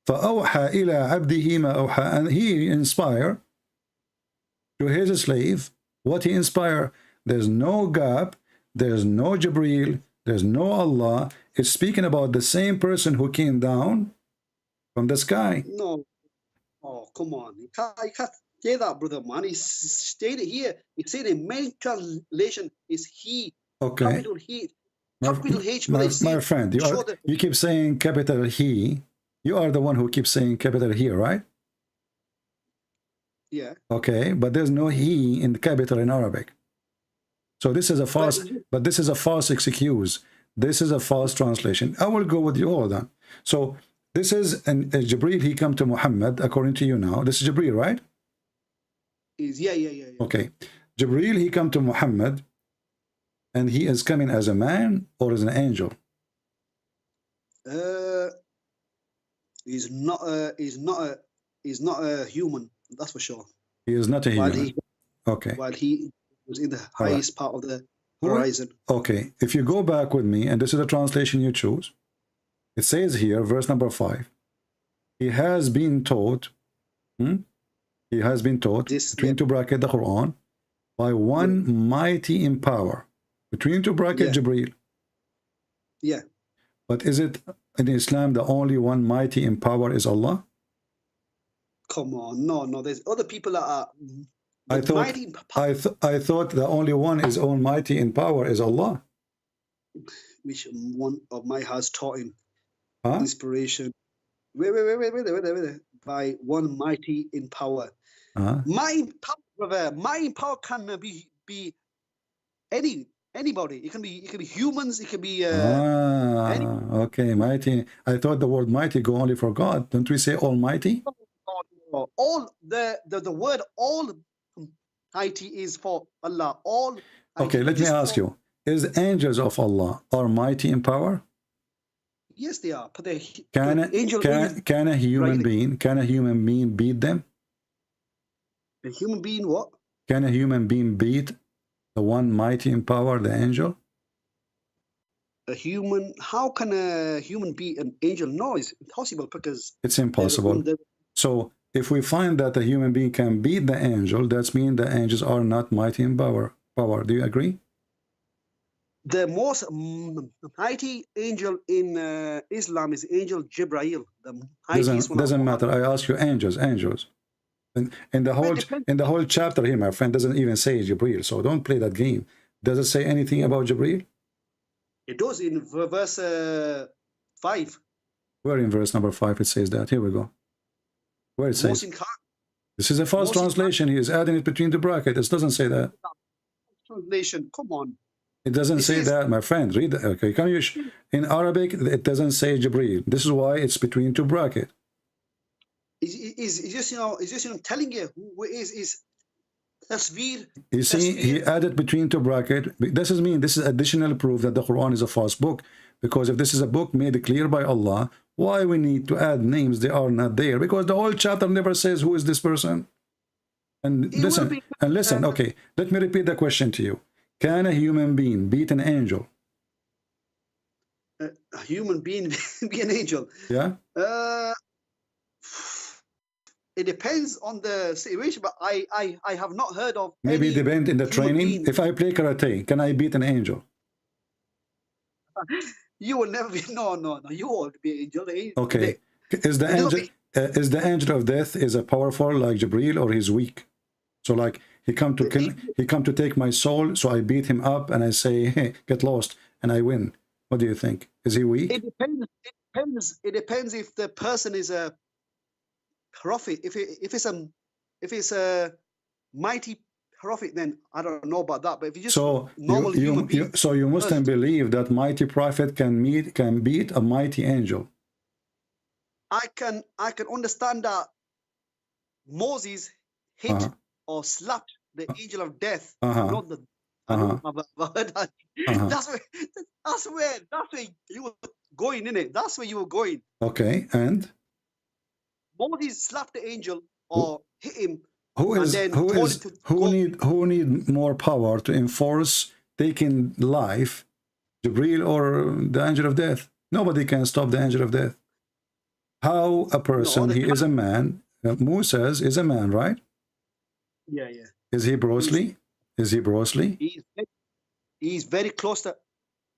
[SPEAKER 7] فَأَوْحَى إِلَىٰ عَبْدِهِ مَا أَوْحَى, and he inspire to his slave what he inspire. There's no gap, there's no Jibreel, there's no Allah. It's speaking about the same person who came down from the sky.
[SPEAKER 9] No. Oh, come on. You can't say that, brother, man. He stated here. He said the main translation is he.
[SPEAKER 7] Okay.
[SPEAKER 9] Capital He. Capital H.
[SPEAKER 7] My friend, you keep saying capital he. You are the one who keeps saying capital here, right?
[SPEAKER 9] Yeah.
[SPEAKER 7] Okay, but there's no he in the capital in Arabic. So this is a false, but this is a false excuse. This is a false translation. I will go with you all then. So this is Jibreel, he come to Muhammad, according to you now. This is Jibreel, right?
[SPEAKER 9] Yeah.
[SPEAKER 7] Okay. Jibreel, he come to Muhammad, and he is coming as a man or as an angel?
[SPEAKER 9] He's not a human, that's for sure.
[SPEAKER 7] He is not a human. Okay.
[SPEAKER 9] While he was in the highest part of the horizon.
[SPEAKER 7] Okay. If you go back with me, and this is the translation you choose, it says here, verse number 5, he has been taught, he has been taught, between two bracket the Quran, by one mighty in power, between two bracket Jibreel.
[SPEAKER 9] Yeah.
[SPEAKER 7] But is it in Islam the only one mighty in power is Allah?
[SPEAKER 9] Come on, no. There's other people that are.
[SPEAKER 7] I thought the only one is almighty in power is Allah.
[SPEAKER 9] Which one of my has taught him inspiration? Wait. By one mighty in power. Mighty power, brother. Mighty power can be anybody. It can be humans. It can be.
[SPEAKER 7] Okay, mighty. I thought the word mighty go only for God. Don't we say Almighty?
[SPEAKER 9] All the word Almighty is for Allah. All.
[SPEAKER 7] Okay, let me ask you: is angels of Allah are mighty in power?
[SPEAKER 9] Yes, they are. But
[SPEAKER 7] can a human being beat them?
[SPEAKER 9] A human being what?
[SPEAKER 7] Can a human being beat the one mighty in power, the angel?
[SPEAKER 9] A human? How can a human beat an angel? No, it's impossible because
[SPEAKER 7] it's impossible. So if we find that a human being can beat the angel, that means the angels are not mighty in power. Do you agree?
[SPEAKER 9] The most mighty angel in Islam is Angel Jibreel.
[SPEAKER 7] Doesn't matter. I ask you, angels. In the whole chapter here, my friend, doesn't even say Jibreel. So don't play that game. Does it say anything about Jibreel?
[SPEAKER 9] It does in verse 5.
[SPEAKER 7] Where in verse number 5 it says that? Here we go. Where it says? This is a false translation. He is adding it between the brackets. It doesn't say that.
[SPEAKER 9] Translation. Come on.
[SPEAKER 7] It doesn't say that, my friend. Read that. Okay, come in Arabic, it doesn't say Jibreel. This is why it's between two brackets.
[SPEAKER 9] is just, is just, telling you who is tasveer.
[SPEAKER 7] You see, he added between two brackets. This is additional proof that the Quran is a false book. Because if this is a book made clear by Allah, why we need to add names? They are not there. Because the whole chapter never says who is this person. And listen, okay, let me repeat the question to you. Can a human being beat an angel?
[SPEAKER 9] A human being be an angel?
[SPEAKER 7] Yeah.
[SPEAKER 9] It depends on the situation, but I have not heard of.
[SPEAKER 7] Maybe it depends in the training. If I play karate, can I beat an angel?
[SPEAKER 9] You will never be. No. You won't be an angel.
[SPEAKER 7] Okay. Is the angel of death is a powerful like Jibril, or he's weak? So like he come to take my soul, so I beat him up and I say, hey, get lost, and I win. What do you think? Is he weak?
[SPEAKER 9] It depends. It depends if the person is a prophet. If it's a mighty prophet, then I don't know about that. But if you just normal human being,
[SPEAKER 7] so you Muslim believe that mighty prophet can beat a mighty angel?
[SPEAKER 9] I can understand that Moses hit or slapped the angel of death. Not the. That's where you were going, innit? That's where you were going.
[SPEAKER 7] Okay, and
[SPEAKER 9] Moses slapped the angel or hit him.
[SPEAKER 7] Who need more power to enforce taking life, Jibril or the angel of death? Nobody can stop the angel of death. How a person, he is a man. Moses is a man, right?
[SPEAKER 9] Yeah.
[SPEAKER 7] Is he Bruce? Is he Bruce?
[SPEAKER 9] He's very close to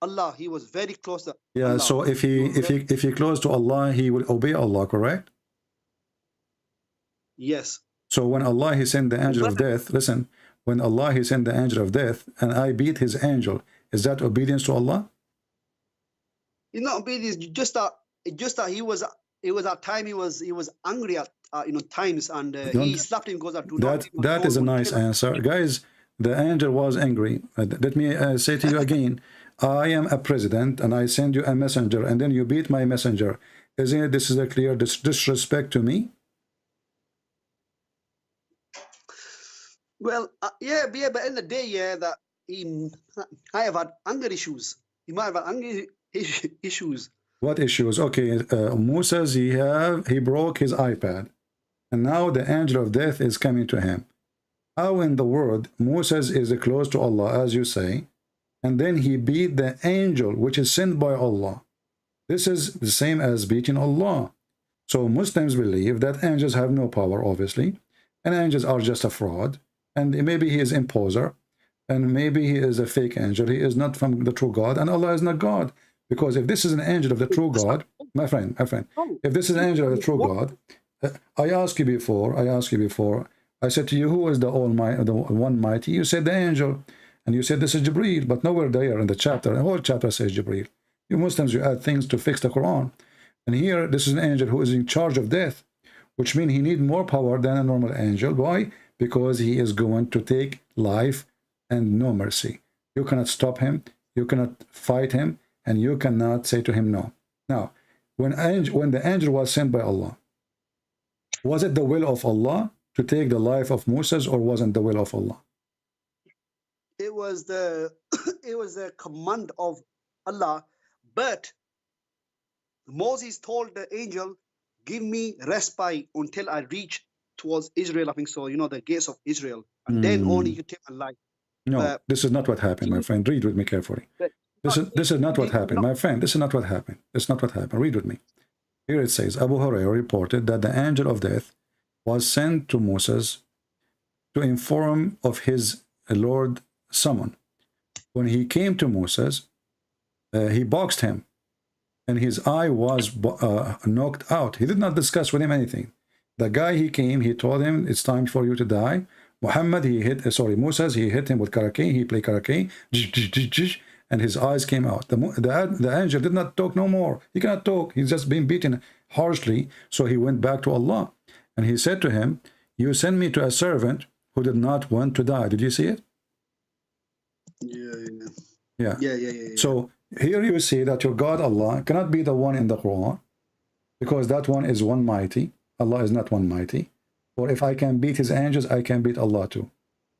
[SPEAKER 9] Allah. He was very close to
[SPEAKER 7] Allah. So if he close to Allah, he will obey Allah, correct?
[SPEAKER 9] Yes.
[SPEAKER 7] So when Allah he sent the angel of death, listen, when Allah he sent the angel of death and I beat his angel, is that obedience to Allah?
[SPEAKER 9] It's not obedience, just that he was, it was that time he was angry at times, and he slapped him because
[SPEAKER 7] that is a nice answer. Guys, the angel was angry. Let me say to you again, I am a president and I send you a messenger and then you beat my messenger. Isn't it, this is a clear disrespect to me?
[SPEAKER 9] Well, yeah, but in the day, that I have had anger issues. He might have had anger issues.
[SPEAKER 7] What issues? Okay, Moses, he broke his iPad, and now the angel of death is coming to him. How in the world Moses is close to Allah, as you say, and then he beat the angel which is sent by Allah? This is the same as beating Allah. So Muslims believe that angels have no power, obviously, and angels are just a fraud. And maybe he is imposer, and maybe he is a fake angel. He is not from the true God, and Allah is not God. Because if this is an angel of the true God, my friend, if this is an angel of the true God, I asked you before, I said to you, who is the Almighty, the One Mighty? You said the angel, and you said this is Jibreel, but nowhere there in the chapter, the whole chapter says Jibreel. You Muslims, you add things to fix the Quran, and here this is an angel who is in charge of death, which means he needs more power than a normal angel. Why? Because he is going to take life and no mercy. You cannot stop him, you cannot fight him, and you cannot say to him no. Now, when the angel was sent by Allah, was it the will of Allah to take the life of Moses, or wasn't the will of Allah?
[SPEAKER 9] It was the command of Allah, but Moses told the angel, give me respite until I reach towards Israel, I think so, the gates of Israel, and then only you take my life.
[SPEAKER 7] No, this is not what happened, my friend. Read with me carefully. This is not what happened, my friend. This is not what happened. It's not what happened. Read with me. Here it says, Abu Hurairah reported that the angel of death was sent to Moses to inform of his Lord summon. When he came to Moses, he boxed him, and his eye was knocked out. He did not discuss with him anything. The guy he came, he told him, it's time for you to die. Moses, he hit him with karake. He played karake, and his eyes came out. The angel did not talk no more. He cannot talk. He's just been beaten harshly. So he went back to Allah. And he said to him, you send me to a servant who did not want to die. Did you see it? Yeah. So here you see that your God Allah cannot be the one in the Quran, because that one is one mighty. Allah is not one mighty. Or if I can beat his angels, I can beat Allah too.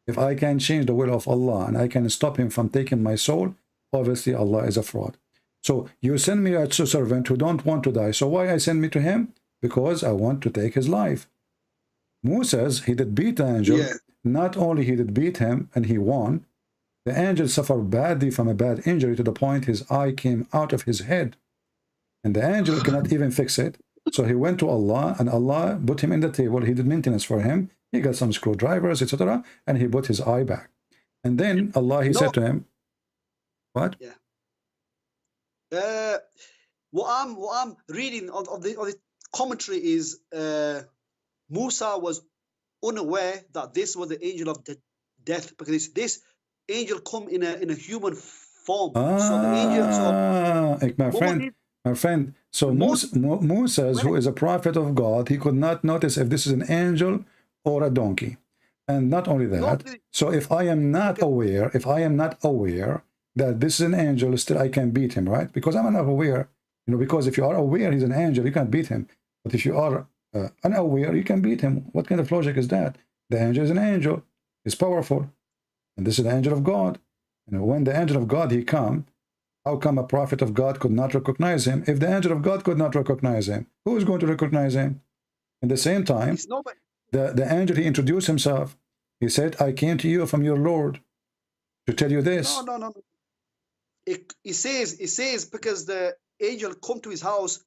[SPEAKER 7] If I can change the will of Allah and I can stop him from taking my soul, obviously Allah is a fraud. So you send me a servant who don't want to die. So why I send me to him? Because I want to take his life. Moses, he did beat the angel.
[SPEAKER 9] Yeah.
[SPEAKER 7] Not only he did beat him and he won, the angel suffered badly from a bad injury to the point his eye came out of his head. And the angel cannot even fix it. So he went to Allah and Allah put him in the table. He did maintenance for him. He got some screwdrivers, etc. And he put his eye back. And then Allah, he said to him, what?
[SPEAKER 9] Yeah. What I'm reading of the commentary is Musa was unaware that this was the angel of death, because this angel come in a human form. So the angel,
[SPEAKER 7] my friend. So Moses, who is a prophet of God, he could not notice if this is an angel or a donkey. And not only that, so if I am not aware, that this is an angel, still I can beat him, right? Because I'm not aware, because if you are aware he's an angel, you can't beat him. But if you are unaware, you can beat him. What kind of logic is that? The angel is an angel. He's powerful. And this is the angel of God. When the angel of God, he come, how come a prophet of God could not recognize him? If the angel of God could not recognize him, who is going to recognize him? At the same time, the angel, he introduced himself. He said, I came to you from your Lord to tell you this.
[SPEAKER 9] No. It says because the angel come to his house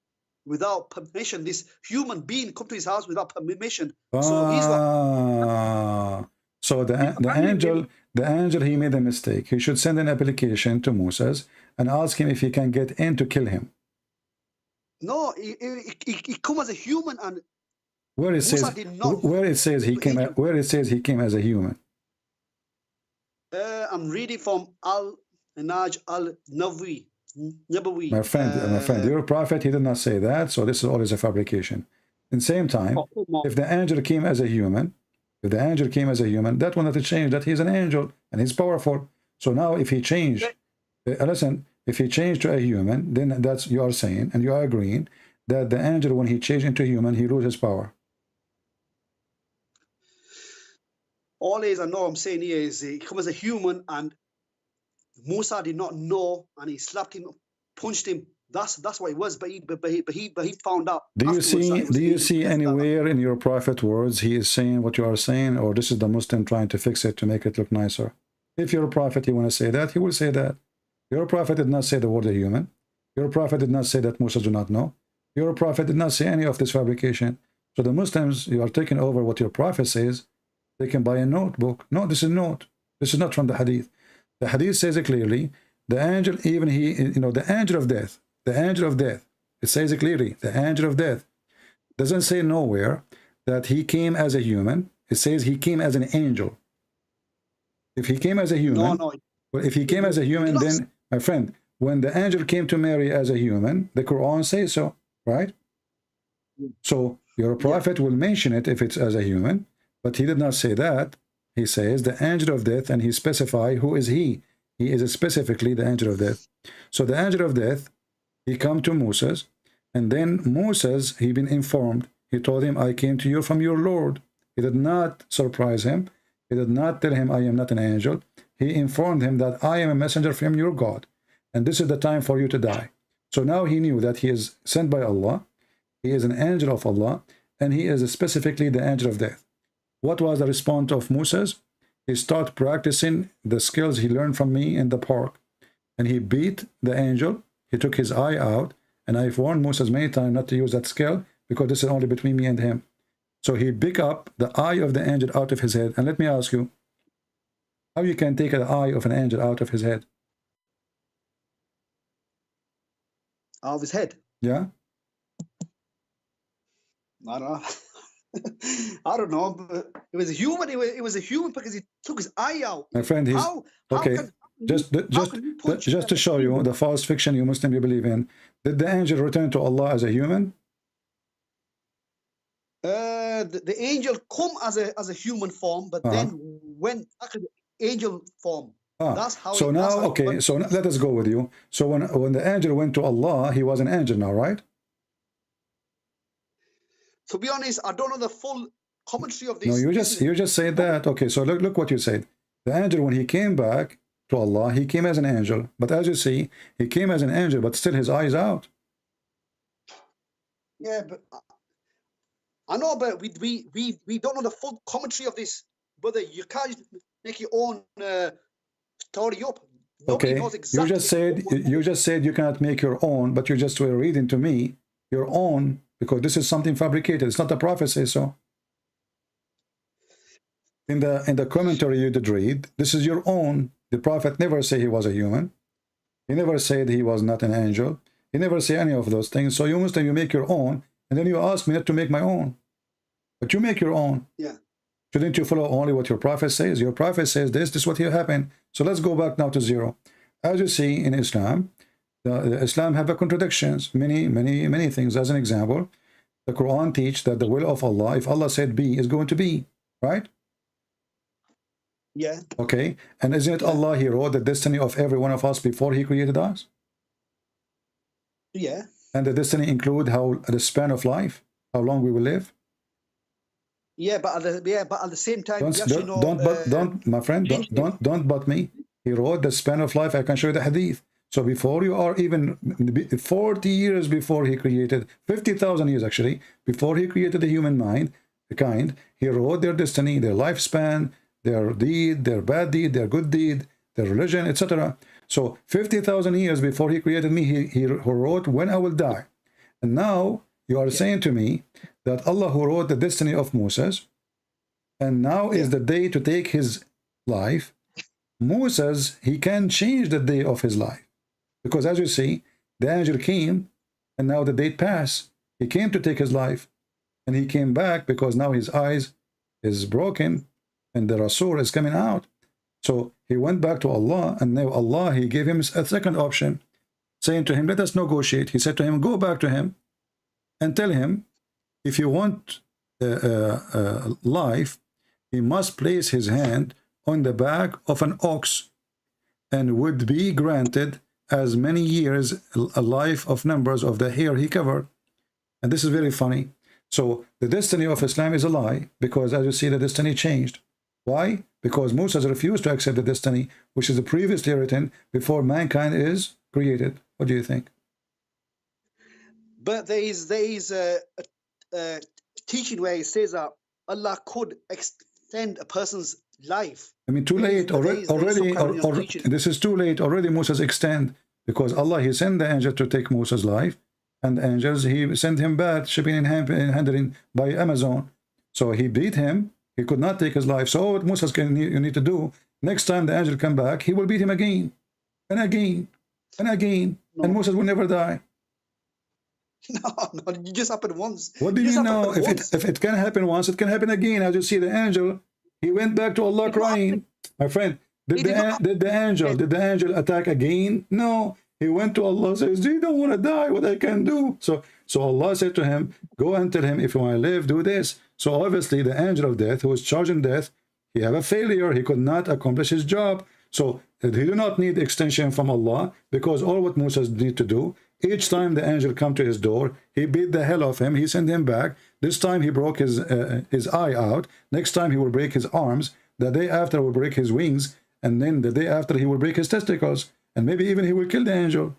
[SPEAKER 9] without permission. This human being come to his house without permission. So he's like,
[SPEAKER 7] so the angel, he made a mistake. He should send an application to Moses and ask him if he can get in to kill him.
[SPEAKER 9] No, he come as a human, and
[SPEAKER 7] where it says he came as a human.
[SPEAKER 9] I'm reading from Al-Naj Al-Nawawi.
[SPEAKER 7] My friend, your prophet, he did not say that, so this is always a fabrication. In the same time, if the angel came as a human, that will not change that he's an angel and he's powerful. So now if he changed, if he changed to a human, then that's, you are saying, and you are agreeing, that the angel, when he changed into human, he loses his power.
[SPEAKER 9] Always, I know I'm saying here is he come as a human, and Musa did not know, and he slapped him, punched him. That's what it was. But he found out.
[SPEAKER 7] Do you see anywhere in your prophet words he is saying what you are saying, or this is the Muslim trying to fix it to make it look nicer? If you're a prophet, you want to say that, he will say that. Your prophet did not say the word a human. Your prophet did not say that Musa do not know. Your prophet did not say any of this fabrication. So the Muslims, you are taking over what your prophet says. They can buy a notebook. No, this is note. This is not from the hadith. The hadith says it clearly. The angel, even he, the angel of death, it says it clearly. The angel of death doesn't say nowhere that he came as a human. It says he came as an angel. If he came as a human, well, if he came as a human, then, my friend, when the angel came to Mary as a human, the Quran says so, right? So your prophet will mention it if it's as a human, but he did not say that. He says the angel of death, and he specifies who is he. He is specifically the angel of death. So the angel of death, he come to Moses, and then Moses, he been informed. He told him, I came to you from your Lord. He did not surprise him. He did not tell him, I am not an angel. He informed him that I am a messenger from your God, and this is the time for you to die. So now he knew that he is sent by Allah. He is an angel of Allah, and he is specifically the angel of death. What was the response of Moses? He started practicing the skills he learned from me in the park, and he beat the angel. He took his eye out, and I've warned Moses many times not to use that skill, because this is only between me and him. So he picked up the eye of the angel out of his head. And let me ask you, how you can take the eye of an angel out of his head?
[SPEAKER 9] Out of his head?
[SPEAKER 7] Yeah.
[SPEAKER 9] I don't know. I don't know. But it was a human. It was a human because he took his eye out.
[SPEAKER 7] My friend, he's okay. Just to show you the false fiction you Muslim you believe in. Did the angel return to Allah as a human?
[SPEAKER 9] The angel come as a human form, but then went back to the angel form. That's how.
[SPEAKER 7] So now, okay. So let us go with you. So when the angel went to Allah, he was an angel now, right?
[SPEAKER 9] To be honest, I don't know the full commentary of this.
[SPEAKER 7] No, you just said that. Okay, so look what you said. The angel, when he came back to Allah, he came as an angel. But as you see, he came as an angel, but still his eyes out.
[SPEAKER 9] Yeah, but I know, but we don't know the full commentary of this, brother. You can't make your own story up. Nobody
[SPEAKER 7] Okay,
[SPEAKER 9] knows exactly.
[SPEAKER 7] you just said you cannot make your own, but you just were reading to me your own, because this is something fabricated. It's not the prophet say so. In the commentary you did read, this is your own. The prophet never say he was a human. He never said he was not an angel. He never say any of those things. So you Muslim, you make your own, and then you ask me not to make my own. But you make your own.
[SPEAKER 9] Yeah.
[SPEAKER 7] Shouldn't you follow only what your prophet says? Your prophet says this is what will happen. So let's go back now to zero. As you see in Islam, the Islam have a contradictions, many things. As an example, the Quran teach that the will of Allah, if Allah said be, is going to be, right?
[SPEAKER 9] Yeah.
[SPEAKER 7] Okay, and isn't it Allah, he wrote the destiny of every one of us before he created us?
[SPEAKER 9] Yeah.
[SPEAKER 7] And the destiny include how the span of life, how long we will live.
[SPEAKER 9] Yeah, but at the same time,
[SPEAKER 7] My friend, don't but me. He wrote the span of life. I can show you the hadith. So before you are even 40 years before he created, 50,000 years actually, before he created the human mind, the kind, he wrote their destiny, their lifespan, their deed, their bad deed, their good deed, their religion, etc. So 50,000 years before he created me, he wrote when I will die. And now you are saying to me that Allah who wrote the destiny of Moses, and now is the day to take his life. Moses, he can change the day of his life. Because as you see, the angel came, and now the date passed. He came to take his life, and he came back because now his eyes is broken, and the Rasul is coming out. So he went back to Allah, and now Allah, he gave him a second option, saying to him, let us negotiate. He said to him, go back to him and tell him, if you want life, he must place his hand on the back of an ox and would be granted as many years a life of numbers of the hair he covered. And this is very funny. So the destiny of Islam is a lie, because as you see, the destiny changed. Why? Because Moses refused to accept the destiny which is previously written before mankind is created. What do you think?
[SPEAKER 9] But there is a teaching where it says that Allah could extend a person's life.
[SPEAKER 7] I mean, too late already. This is too late already. Moses extend, because Allah, he sent the angel to take Moses' life, and the angels, he sent him back, shipping and handling by Amazon. So he beat him. He could not take his life. So what Moses you need to do, next time the angel come back, he will beat him again and again and again, and Moses will never die.
[SPEAKER 9] No, it just happened once.
[SPEAKER 7] What do you know? If it can happen once, it can happen again. As you see, the angel, he went back to Allah crying. My friend, did the angel attack again? No. He went to Allah, says, you don't want to die, what I can do. So Allah said to him, go and tell him, if you want to live, do this. So obviously the angel of death, who was charging death, he had a failure. He could not accomplish his job. So he do not need extension from Allah, because all what Moses need to do, each time the angel come to his door, he beat the hell of him. He sent him back. This time he broke his eye out. Next time he will break his arms. The day after will break his wings. And then the day after he will break his testicles. And maybe even he will kill the angel.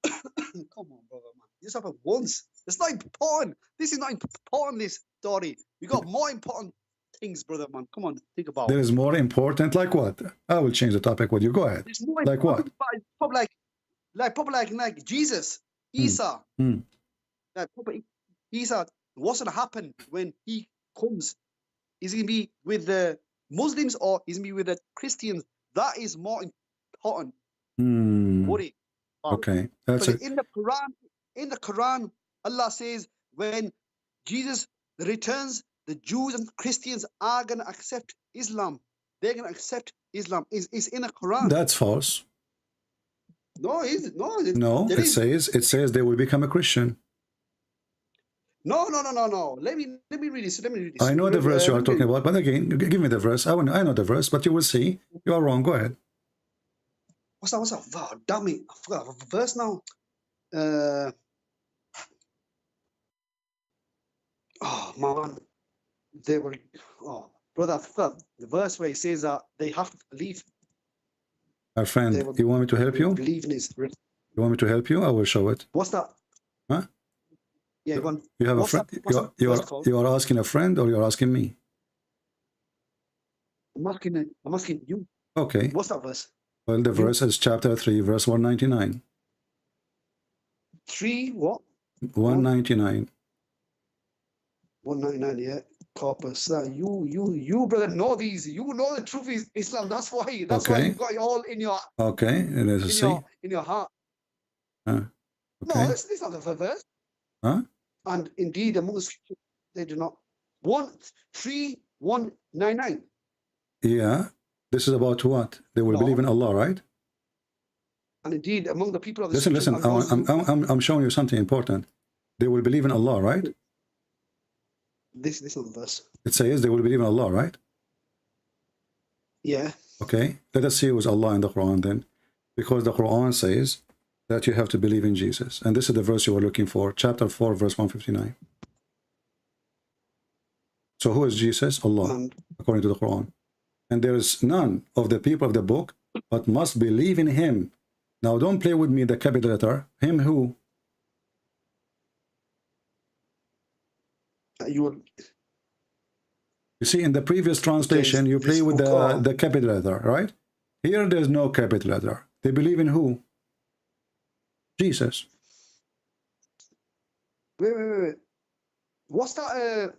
[SPEAKER 9] Come on, brother, man. This happened once. It's not important. This is not important, this story. We got more important things, brother, man. Come on, think about it.
[SPEAKER 7] There is more important, like what? I will change the topic with you. Go ahead. Like what?
[SPEAKER 9] Probably like Jesus, Isa. Like probably Isa, what's going to happen when he comes? Is he going to be with the Muslims or is he going to be with the Christians? That is more important. Worry.
[SPEAKER 7] Okay, that's it.
[SPEAKER 9] In the Quran, Allah says when Jesus returns, the Jews and Christians are going to accept Islam. They're going to accept Islam. It's in the Quran.
[SPEAKER 7] That's false.
[SPEAKER 9] No,
[SPEAKER 7] it says they will become a Christian.
[SPEAKER 9] No. Let me read this.
[SPEAKER 7] I know the verse you are talking about, but again, give me the verse. I know the verse, but you will see you are wrong. Go ahead.
[SPEAKER 9] What's that? Oh, damn it! I forgot the verse now. oh man, they were, oh brother, the verse where he says that they have to believe.
[SPEAKER 7] My friend,
[SPEAKER 9] They were,
[SPEAKER 7] you want me to help you?
[SPEAKER 9] believe in his.
[SPEAKER 7] You want me to help you? I will show it.
[SPEAKER 9] What's that?
[SPEAKER 7] Huh?
[SPEAKER 9] Yeah, go on.
[SPEAKER 7] You have a
[SPEAKER 9] What's
[SPEAKER 7] friend?
[SPEAKER 9] that- what's that verse called?
[SPEAKER 7] You are asking a friend or you're asking me?
[SPEAKER 9] I'm asking you.
[SPEAKER 7] Okay.
[SPEAKER 9] What's that verse?
[SPEAKER 7] Well, the verse is chapter 3, verse 199.
[SPEAKER 9] 3 what?
[SPEAKER 7] 199.
[SPEAKER 9] 199, yeah. Corpus. You brother know these. You know the truth is Islam. That's why. That's why
[SPEAKER 7] Okay.
[SPEAKER 9] you got it all in your
[SPEAKER 7] Okay, and there's a C.
[SPEAKER 9] in your heart.
[SPEAKER 7] Okay.
[SPEAKER 9] No, this is not the verse.
[SPEAKER 7] Huh?
[SPEAKER 9] And indeed, among the scriptures, they do not. 13199.
[SPEAKER 7] Yeah. This is about what? They will
[SPEAKER 9] No.
[SPEAKER 7] believe in Allah, right?
[SPEAKER 9] And indeed, among the people of the
[SPEAKER 7] Listen,
[SPEAKER 9] scriptures,
[SPEAKER 7] listen.
[SPEAKER 9] and those who-
[SPEAKER 7] I'm showing you something important. They will believe in Allah, right?
[SPEAKER 9] this is not the verse.
[SPEAKER 7] It says they will believe in Allah, right?
[SPEAKER 9] Yeah.
[SPEAKER 7] Okay. Let us see who's Allah in the Quran then. Because the Quran says that you have to believe in Jesus. And this is the verse you were looking for. Chapter 4, verse 159. So who is Jesus? Allah,
[SPEAKER 9] And
[SPEAKER 7] according to the Quran. And there is none of the people of the book but must believe in him. Now don't play with me the capital letter. Him who?
[SPEAKER 9] you will.
[SPEAKER 7] You see, in the previous translation, you play with the capital letter, right? Here, there's no capital letter. They believe in who? Jesus.
[SPEAKER 9] Wait. What's that?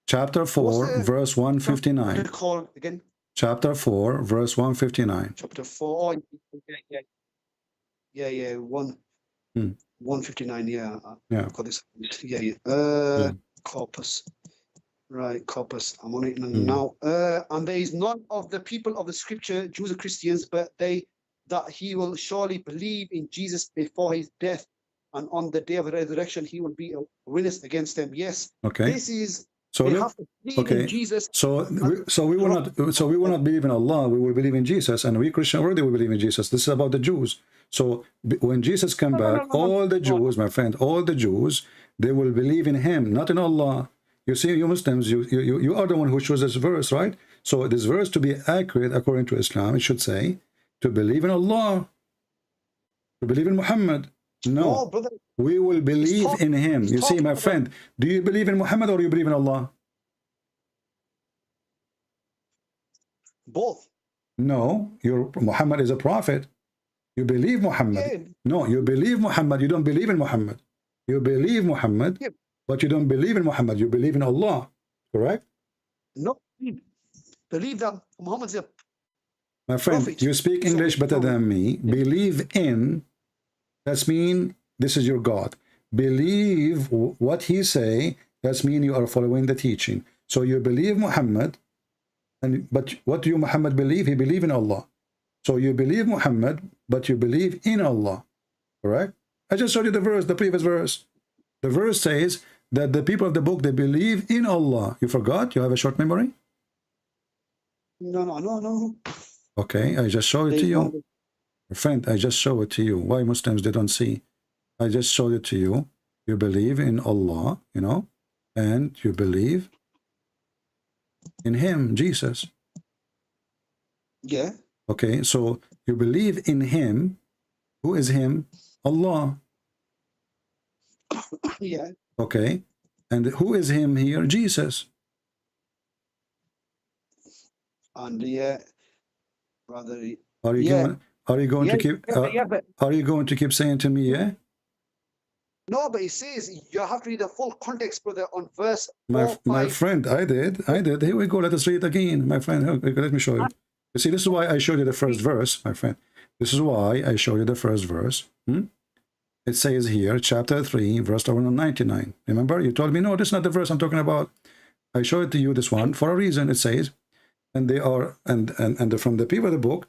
[SPEAKER 7] Chapter 4, verse 159.
[SPEAKER 9] Call again.
[SPEAKER 7] Chapter 4, verse 159.
[SPEAKER 9] Chapter 4. Oh, yeah. 159. Yeah.
[SPEAKER 7] Yeah.
[SPEAKER 9] I've got this. Yeah. Corpus. Right, corpus. I'm on it now. And there is none of the people of the scripture, Jews or Christians, but that he will surely believe in Jesus before his death, and on the day of resurrection he will be a witness against them. Yes.
[SPEAKER 7] Okay.
[SPEAKER 9] This is
[SPEAKER 7] So
[SPEAKER 9] they have to believe in Jesus.
[SPEAKER 7] So we will not believe in Allah. We will believe in Jesus, and we Christian already will believe in Jesus. This is about the Jews. So when Jesus come back, all the Jews, my friend, all the Jews, they will believe in him, not in Allah. You see, you Muslims, you are the one who chose this verse, right? So this verse, to be accurate according to Islam, it should say to believe in Allah, to believe in Muhammad. No,
[SPEAKER 9] brother.
[SPEAKER 7] We will believe in him. You see, my friend, do you believe in Muhammad or you believe in Allah?
[SPEAKER 9] Both.
[SPEAKER 7] No, Muhammad is a prophet. You believe Muhammad. Yeah. No, you believe Muhammad. You don't believe in Muhammad. You believe Muhammad, yeah, but you don't believe in Muhammad. You believe in Allah. Correct?
[SPEAKER 9] No, believe that Muhammad is a
[SPEAKER 7] my friend, prophet. You speak English better than me. Believe in, that's mean this is your God. Believe what he say, that's mean you are following the teaching. So you believe Muhammad, but what do you Muhammad believe? He believe in Allah. So you believe Muhammad, but you believe in Allah. Correct? I just showed you the verse, the previous verse. The verse says that the people of the book, they believe in Allah. You forgot? You have a short memory?
[SPEAKER 9] No.
[SPEAKER 7] Okay, I just showed it to you. Friend, I just showed it to you. Why Muslims, they don't see? I just showed it to you. You believe in Allah, you know, and you believe in him, Jesus.
[SPEAKER 9] Yeah.
[SPEAKER 7] Okay, so you believe in him. Who is him? Allah.
[SPEAKER 9] Yeah.
[SPEAKER 7] Okay, and who is him here? Jesus.
[SPEAKER 9] And yeah, brother.
[SPEAKER 7] Are you going to keep? Are you going to keep saying to me, yeah?
[SPEAKER 9] No, but it says you have to read the full context, brother, on verse.
[SPEAKER 7] My friend, I did. Here we go. Let us read it again, my friend. Let me show you. You see, this is why I showed you the first verse, my friend. This is why I showed you the first verse. It says here, chapter 3, verse 199. Remember, you told me, no, this is not the verse I'm talking about. I showed it to you, this one, for a reason. It says, and they are, and from the people of the book,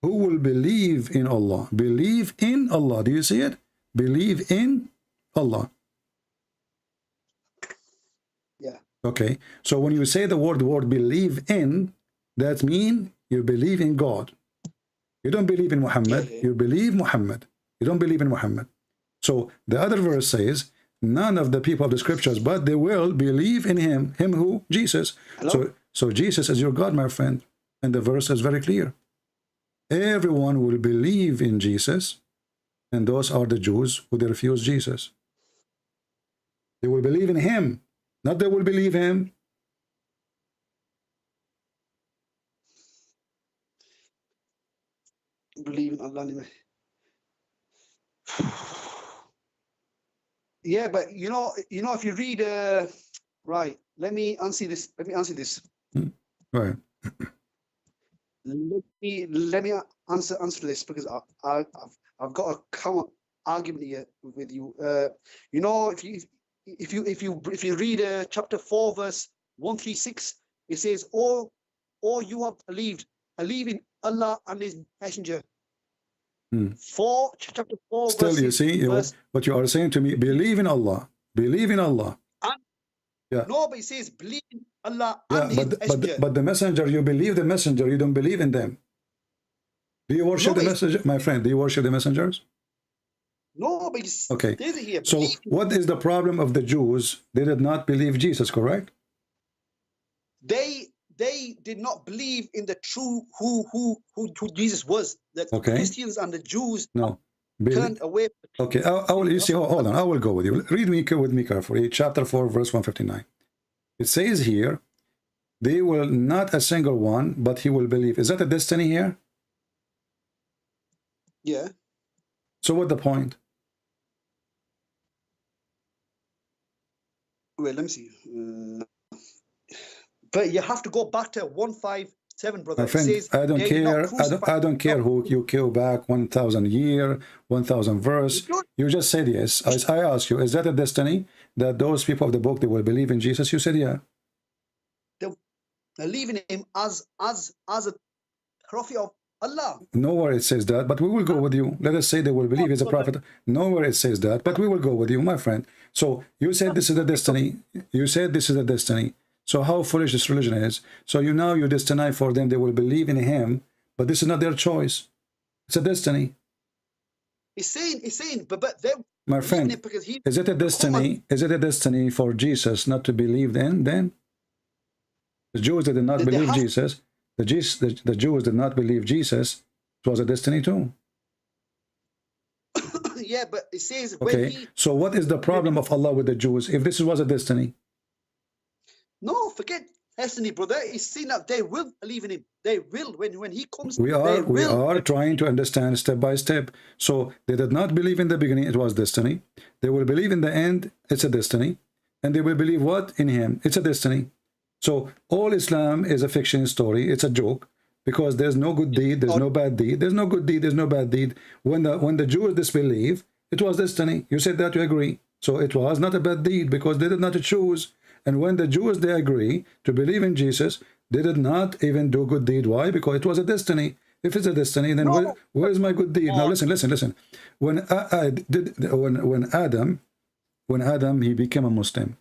[SPEAKER 7] who will believe in Allah. Believe in Allah. Do you see it? Believe in Allah.
[SPEAKER 9] Yeah.
[SPEAKER 7] Okay. So when you say the word believe in, that means you believe in God. You don't believe in Muhammad. You believe Muhammad. You don't believe in Muhammad. So the other verse says, none of the people of the scriptures, but they will believe in him. Him who? Jesus. So Jesus is your God, my friend. And the verse is very clear. Everyone will believe in Jesus, and those are the Jews who they refuse Jesus. They will believe in him, not they will believe him.
[SPEAKER 9] Believe in Allah anyway. Yeah, but you know, if you read, right, let me answer this.
[SPEAKER 7] Right.
[SPEAKER 9] Let me answer this, because I've got a counter argument here with you. You know, if you read chapter 4 verse 136, it says, "Oh, you have believe in Allah and His Messenger." Chapter 4
[SPEAKER 7] Still,
[SPEAKER 9] verse,
[SPEAKER 7] you see, what you are saying to me, believe in Allah. Believe in Allah. Yeah.
[SPEAKER 9] No, but it says believe in Allah
[SPEAKER 7] Yeah,
[SPEAKER 9] and His Messenger.
[SPEAKER 7] but the messenger, you believe the messenger, you don't believe in them. Do you worship the messenger? My friend, do you worship the messengers?
[SPEAKER 9] No, but
[SPEAKER 7] okay.
[SPEAKER 9] Here,
[SPEAKER 7] so what is the problem of the Jews? They did not believe Jesus, correct?
[SPEAKER 9] They did not believe in the true who Jesus was. The Christians and the Jews turned away.
[SPEAKER 7] Okay, I will. You see, hold on. I will go with you. Read with me carefully. Chapter 4, verse 159. It says here, they will not a single one, but he will believe. Is that a destiny here?
[SPEAKER 9] Yeah.
[SPEAKER 7] So what the point?
[SPEAKER 9] Wait, let me see. But you have to go back to 157, brother.
[SPEAKER 7] My friend,
[SPEAKER 9] it says,
[SPEAKER 7] I don't care. I don't care who you kill back 1,000 year, 1,000 verse. You just said yes. I asked you, is that a destiny that those people of the book, they will believe in Jesus? You said yeah.
[SPEAKER 9] They believe in him as a prophet of Allah.
[SPEAKER 7] Nowhere it says that, but we will go with you. Let us say they will believe he's a prophet. Nowhere it says that, but we will go with you, my friend. So you said this is a destiny. You said this is a destiny. So how foolish this religion is. So you destiny for them, they will believe in him, but this is not their choice. It's a destiny.
[SPEAKER 9] He's saying, but they,
[SPEAKER 7] my friend, is it a destiny? Is it a destiny for Jesus not to believe in then? The Jews that did not believe Jesus, the Jews did not believe Jesus, it was a destiny too.
[SPEAKER 9] Yeah, but it says
[SPEAKER 7] okay. So what is the problem of Allah with the Jews if this was a destiny?
[SPEAKER 9] No, forget destiny, brother. He's saying that they will believe in him. They will when he comes.
[SPEAKER 7] We are trying to understand step by step. So they did not believe in the beginning, it was destiny. They will believe in the end, it's a destiny. And they will believe what? In him, it's a destiny. So all Islam is a fiction story, it's a joke, because there's no good deed, there's no bad deed, there's no good deed, there's no bad deed. When the Jews disbelieve, it was destiny. You said that, you agree. So it was not a bad deed because they did not choose. And when the Jews, they agree to believe in Jesus, they did not even do good deed. Why? Because it was a destiny. If it's a destiny, then where is my good deed? Now listen. When Adam, he became a Muslim.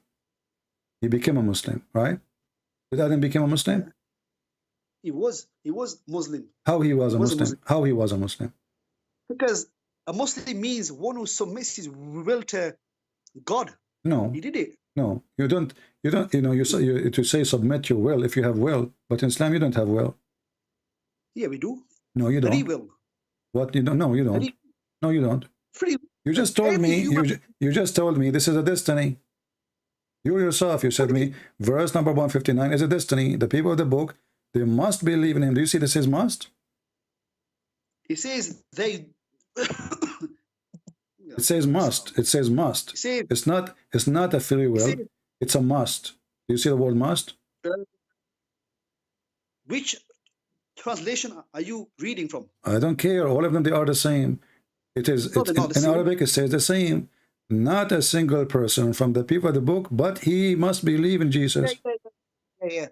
[SPEAKER 7] He became a Muslim, right? Did Adam become a Muslim?
[SPEAKER 9] He was Muslim.
[SPEAKER 7] How he was a Muslim? How he was a Muslim?
[SPEAKER 9] Because a Muslim means one who submits his will to God.
[SPEAKER 7] No.
[SPEAKER 9] He did it.
[SPEAKER 7] No, you don't. You say submit your will if you have will, but in Islam you don't have will.
[SPEAKER 9] Yeah, we do.
[SPEAKER 7] No, you don't.
[SPEAKER 9] Free will.
[SPEAKER 7] What? You don't? No, you don't. No, you don't.
[SPEAKER 9] Free.
[SPEAKER 7] You just told me. You just told me this is a destiny. You yourself, you said me. Verse number 159 is a destiny. The people of the book, they must believe in him. Do you see this says must?
[SPEAKER 9] It says they.
[SPEAKER 7] It says must. It says must. It's not a free will. It's a must. Do you see the word must?
[SPEAKER 9] Which translation are you reading from?
[SPEAKER 7] I don't care. All of them, they are the same. It is in Arabic. It says the same. Not a single person from the people of the book, but he must believe in Jesus.
[SPEAKER 9] Yeah.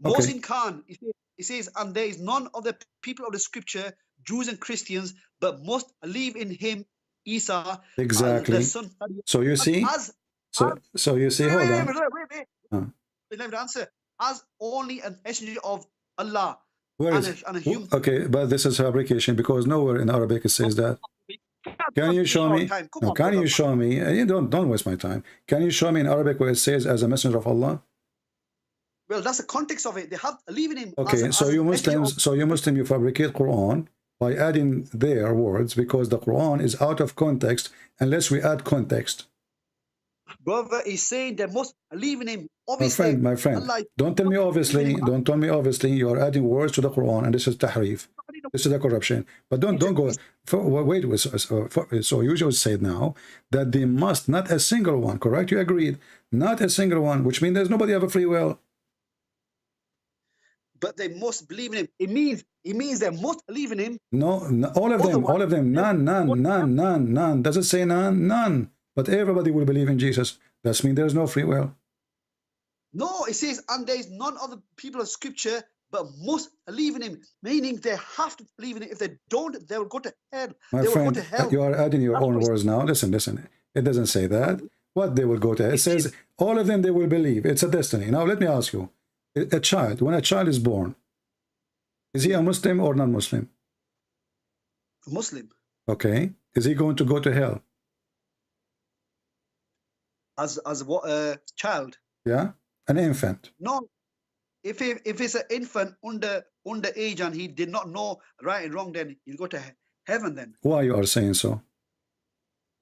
[SPEAKER 9] Mohsin Khan. It says, and there is none of the people of the scripture, Jews and Christians, but must believe in him. Isa,
[SPEAKER 7] exactly.
[SPEAKER 9] Son,
[SPEAKER 7] so you see, so you see. Hold on.
[SPEAKER 9] Let me answer. As only a messenger of Allah.
[SPEAKER 7] Where is? Okay, but this is fabrication because nowhere in Arabic it says that. Can you show me?
[SPEAKER 9] Time. Come
[SPEAKER 7] No,
[SPEAKER 9] on,
[SPEAKER 7] can
[SPEAKER 9] brother.
[SPEAKER 7] you show me? You don't waste my time. Can you show me in Arabic where it says as a messenger of Allah?
[SPEAKER 9] Well, that's the context of it. They have leaving him.
[SPEAKER 7] Okay, so you Muslims, you fabricate Quran by adding their words because the Quran is out of context unless we add context.
[SPEAKER 9] Brother is saying they must leaving him. Obviously,
[SPEAKER 7] My friend,
[SPEAKER 9] Allah,
[SPEAKER 7] don't tell me obviously. Don't tell me obviously. You are adding words to the Quran, and this is tahrif. This is a corruption. But don't go. Wait. So you just said now that they must, not a single one. Correct? You agreed. Not a single one, which means there's nobody have a free will.
[SPEAKER 9] but they must believe in him. It means they must believe in him.
[SPEAKER 7] No, all of them. None. Does it say none? None. But everybody will believe in Jesus. That means there's no free will.
[SPEAKER 9] No, it says, and there is none of the people of Scripture but must believe in him, meaning they have to believe in it. If they don't, they will go to hell.
[SPEAKER 7] My
[SPEAKER 9] they
[SPEAKER 7] friend,
[SPEAKER 9] will go to hell.
[SPEAKER 7] you are adding your own words now. Listen. It doesn't say that. What they will go to hell? It says all of them they will believe. It's a destiny. Now let me ask you, a child, when a child is born, is he a Muslim or non-Muslim?
[SPEAKER 9] A Muslim.
[SPEAKER 7] Okay. Is he going to go to hell?
[SPEAKER 9] As what child?
[SPEAKER 7] Yeah, an infant.
[SPEAKER 9] No. If it's an infant under age and he did not know right and wrong, then he'll go to heaven. Then
[SPEAKER 7] Why you are saying so?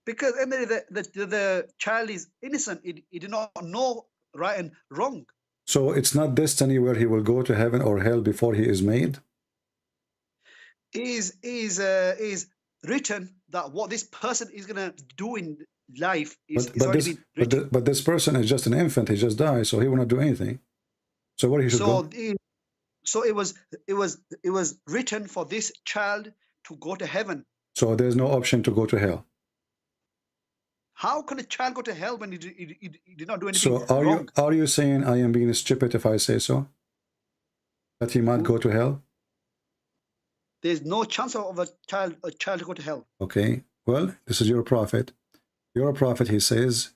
[SPEAKER 9] because the child is innocent. He did not know right and wrong.
[SPEAKER 7] So it's not destiny where he will go to heaven or hell before he is made?
[SPEAKER 9] Is written that what this person is gonna do in life is already been written.
[SPEAKER 7] But this person is just an infant. He just died, so he will not do anything. So where he should go?
[SPEAKER 9] So it was written for this child to go to heaven.
[SPEAKER 7] So there's no option to go to hell.
[SPEAKER 9] How can a child go to hell when he did not do anything
[SPEAKER 7] So
[SPEAKER 9] wrong?
[SPEAKER 7] are you saying I am being stupid if I say so? That he might go to hell?
[SPEAKER 9] There's no chance of a child to go to hell.
[SPEAKER 7] Okay. Well, this is your prophet. Your prophet, he says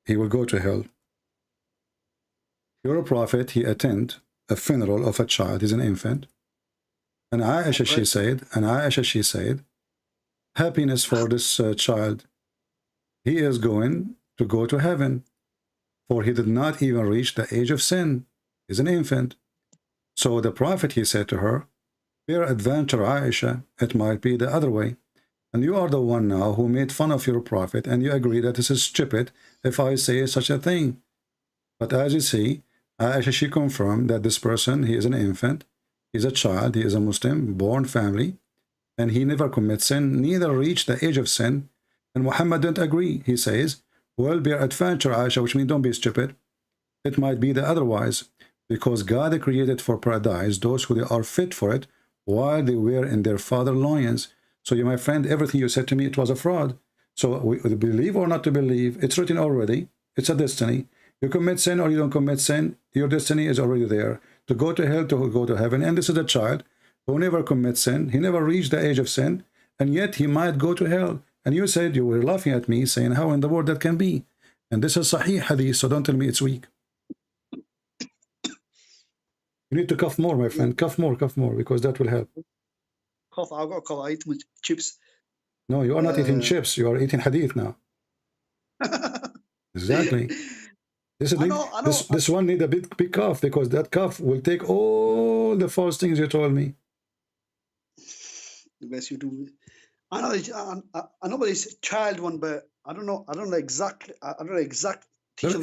[SPEAKER 7] he will go to hell. Your prophet, he attend a funeral of a child. He's an infant. And Aisha, she said, happiness for this child. He is going to go to heaven, for he did not even reach the age of sin. He's an infant. So the prophet, he said to her, "Fear adventure, Aisha, it might be the other way. And you are the one now who made fun of your prophet, and you agree that this is stupid if I say such a thing." But as you see, Aisha, she confirmed that this person, he is an infant, he's a child, he is a Muslim, born family, and he never commits sin, neither reached the age of sin. And Muhammad didn't agree. He says, well, bear adventure, Aisha, which means don't be stupid. It might be the otherwise, because God created for paradise those who are fit for it while they were in their father's loins. So you, my friend, everything you said to me, it was a fraud. So we believe or not to believe, it's written already. It's a destiny. You commit sin or you don't commit sin, your destiny is already there. To go to hell, to go to heaven. And this is a child who never commits sin. He never reached the age of sin, and yet he might go to hell. And you said, you were laughing at me, saying, how in the world that can be? And this is Sahih Hadith, so don't tell me it's weak. You need to cough more, my friend. Cough more, because that will help.
[SPEAKER 9] Cough, I've got a cough. I eat chips.
[SPEAKER 7] No, you are not eating chips. You are eating Hadith now. Exactly. This one need a big cough, because that cough will take all the false things you told me.
[SPEAKER 9] The best you do. I know about this child one, but I don't know exactly. I don't know exact.
[SPEAKER 7] Yeah.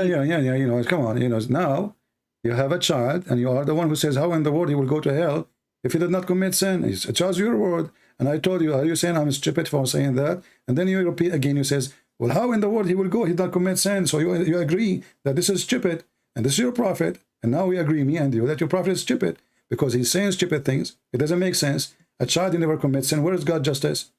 [SPEAKER 7] You know, come on. You know, now you have a child, and you are the one who says, how in the world he will go to hell if he did not commit sin? It's just your word. And I told you, are you saying I'm stupid for saying that? And then you repeat again, you says, well, how in the world he will go? He did not commit sin. So you agree that this is stupid, and this is your prophet. And now we agree, me and you, that your prophet is stupid because he's saying stupid things. It doesn't make sense. A child, he never commits sin. Where is God's justice?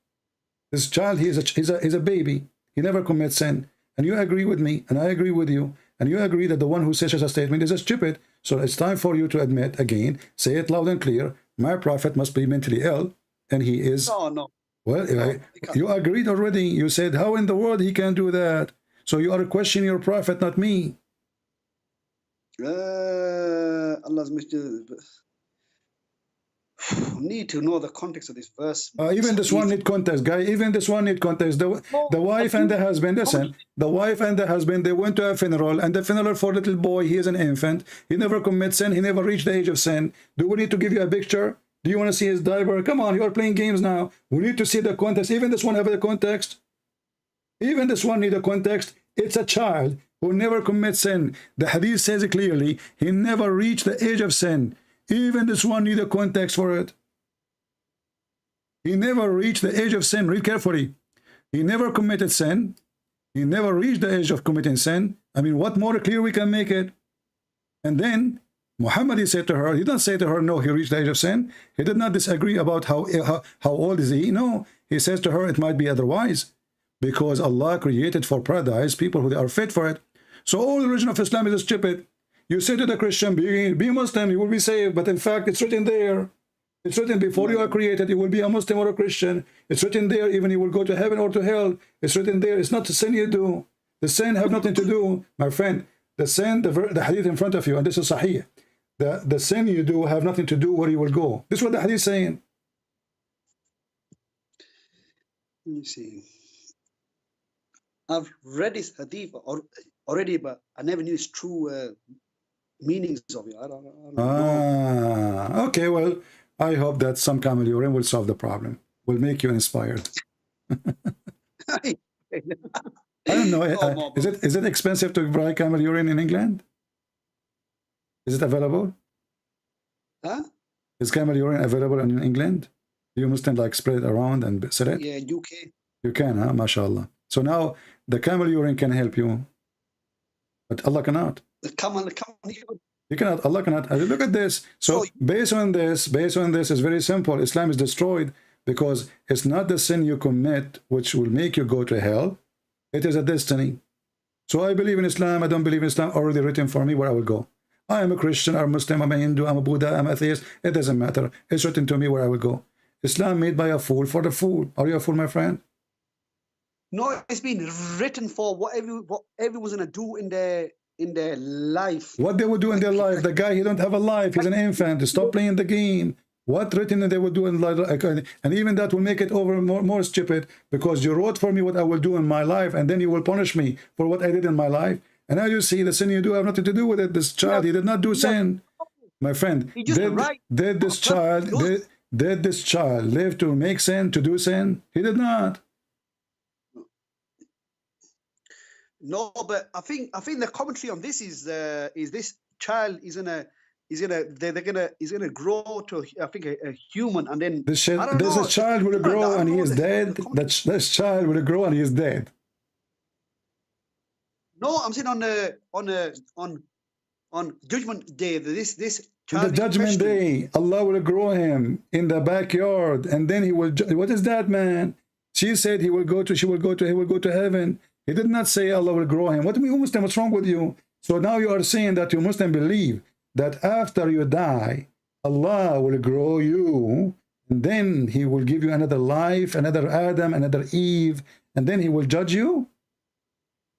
[SPEAKER 7] This child, he's a baby. He never commits sin. And you agree with me, and I agree with you. And you agree that the one who says such a statement is a stupid. So it's time for you to admit again, say it loud and clear, my prophet must be mentally ill, and he is.
[SPEAKER 9] No.
[SPEAKER 7] Well, you agreed already. You said, how in the world he can do that? So you are questioning your prophet, not me.
[SPEAKER 9] Allah's need to know the context of this verse.
[SPEAKER 7] Even this one need context, guy. Even this one need context. The wife and the husband, listen, the wife and the husband, they went to a funeral, and the funeral for little boy, he is an infant. He never commits sin. He never reached the age of sin. Do we need to give you a picture? Do you want to see his diaper? Come on, you are playing games now. We need to see the context. Even this one have the context. Even this one need a context. It's a child who never commits sin. The hadith says it clearly. He never reached the age of sin. Even this one need a context for it. He never reached the age of sin. Read carefully. He never committed sin. He never reached the age of committing sin. I mean, what more clear we can make it? And then Muhammad, he said to her, he didn't say to her, no, he reached the age of sin. He did not disagree about how old is he. No, he says to her, it might be otherwise. Because Allah created for paradise people who are fit for it. So all the religion of Islam is stupid. You say to the Christian, be Muslim, you will be saved. But in fact, it's written there. It's written before you are created, you will be a Muslim or a Christian. It's written there, even you will go to heaven or to hell. It's written there. It's not the sin you do. The sin have nothing to do, my friend. The sin, the hadith in front of you, and this is sahih. The sin you do have nothing to do where you will go. This is what the hadith is saying.
[SPEAKER 9] Let me see. I've read this hadith already, but I never knew its true meanings of it. I don't know.
[SPEAKER 7] Okay, well, I hope that some camel urine will solve the problem, will make you inspired. I don't know. Is it expensive to buy camel urine in England? Is it available?
[SPEAKER 9] Huh?
[SPEAKER 7] Is camel urine available in England? Do you Muslim like spread it around and sell it?
[SPEAKER 9] Yeah, UK.
[SPEAKER 7] You can, huh? MashaAllah. So now the camel urine can help you, but Allah cannot.
[SPEAKER 9] The camel.
[SPEAKER 7] You cannot. Allah cannot. Look at this. So based on this, it's very simple. Islam is destroyed because it's not the sin you commit which will make you go to hell. It is a destiny. So I believe in Islam. I don't believe in Islam. Already written for me where I will go. I am a Christian, I'm a Muslim, I'm a Hindu, I'm a Buddha, I'm an atheist. It doesn't matter. It's written to me where I will go. Islam made by a fool for the fool. Are you a fool, my friend?
[SPEAKER 9] No, it's been written for what everyone's gonna do in their life.
[SPEAKER 7] What they will do in their life? The guy, he don't have a life. He's an infant. Stop playing the game. What written they will do in life? And even that will make it over more stupid, because you wrote for me what I will do in my life, and then you will punish me for what I did in my life. And now you see the sin you do have nothing to do with it. This child, he did not do sin. My friend, did this child live to make sin, to do sin? He did not.
[SPEAKER 9] No, but I think the commentary on this is this child is gonna grow to a human, and then
[SPEAKER 7] this child will grow and he is dead. This child will grow and he is dead.
[SPEAKER 9] No, I'm saying on Judgment Day. This
[SPEAKER 7] child. The Judgment Day, Allah will grow him in the backyard, and then he will. What is that, man? She said he will go to heaven. He did not say Allah will grow him. What do you mean, Muslim? What's wrong with you? So now you are saying that you Muslim believe that after you die, Allah will grow you, and then he will give you another life, another Adam, another Eve, and then he will judge you?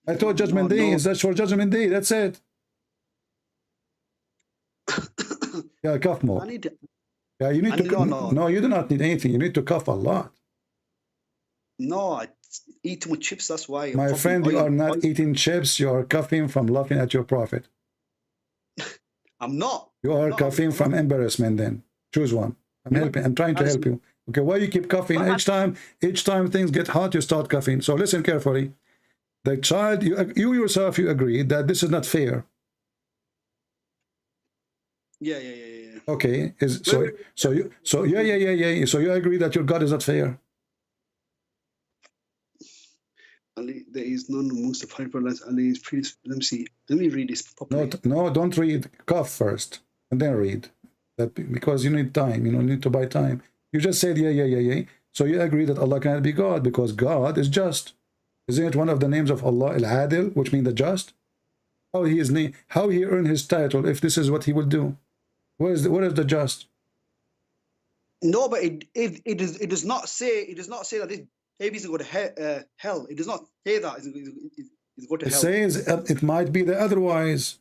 [SPEAKER 7] I thought Judgment Day is just for Judgment Day. That's it. Yeah, cough more. Yeah, you need to. No, you do not need anything. You need to cough a lot.
[SPEAKER 9] No, I eat too much chips. That's why.
[SPEAKER 7] My friend, you are not eating chips. You are coughing from laughing at your prophet.
[SPEAKER 9] I'm not.
[SPEAKER 7] You are coughing from embarrassment. Then choose one. I'm trying to help you. Okay, why you keep coughing? Each time things get hot, you start coughing. So listen carefully. The child, you yourself, you agree that this is not fair.
[SPEAKER 9] Yeah.
[SPEAKER 7] Okay, so you agree that your God is not fair.
[SPEAKER 9] Ali, there is none amongst the five brothers. Ali is priest. Let me see. Let me read this properly.
[SPEAKER 7] No, don't read. Cough first, and then read. That because you need time. You need to buy time. You just said yeah. So you agree that Allah cannot be God because God is just. Isn't it one of the names of Allah, Al-Adil, which means the just? How he earned his title if this is what he will do? What is the just?
[SPEAKER 9] No, but it does not say that this baby is going to hell. It does not say that it's going to hell.
[SPEAKER 7] It says it might be the otherwise.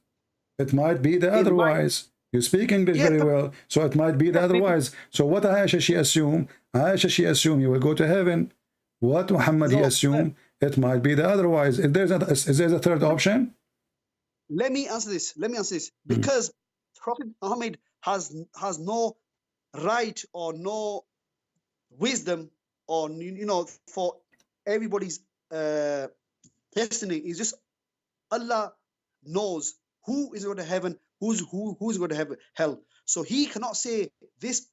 [SPEAKER 7] It might be the otherwise. You speak English very well, so it might be the otherwise. So what Aisha she assumed? Aisha she assumed you will go to heaven. What Muhammad he assumed? It might be the otherwise. Is there a third option?
[SPEAKER 9] Let me answer this. Because Prophet Muhammad has no right or no wisdom or for everybody's destiny. It's just Allah knows who is going to heaven, who's going to hell. So he cannot say this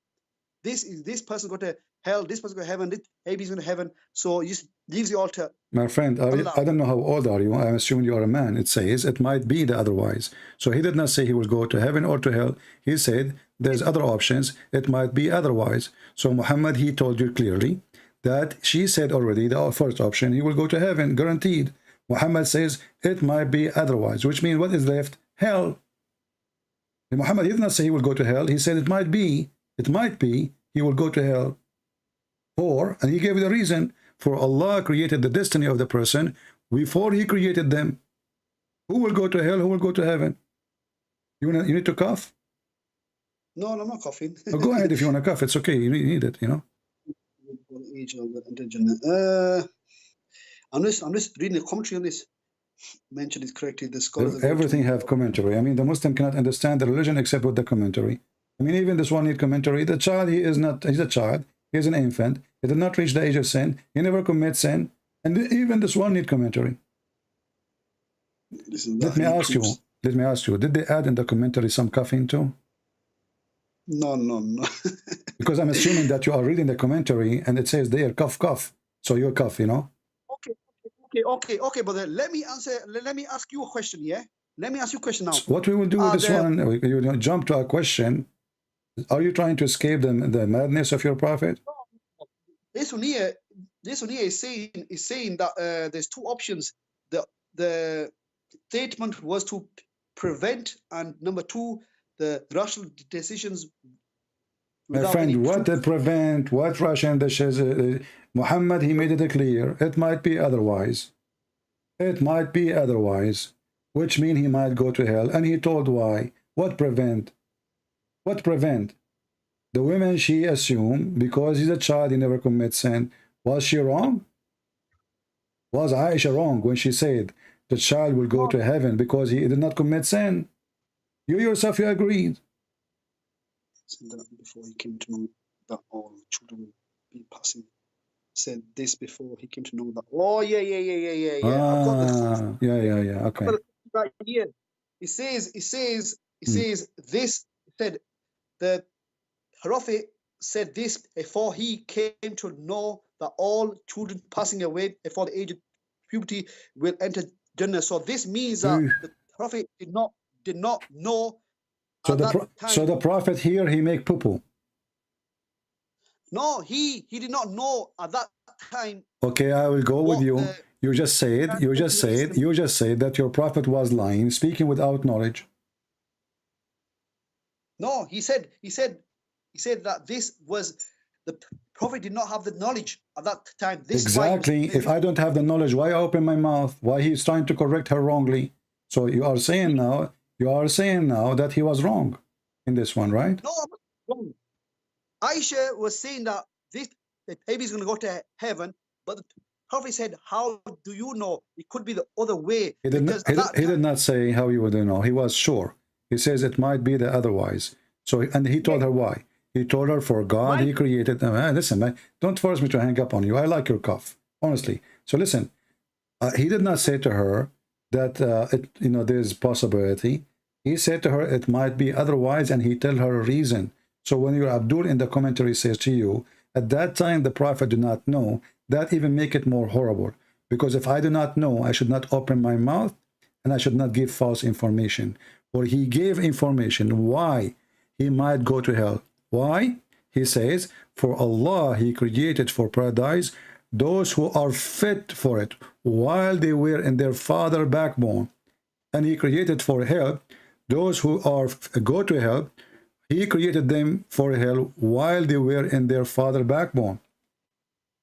[SPEAKER 9] person go to hell, this person go to heaven, this baby's going to heaven. So he just leaves you all to
[SPEAKER 7] my friend. I don't know how old are you. I'm assuming you are a man. It says it might be the otherwise. So he did not say he will go to heaven or to hell. He said there's other options. It might be otherwise. So Muhammad, he told you clearly that she said already the first option, he will go to heaven, guaranteed. Muhammad says it might be otherwise, which means what is left? Hell. And Muhammad did not say he will go to hell. He said it might be he will go to hell. And he gave the reason. For Allah created the destiny of the person before he created them. Who will go to hell? Who will go to heaven? You need to cough?
[SPEAKER 9] No, I'm not coughing.
[SPEAKER 7] Oh, go ahead if you want to cough. It's okay. You need it,
[SPEAKER 9] I'm just reading the commentary on this. Mentioned it correctly. The scholars.
[SPEAKER 7] Everything have commentary. I mean, the Muslim cannot understand the religion except with the commentary. I mean, even this one need commentary. The child, he's a child. He's an infant. He did not reach the age of sin. He never commits sin. And even this one need commentary. Let me ask you, did they add in the commentary some coughing too?
[SPEAKER 9] No.
[SPEAKER 7] Because I'm assuming that you are reading the commentary and it says there, cough, cough. So you cough,
[SPEAKER 9] Okay, brother. Let me ask you a question, yeah? Let me ask you a question now.
[SPEAKER 7] So what we will do with this one, you don't jump to a question. Are you trying to escape the madness of your prophet?
[SPEAKER 9] This one here is saying that there's two options. The statement was to prevent, and number two, the rational decisions.
[SPEAKER 7] My friend, what to prevent? What rational decisions? Muhammad, he made it clear. It might be otherwise. It might be otherwise, which means he might go to hell. And he told why. What prevent? What prevent? The woman she assumed, because he's a child, he never commits sin. Was she wrong? Was Aisha wrong when she said the child will go to heaven because he did not commit sin? You yourself, you agreed.
[SPEAKER 9] Before he came to know that all children will be passing. Said this before he came to know that. Oh, yeah.
[SPEAKER 7] Okay.
[SPEAKER 9] Right here. It says this. Said the Prophet said this before he came to know that all children passing away before the age of puberty will enter Jannah. So this means that the Prophet did not know.
[SPEAKER 7] So the Prophet here, he make poo-poo.
[SPEAKER 9] No, he did not know at that time.
[SPEAKER 7] Okay, I will go with you. You just said that your Prophet was lying, speaking without knowledge.
[SPEAKER 9] No, he said that this was the Prophet did not have the knowledge at that time.
[SPEAKER 7] Exactly. If I don't have the knowledge, why open my mouth? Why he's trying to correct her wrongly? So you are saying now that he was wrong in this one, right?
[SPEAKER 9] No, I'm not wrong. Aisha was saying that the baby is going to go to heaven, but the Prophet said, "How do you know? It could be the other way."
[SPEAKER 7] He did not say how you would know. He was sure. He says it might be the otherwise. So, and he told her why. He told her, for God, he created them. Listen, man, don't force me to hang up on you. I like your cough, honestly. So listen, he did not say to her that, there's possibility. He said to her, it might be otherwise, and he tell her a reason. So when your Abdul in the commentary says to you, at that time the Prophet did not know, that even make it more horrible. Because if I do not know, I should not open my mouth, and I should not give false information. For he gave information why he might go to hell. Why? He says, for Allah, he created for paradise those who are fit for it while they were in their father backbone. And he created for hell those who are go to hell. He created them for hell while they were in their father backbone.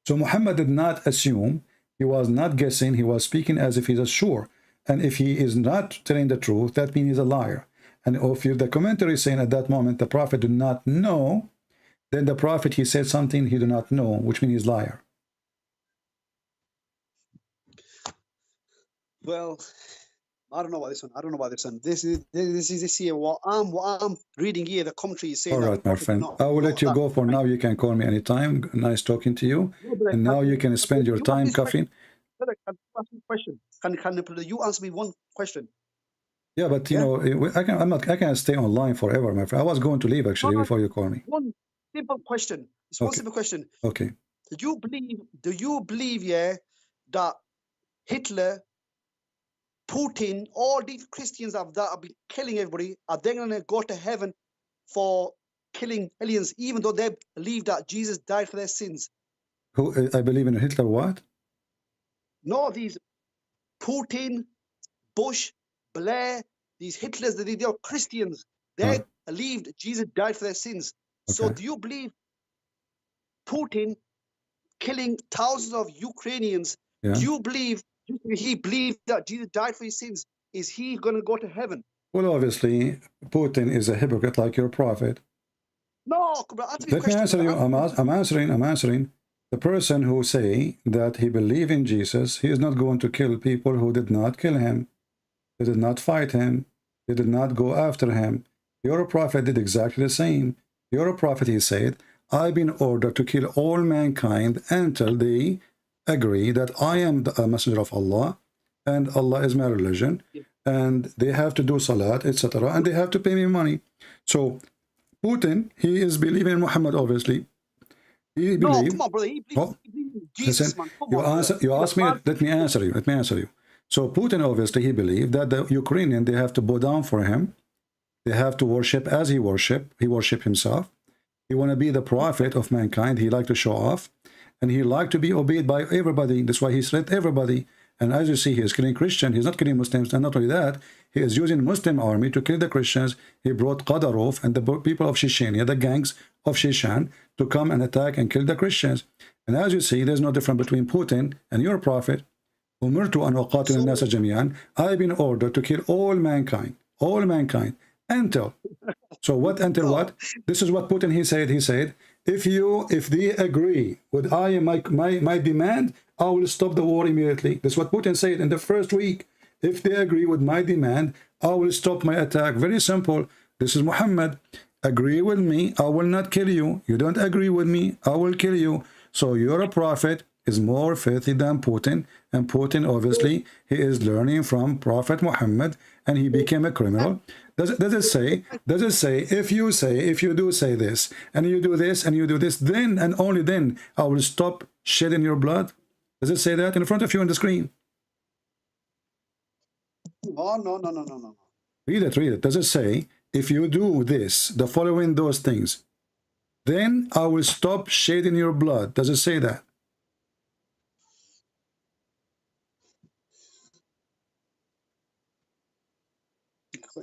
[SPEAKER 7] So Muhammad did not assume, he was not guessing, he was speaking as if he's sure. And if he is not telling the truth, that means he's a liar. And if you, the commentary is saying at that moment the prophet did not know, then the prophet, he said something he did not know, which means he's liar.
[SPEAKER 9] Well, I don't know about this one. I don't know about this one. This is here. What I'm reading here, the commentary is saying
[SPEAKER 7] All
[SPEAKER 9] that the
[SPEAKER 7] right, my
[SPEAKER 9] prophet did
[SPEAKER 7] friend.
[SPEAKER 9] not
[SPEAKER 7] I will
[SPEAKER 9] know
[SPEAKER 7] let you
[SPEAKER 9] that.
[SPEAKER 7] go for now. You can call me anytime. Nice talking to you.
[SPEAKER 9] No, but
[SPEAKER 7] And now you can spend your
[SPEAKER 9] you want
[SPEAKER 7] time
[SPEAKER 9] this question?
[SPEAKER 7] coughing.
[SPEAKER 9] Brother, can you ask me a question? Can you answer me one question?
[SPEAKER 7] Yeah, but you
[SPEAKER 9] Yeah?
[SPEAKER 7] know, I can't stay online forever, my friend. I was going to leave actually
[SPEAKER 9] No,
[SPEAKER 7] before you call me.
[SPEAKER 9] one simple question. It's one
[SPEAKER 7] Okay.
[SPEAKER 9] simple question.
[SPEAKER 7] Okay.
[SPEAKER 9] Do you believe, yeah, that Hitler, Putin, all these Christians that have been killing everybody, are they going to go to heaven for killing aliens, even though they believe that Jesus died for their sins?
[SPEAKER 7] Who, I believe in Hitler what?
[SPEAKER 9] No, these Putin, Bush, Blair, these Hitlers, they are Christians. They believed Jesus died for their sins. So
[SPEAKER 7] Okay.
[SPEAKER 9] do you believe Putin killing thousands of Ukrainians?
[SPEAKER 7] Yeah.
[SPEAKER 9] Do you believe he believed that Jesus died for his sins? Is he going to go to heaven?
[SPEAKER 7] Well, obviously, Putin is a hypocrite like your prophet.
[SPEAKER 9] No, come on, answer me the
[SPEAKER 7] Let me
[SPEAKER 9] question,
[SPEAKER 7] answer you.
[SPEAKER 9] brother.
[SPEAKER 7] I'm answering. The person who say that he believe in Jesus, he is not going to kill people who did not kill him. They did not fight him. They did not go after him. Your prophet did exactly the same. Your prophet, he said, I've been ordered to kill all mankind until they agree that I am the messenger of Allah and Allah is my religion and they have to do salat, etc. and they have to pay me money. So Putin, he is believing in Muhammad, obviously. He
[SPEAKER 9] No,
[SPEAKER 7] believe.
[SPEAKER 9] come on, brother. He believes in Jesus,
[SPEAKER 7] Listen,
[SPEAKER 9] man. Come
[SPEAKER 7] you
[SPEAKER 9] on,
[SPEAKER 7] answer.
[SPEAKER 9] brother.
[SPEAKER 7] You ask me. Let me answer you. Let me answer you. So Putin, obviously, he believed that the Ukrainian, they have to bow down for him. They have to worship as he worship. He worship himself. He want to be the prophet of mankind. He like to show off, and he like to be obeyed by everybody. That's why he threat everybody. And as you see, he is killing Christians. He's not killing Muslims. And not only that, he is using Muslim army to kill the Christians. He brought Qadarov and the people of Chechnya, the gangs of Chechen, to come and attack and kill the Christians. And as you see, there's no difference between Putin and your prophet. أمرت أن أقاتل الناس جميعا. I've been ordered to kill all mankind, until. So what until what? This is what Putin he said. He said, if they agree with my demand, I will stop the war immediately. That's what Putin said in the first week. If they agree with my demand, I will stop my attack. Very simple. This is Muhammad. Agree with me, I will not kill you. You don't agree with me, I will kill you. So you're a prophet is more filthy than Putin, and Putin obviously he is learning from Prophet Muhammad and he became a criminal. Does it say if you do say this and you do this and you do this, then and only then I will stop shedding your blood? Does it say that in front of you on the screen?
[SPEAKER 9] Oh, no.
[SPEAKER 7] Read it. Does it say if you do this, the following those things, then I will stop shedding your blood? Does it say that?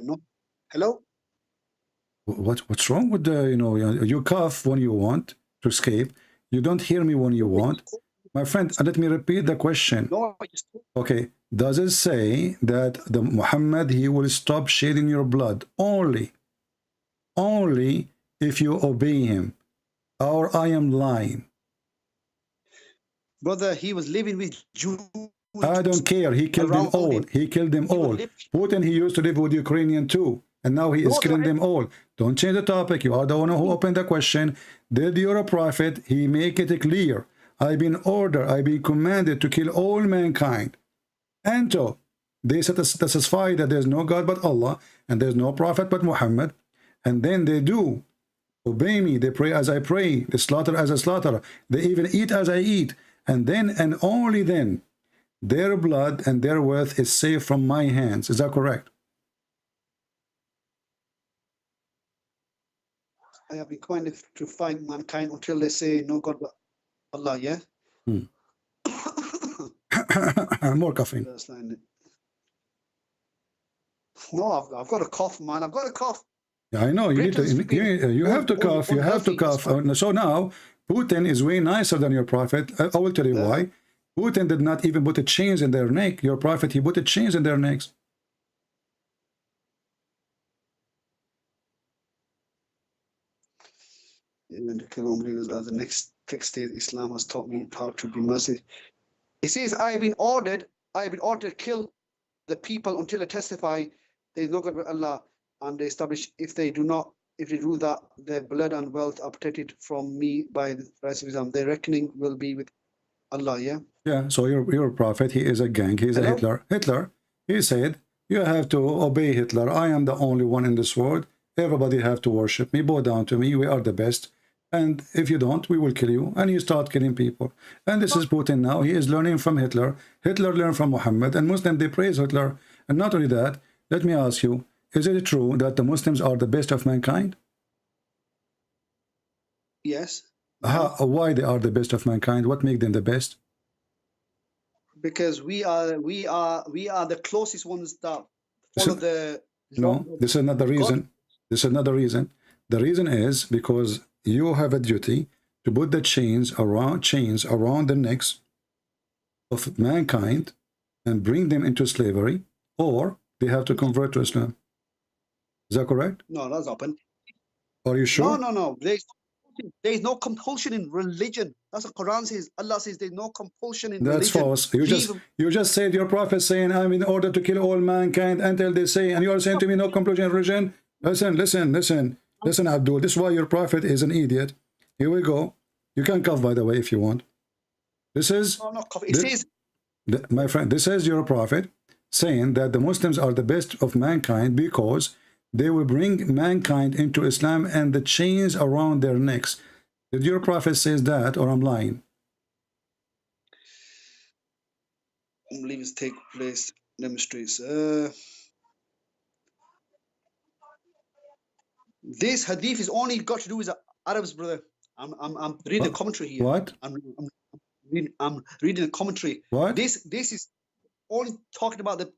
[SPEAKER 9] No. Hello?
[SPEAKER 7] What's wrong with the, you cough when you want to escape. You don't hear me when you want. My friend, let me repeat the question.
[SPEAKER 9] No,
[SPEAKER 7] Okay, does it say that the Muhammad, he will stop shedding your blood only if you obey him, or I am lying?
[SPEAKER 9] brother, he was living with Jews.
[SPEAKER 7] I don't care. He killed them all. He killed them all. Putin, he used to live with Ukrainian too. And now he is killing them all. Don't change the topic. You are the one who opened the question. Did your prophet, he make it clear? I've been ordered, I've been commanded to kill all mankind until they satisfy that there's no God but Allah and there's no prophet but Muhammad. And then they do obey me. They pray as I pray. They slaughter as I slaughter. They even eat as I eat. And then and only then their blood and their worth is safe from my hands. Is that correct?
[SPEAKER 9] I have been kind to find mankind until they say no God but Allah, yeah?
[SPEAKER 7] More coughing.
[SPEAKER 9] No, I've got a cough, man. I've got a cough.
[SPEAKER 7] Yeah, I know. You need to. You have to cough. You have to cough. So now Putin is way nicer than your prophet. I will tell you why. Putin did not even put a chains in their neck. Your prophet, he put a chains in their necks.
[SPEAKER 9] and to kill unbelievers as the next text state. Islam has taught me how to be merciful. It says, I have been ordered to kill the people until they testify there is no God but Allah, and they establish if they do that, their blood and wealth are protected from me by the rights of Islam. Their reckoning will be with Allah, yeah?
[SPEAKER 7] Yeah, so your prophet, he is a gang, he is a Hitler. Hitler, he said, you have to obey Hitler. I am the only one in this world. Everybody have to worship me, bow down to me. We are the best. And if you don't, we will kill you. And he start killing people. And this is Putin now. He is learning from Hitler. Hitler learned from Muhammad. And Muslims, they praise Hitler. And not only that, let me ask you, is it true that the Muslims are the best of mankind?
[SPEAKER 9] Yes.
[SPEAKER 7] Why they are the best of mankind? What makes them the best?
[SPEAKER 9] Because we are the closest ones that follow the
[SPEAKER 7] No, this is not the reason. This is not the reason. The reason is because you have a duty to put the chains around the necks of mankind and bring them into slavery, or they have to convert to Islam. Is that correct?
[SPEAKER 9] No, that's open.
[SPEAKER 7] Are you sure?
[SPEAKER 9] No. There's no compulsion in religion. That's what Quran says. Allah says there's no compulsion in religion.
[SPEAKER 7] That's false. You just said your prophet saying, I'm in order to kill all mankind until they say, and you are saying to me no compulsion in religion. Listen, Abdul. This is why your prophet is an idiot. Here we go. You can cough, by the way, if you want. This is my friend. This is your prophet saying that the Muslims are the best of mankind because they will bring mankind into Islam and the chains around their necks. Did your prophet says that, or I'm lying?
[SPEAKER 9] Unbelievers take place demonstrates. This hadith is only got to do with the Arabs, brother. I'm reading a commentary here.
[SPEAKER 7] What?
[SPEAKER 9] I'm reading a commentary.
[SPEAKER 7] What?
[SPEAKER 9] This is only talking about the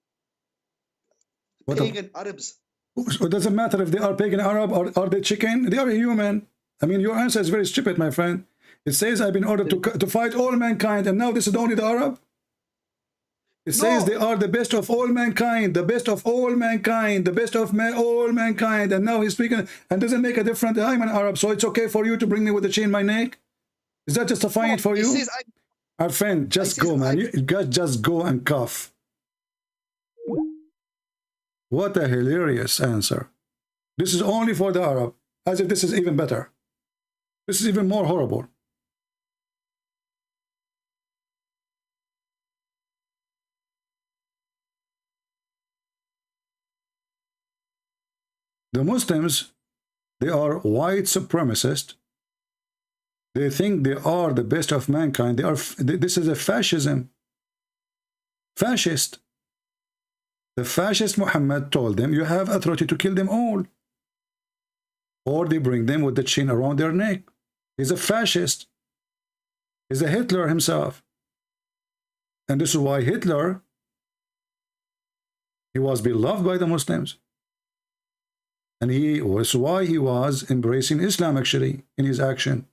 [SPEAKER 9] pagan Arabs.
[SPEAKER 7] It doesn't matter if they are pagan Arab or are they chicken. They are human. I mean, your answer is very stupid, my friend. It says I've been ordered to fight all mankind, and now this is only the Arab. It says they are the best of all mankind, the best of all mankind, the best of all mankind, and now he's speaking and doesn't make a difference. I'm an Arab, so it's okay for you to bring me with a chain in my neck. Is that justifying it for you? Our friend, just go, man. You guys just go and cough. What a hilarious answer. This is only for the Arab, as if this is even better. This is even more horrible. The Muslims, they are white supremacists. They think they are the best of mankind. This is a fascism. Fascist. The fascist Muhammad told them, you have authority to kill them all. Or they bring them with the chain around their neck. He's a fascist. He's a Hitler himself. And this is why Hitler, he was beloved by the Muslims. And he was why he was embracing Islam actually in his action.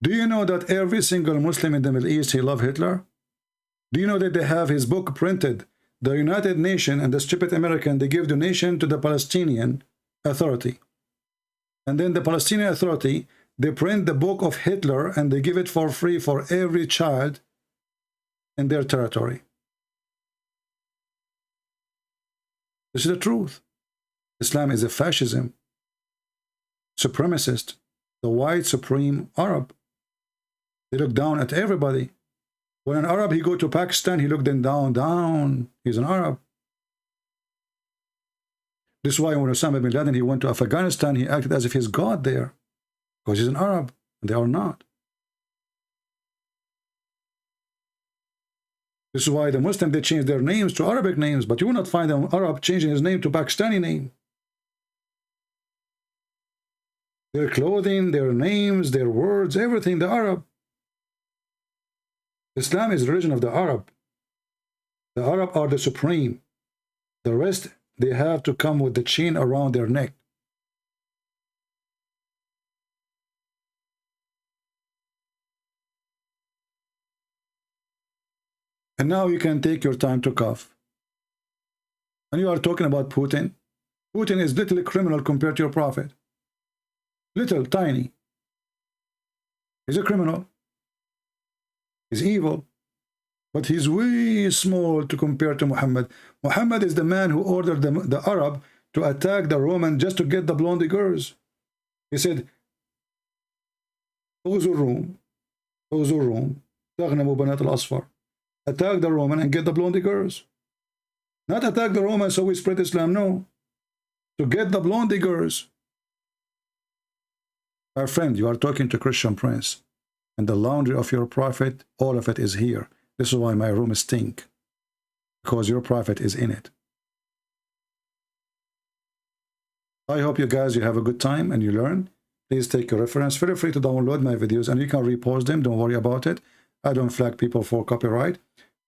[SPEAKER 7] Do you know that every single Muslim in the Middle East, he loved Hitler? Do you know that they have his book printed? The United Nations and the stupid American, they give donation to the Palestinian Authority. And then the Palestinian Authority, they print the book of Hitler and they give it for free for every child in their territory. This is the truth. Islam is a fascism, supremacist, the white supreme Arab. They look down at everybody. When an Arab, he go to Pakistan, he looked them down. He's an Arab. This is why when Osama bin Laden, he went to Afghanistan, he acted as if he's God there. Because he's an Arab. They are not. This is why the Muslim, they change their names to Arabic names, but you will not find an Arab changing his name to Pakistani name. Their clothing, their names, their words, everything, the Arab. Islam is the religion of the Arab. The Arab are the supreme. The rest, they have to come with the chain around their neck. And now you can take your time to cough. And you are talking about Putin. Putin is little criminal compared to your prophet. Little, tiny. He's a criminal. He's evil. But he's way small to compare to Muhammad. Muhammad is the man who ordered the Arab to attack the Roman just to get the blonde girls. He said, غزوا الروم تغنموا بنات الأصفر. Attack the Roman and get the blonde girls. Not attack the Roman so we spread Islam, no. To get the blonde girls. Our friend, you are talking to Christian Prince. And the laundry of your prophet, all of it is here. This is why my room stink. Because your prophet is in it. I hope you guys, you have a good time and you learn. Please take a reference. Feel free to download my videos and you can repost them. Don't worry about it. I don't flag people for copyright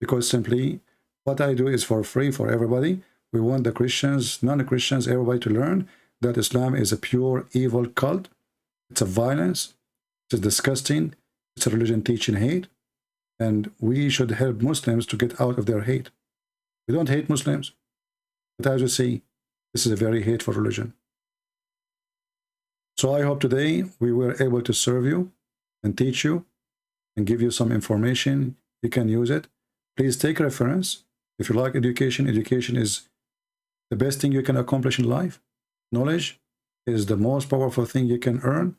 [SPEAKER 7] because simply what I do is for free for everybody. We want the Christians, non-Christians, everybody to learn that Islam is a pure evil cult. It's a violence. It's disgusting. It's a religion teaching hate. And we should help Muslims to get out of their hate. We don't hate Muslims. But as you see, this is a very hateful religion. So I hope today we were able to serve you and teach you and give you some information. You can use it. Please take reference. If you like education, education is the best thing you can accomplish in life. Knowledge is the most powerful thing you can earn.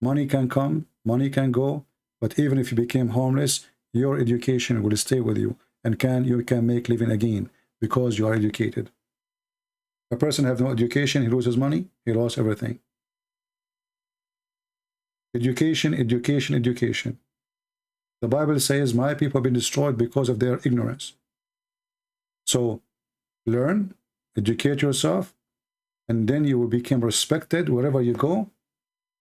[SPEAKER 7] Money can come, money can go, but even if you became homeless, your education will stay with you and you can make living again because you are educated. A person have no education, he loses money, he lost everything. Education, education, education. The Bible says, my people have been destroyed because of their ignorance. So, learn, educate yourself, and then you will become respected wherever you go.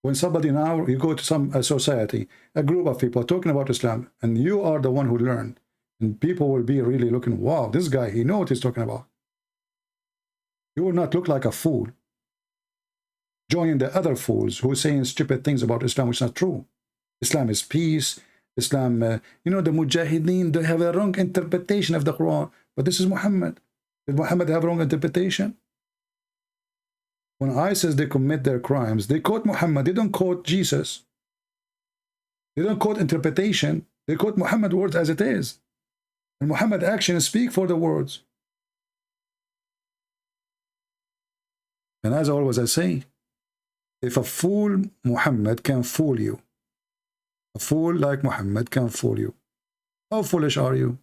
[SPEAKER 7] When somebody now, you go to some society, a group of people talking about Islam, and you are the one who learn, and people will be really looking, wow, this guy, he knows what he's talking about. You will not look like a fool, joining the other fools who are saying stupid things about Islam, which is not true. Islam is peace. Islam, you know, the Mujahideen, they have a wrong interpretation of the Quran. But this is Muhammad. Did Muhammad have a wrong interpretation? When ISIS, they commit their crimes, they quote Muhammad. They don't quote Jesus. They don't quote interpretation. They quote Muhammad words as it is. And Muhammad actions speak for the words. And as always I say, if a fool Muhammad can fool you, a fool like Muhammad can fool you, how foolish are you?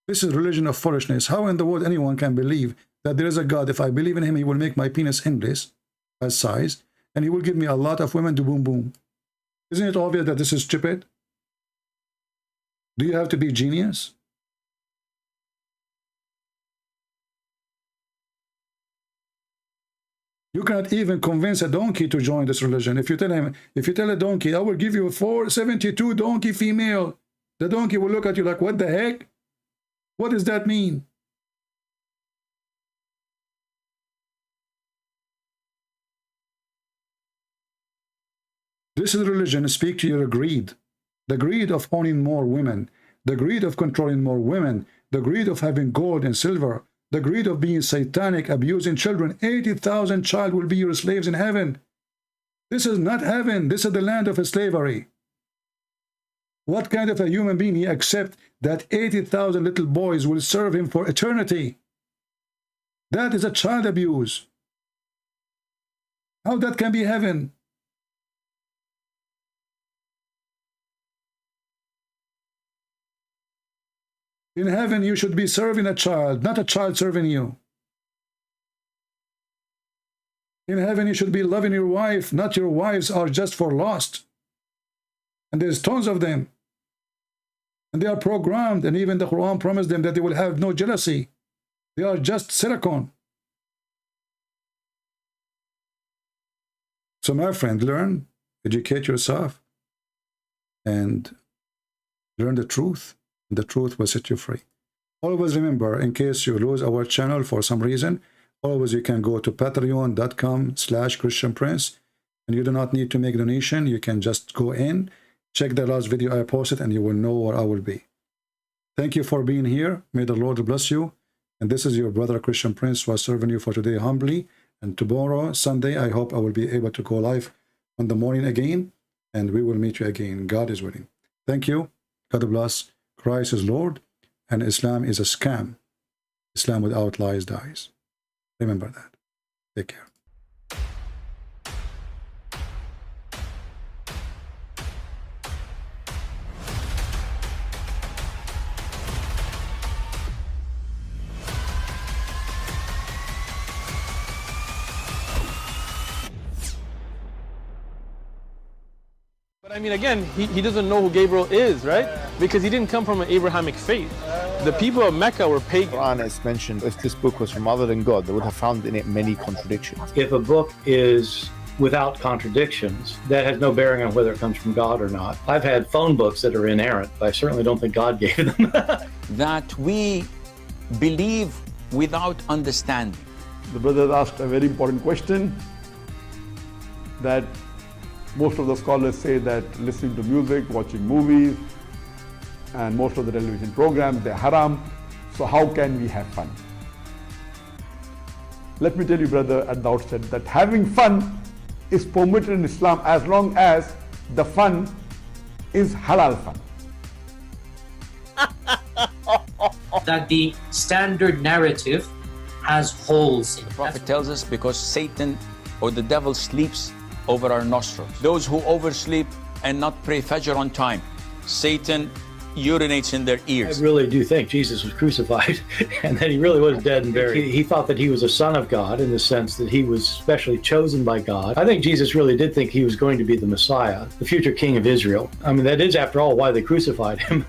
[SPEAKER 7] This is religion of foolishness. How in the world anyone can believe that there is a God? If I believe in him, he will make my penis endless as size, and he will give me a lot of women to boom boom. Isn't it obvious that this is stupid? Do you have to be genius? You cannot even convince a donkey to join this religion. If you tell a donkey, I will give you 472 donkey female, the donkey will look at you like, what the heck? What does that mean? This is religion. Speak to your greed. The greed of owning more women. The greed of controlling more women. The greed of having gold and silver. The greed of being satanic, abusing children. 80,000 child will be your slaves in heaven. This is not heaven. This is the land of slavery. What kind of a human being he accept that 80,000 little boys will serve him for eternity? That is a child abuse. How that can be heaven? In heaven, you should be serving a child, not a child serving you. In heaven, you should be loving your wife, not your wives are just for lust. And there's tons of them. And they are programmed, and even the Quran promised them that they will have no jealousy. They are just silicon. So my friend, learn, educate yourself, and learn the truth. The truth will set you free. Always remember, in case you lose our channel for some reason, always you can go to patreon.com/ChristianPrince, and you do not need to make a donation. You can just go in, check the last video I posted, and you will know where I will be. Thank you for being here. May the Lord bless you, And this is your brother Christian Prince who is serving you for today humbly. And tomorrow, Sunday, I hope I will be able to go live on the morning again, and we will meet you again. God is willing. Thank you. God bless. Christ is Lord, and Islam is a scam. Islam without lies dies. Remember that. Take care.
[SPEAKER 11] But I mean, again, he doesn't know who Gabriel is, right? Because he didn't come from an Abrahamic faith. The people of Mecca were pagan.
[SPEAKER 12] The Quran is mentioned, if this book was from other than God, they would have found in it many contradictions.
[SPEAKER 3] If a book is without contradictions, that has no bearing on whether it comes from God or not. I've had phone books that are inerrant, but I certainly don't think God gave them.
[SPEAKER 4] That we believe without understanding.
[SPEAKER 5] The brother asked a very important question, that most of the scholars say that listening to music, watching movies, and most of the television programs, they're haram. So how can we have fun? Let me tell you, brother, at the outset, that having fun is permitted in Islam as long as the fun is halal fun.
[SPEAKER 6] That the standard narrative has holes in it.
[SPEAKER 4] The Prophet tells us because Satan or the devil sleeps over our nostrils. Those who oversleep and not pray Fajr on time, Satan urinates in their ears.
[SPEAKER 3] I really do think Jesus was crucified and that he really was dead and buried. He thought that he was a son of God in the sense that he was specially chosen by God. I think Jesus really did think he was going to be the Messiah, the future king of Israel. I mean, that is, after all, why they crucified him.